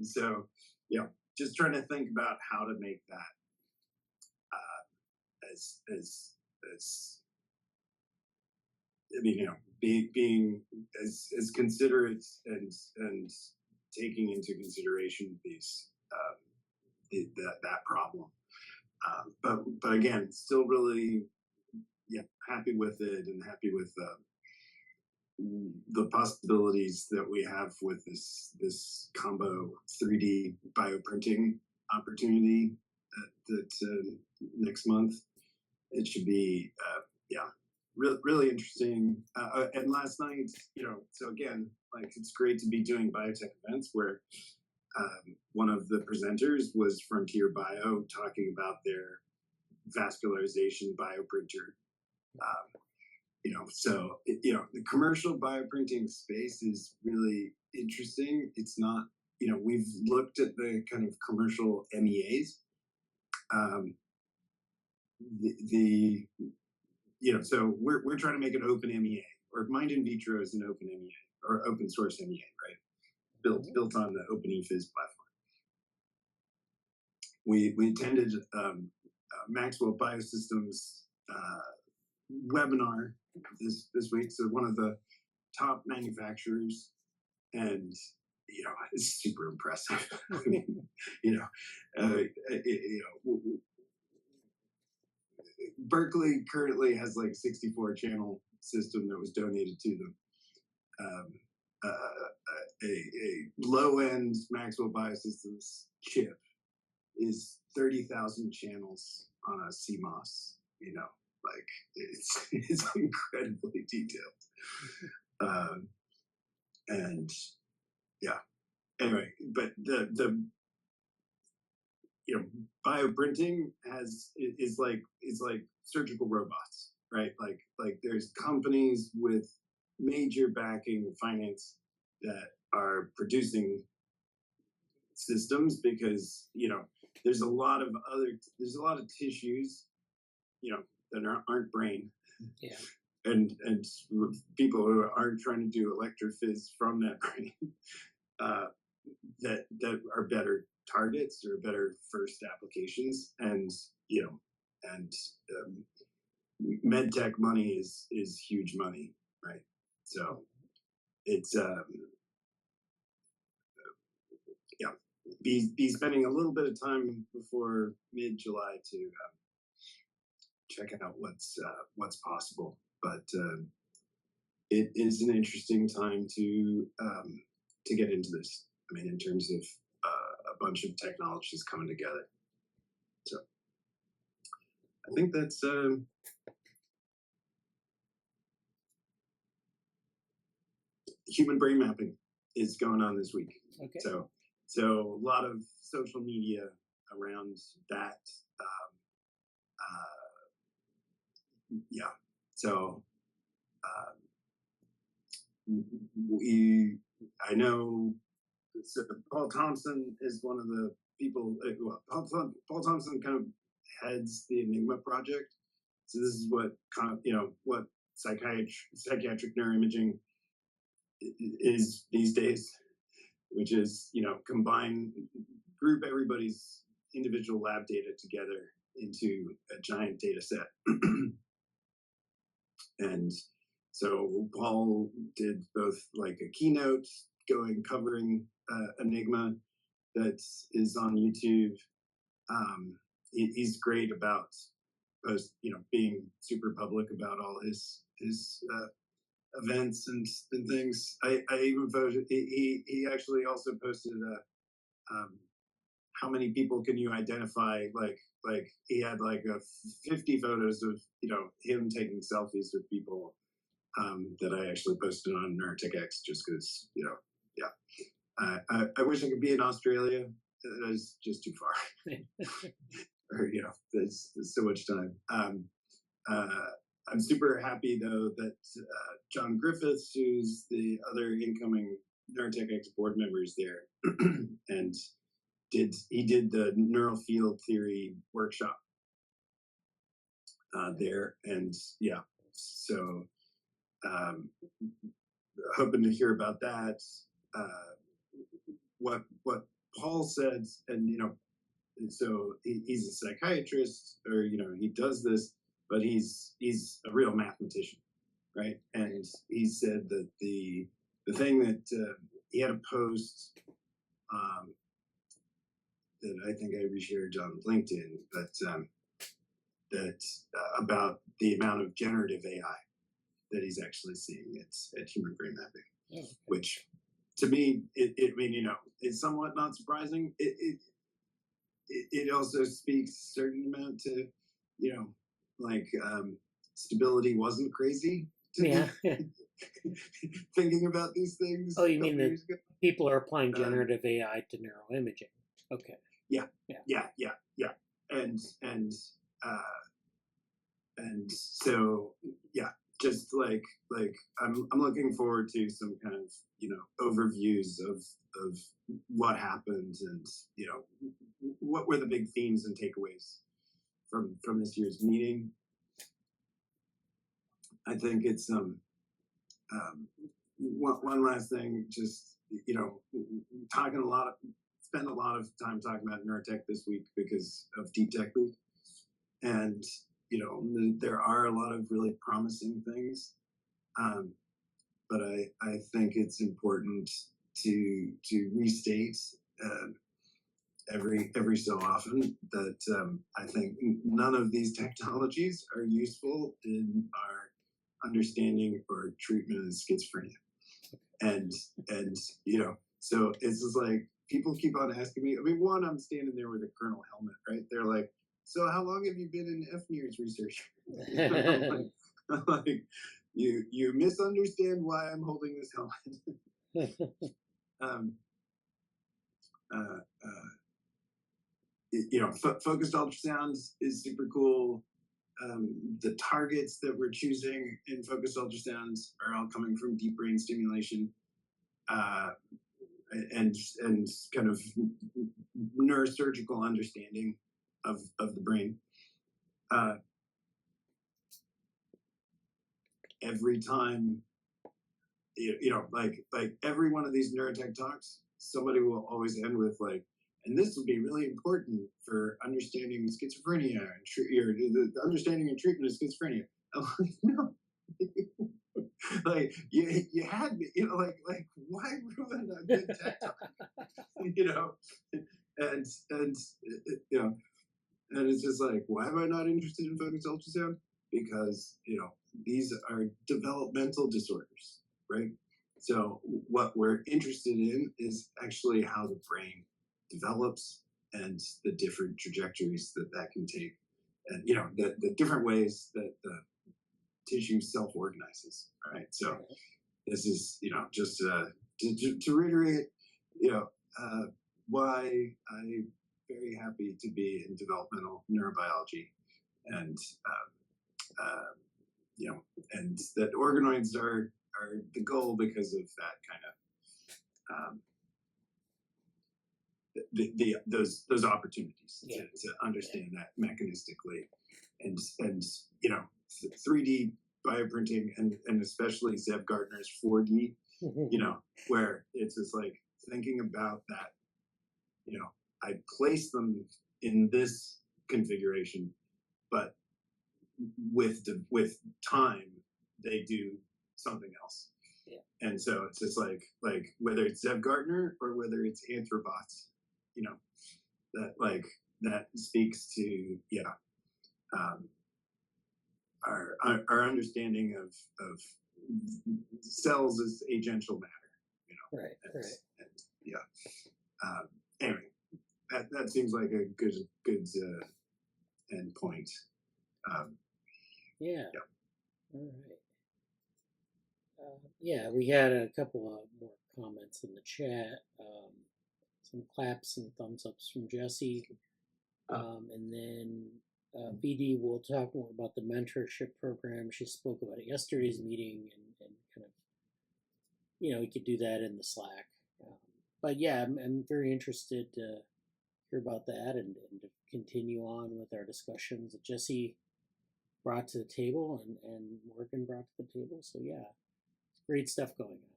so just trying to think about how to make that as I mean, being as considerate and taking into consideration these that problem, but again, still really happy with it, and happy with the possibilities that we have with this combo 3D bioprinting opportunity that next month. It should be really interesting. And last night, so again, like it's great to be doing biotech events where one of the presenters was Frontier Bio, talking about their vascularization bioprinter. So the commercial bioprinting space is really interesting. It's not, we've looked at the kind of commercial MEAs. So we're trying to make an open MEA, or Mind in Vitro is an open MEA, or open source MEA, right? Built on the OpenEFIS platform. We attended Maxwell Biosystems webinar this week. So one of the top manufacturers, and it's super impressive. I mean, Berkeley currently has like 64 channel system that was donated to them. A low end Maxwell Biosystems chip is 30,000 channels on a CMOS. Like it's incredibly detailed. And anyway, but the bioprinting is like surgical robots, right? Like there's companies with major backing finance that are producing systems, because there's a lot of tissues that aren't brain, Yeah. and people who aren't trying to do electrophys from that brain that are better targets or better first applications, and med tech money is huge money, right? So it's be spending a little bit of time before mid-July to check out what's possible. But it is an interesting time to get into this. I mean, in terms of a bunch of technologies coming together. So I think that's human brain mapping is going on this week. Okay. So a lot of social media around that. So I know. So Paul Thompson is one of the people. Paul Thompson kind of heads the Enigma project. So this is what what psychiatric neuroimaging is these days, which is group everybody's individual lab data together into a giant data set. And so Paul did both like a keynote covering Enigma that is on YouTube. He's great about being super public about all his events and things. I even posted. He actually also posted how many people can you identify? Like he had like 50 photos of him taking selfies with people that I actually posted on NeuroTech just because I wish I could be in Australia. It's just too far. Or there's so much time. I'm super happy though that John Griffiths, who's the other incoming NeuroTech board member, is there, and he did the neural field theory workshop there, and so hoping to hear about that. What Paul said, and so he's a psychiatrist, or he does this, but he's a real mathematician, right? And he said that the thing that he had a post that I think I reshared on LinkedIn, that about the amount of generative AI that he's actually seeing at Human Brain Mapping, which to me, it's somewhat not surprising. It also speaks a certain amount to, stability wasn't crazy to me. Thinking about these things. Oh, you mean that people are applying generative AI to neuroimaging? Okay. Yeah. And so just like I'm looking forward to some kind of overviews of what happened, and what were the big themes and takeaways from this year's meeting. I think it's one last thing, just spent a lot of time talking about neurotech this week because of Deep Tech Week, and there are a lot of really promising things, but I think it's important to restate every so often that I think none of these technologies are useful in our understanding or treatment of schizophrenia, and so it's just like people keep on asking me. I mean, one, I'm standing there with a Colonel helmet, right? They're like, so how long have you been in FNIRS research? I'm like, you misunderstand why I'm holding this helmet. Focused ultrasound is super cool. the targets that we're choosing in focused ultrasounds are all coming from deep brain stimulation and kind of neurosurgical understanding of the brain. Every time, like every one of these neurotech talks, somebody will always end with like, and this will be really important for understanding schizophrenia and the understanding and treatment of schizophrenia. I'm like, no. Like you had me, like why ruin a good tech talk? And it's just like, why am I not interested in focused ultrasound? Because these are developmental disorders, right? So what we're interested in is actually how the brain develops and the different trajectories that can take, and the different ways that the tissue self-organizes. Right. So this is just to reiterate, why I'm very happy to be in developmental neurobiology, and and that organoids are the goal because of that kind of those opportunities to understand that mechanistically, and 3D bioprinting and especially Zeb Gartner's 4D, where it's just like thinking about that, I place them in this configuration, but with time they do something else. And so it's just like whether it's Zeb Gartner or whether it's Anthrobots, that speaks to our understanding of cells as agential matter, anyway, that seems like a good end point. All right. We had a couple of more comments in the chat, some claps and thumbs ups from Jesse, and then Vidhi will talk more about the mentorship program. She spoke about it yesterday's meeting, and kind of, we could do that in the Slack. But yeah, I'm very interested to hear about that and to continue on with our discussions that Jesse brought to the table and Morgan brought to the table. So yeah, great stuff going on.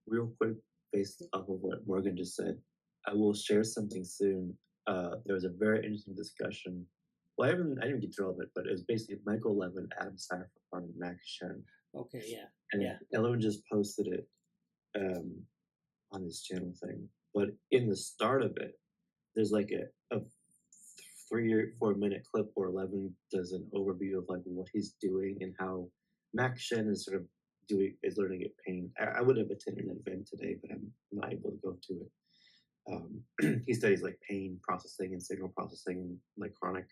Real quick, based off of what Morgan just said, I will share something soon. There was a very interesting discussion. Well, I didn't get through all of it, but it was basically Michael Levin, Adam Seifer, and Max Shen. Okay, yeah. And Ellen just posted it on his channel thing. But in the start of it, there's like a 3 or 4 minute clip where Levin does an overview of like what he's doing and how Max Shen is sort of learning at pain. I would have attended an event today, but I'm not able to go to it. He studies like pain processing and signal processing and like chronic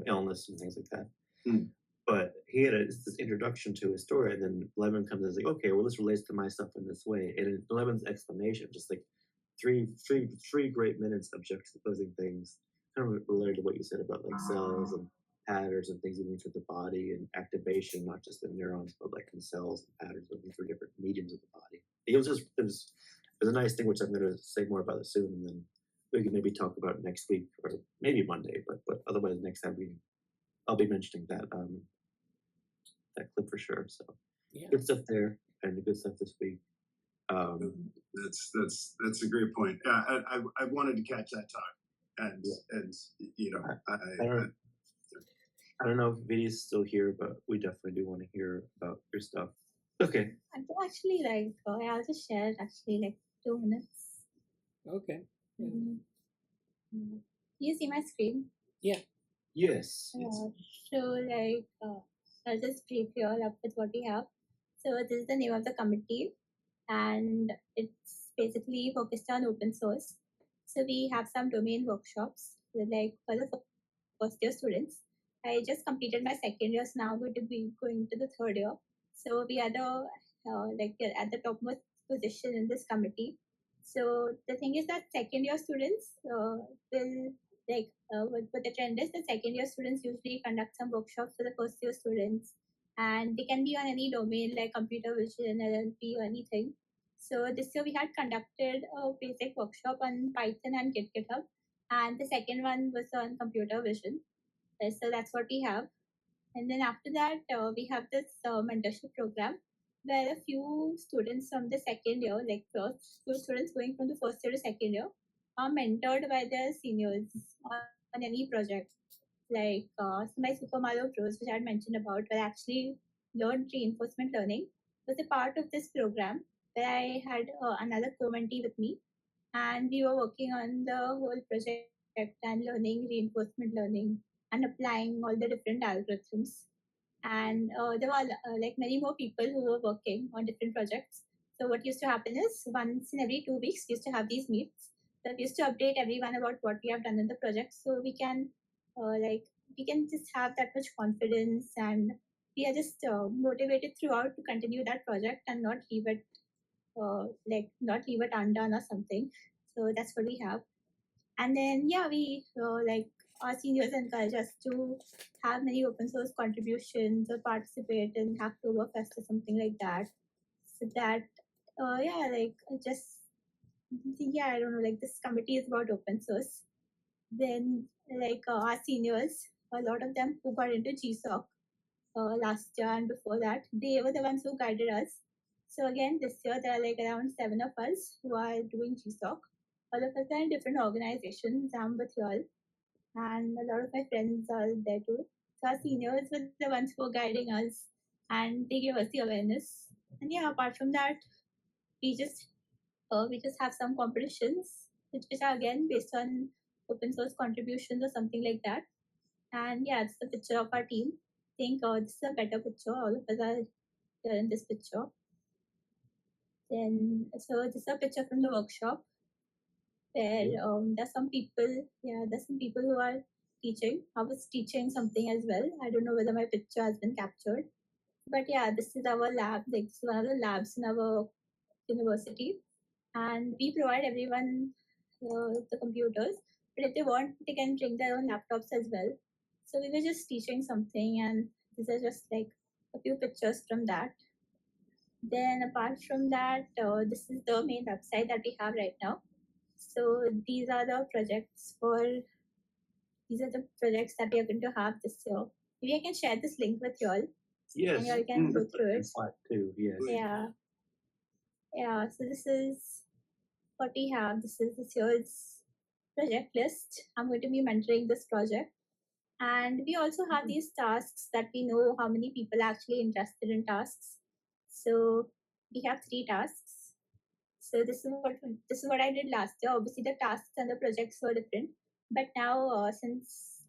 illness and things like that. But he had this introduction to his story, and then Levin comes and is like, okay, well, this relates to my stuff in this way. And Levin's explanation, just like three great minutes of juxtaposing things, kind of related to what you said about like cells and patterns and things moving through the body and activation, not just in neurons, but like in cells and patterns moving through different mediums of the body. It was a nice thing, which I'm going to say more about it soon, and then we can maybe talk about it next week or maybe Monday, but otherwise next time I'll be mentioning that clip for sure. So good stuff there, and good stuff this week. That's a great point. I wanted to catch that talk, and I don't know if Vidhi's still here, but we definitely do want to hear about your stuff. Okay. I do actually I'll just share like 2 minutes. Okay. You see my screen? Yeah. Yes. So I'll just brief you all up with what we have. So this is the name of the committee, and it's basically focused on open source. So we have some domain workshops with for the first year students. I just completed my second year, so now I'm going to be going to the third year. So we are at the topmost position in this committee. So the thing is that second year students will But the trend is the second year students usually conduct some workshops for the first year students, and they can be on any domain like computer vision, LLP, or anything. So this year we had conducted a basic workshop on Python and GitHub, and the second one was on computer vision. So that's what we have. And then after that, we have this mentorship program where a few students from the second year, like first few students going from the first year to second year, are mentored by their seniors on any project. Like so my Super Mario Bros, which I had mentioned about, where I actually learned reinforcement learning, was a part of this program where I had another co-mentee with me, and we were working on the whole project and learning reinforcement learning and applying all the different algorithms. And there were like many more people who were working on different projects. So what used to happen is once in every 2 weeks we used to have these meets. So we used to update everyone about what we have done in the project, so we can we can just have that much confidence, and we are just motivated throughout to continue that project and not leave it not leave it undone or something. So that's what we have. And then we like our seniors encourage us to have many open source contributions or participate in Hacktoberfest or something like that. So that just I don't know, like this committee is about open source. Then our seniors, a lot of them who got into GSOC last year and before that, they were the ones who guided us. So again, this year there are like around 7 of us who are doing GSOC. All of us are in different organizations. I'm with you all, and a lot of my friends are there too. So our seniors were the ones who were guiding us, and they gave us the awareness. And apart from that, we just have some competitions, which are again based on open source contributions or something like that. And it's the picture of our team. I think this is a better picture. All of us are here in this picture. Then, so this is a picture from the workshop where there's some people who are teaching. I was teaching something as well. I don't know whether my picture has been captured, but this is our lab. Like, this is one of the labs in our university, and we provide everyone the computers. But if they want, they can bring their own laptops as well. So we were just teaching something, and these are just like a few pictures from that. Then apart from that, this is the main website that we have right now. So these are the projects that we are going to have this year. Maybe I can share this link with you all. Yes. And you all can go through it. Too, yes. Yeah. So this is what we have. This is this year's project list. I'm going to be mentoring this project. And we also have these tasks that we know how many people are actually interested in tasks. So we have 3 tasks. So this is what I did last year. Obviously, the tasks and the projects were different. But now, since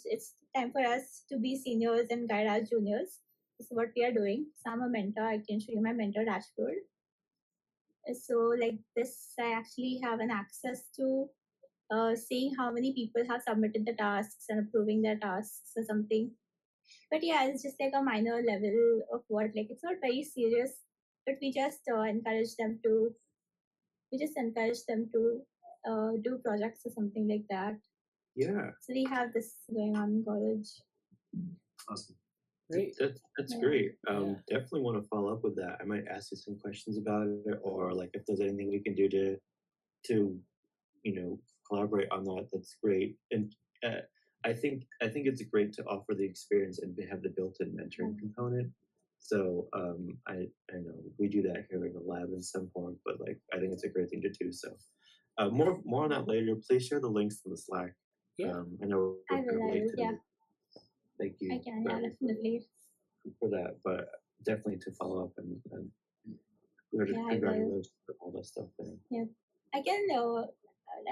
it's time for us to be seniors and guide our juniors, this is what we are doing. So I'm a mentor. I can show you my mentor dashboard. So like this, I actually have an access to seeing how many people have submitted the tasks and approving their tasks or something. But it's just like a minor level of what, like, it's not very serious, but we just encourage them to do projects or something like that. Yeah. So we have this going on in college. Awesome. Great. That's great. Definitely want to follow up with that. I might ask you some questions about it, or like if there's anything we can do to collaborate on that. That's great. And I think it's great to offer the experience and have the built-in mentoring component. So I know we do that here in the lab in some form, but like I think it's a great thing to do. So more on that later. Please share the links to the Slack. Yeah. I know we're kind of late today. Thank you. I can, definitely. For that, but definitely to follow up and congratulations for all that stuff there. Yeah, I can.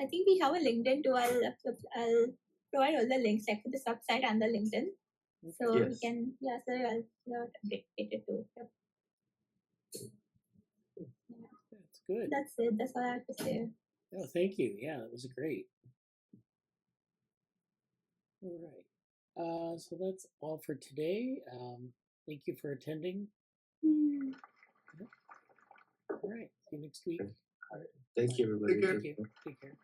I think we have a LinkedIn too. I'll provide all the links, like for the subsite and the LinkedIn. So we can, so I'll update it too. Yep. That's good. That's it. That's all I have to say. Oh, thank you. Yeah, that was great. All right. So that's all for today. Thank you for attending. All right. See you next week. Thank you, everybody. Thank you. Take care.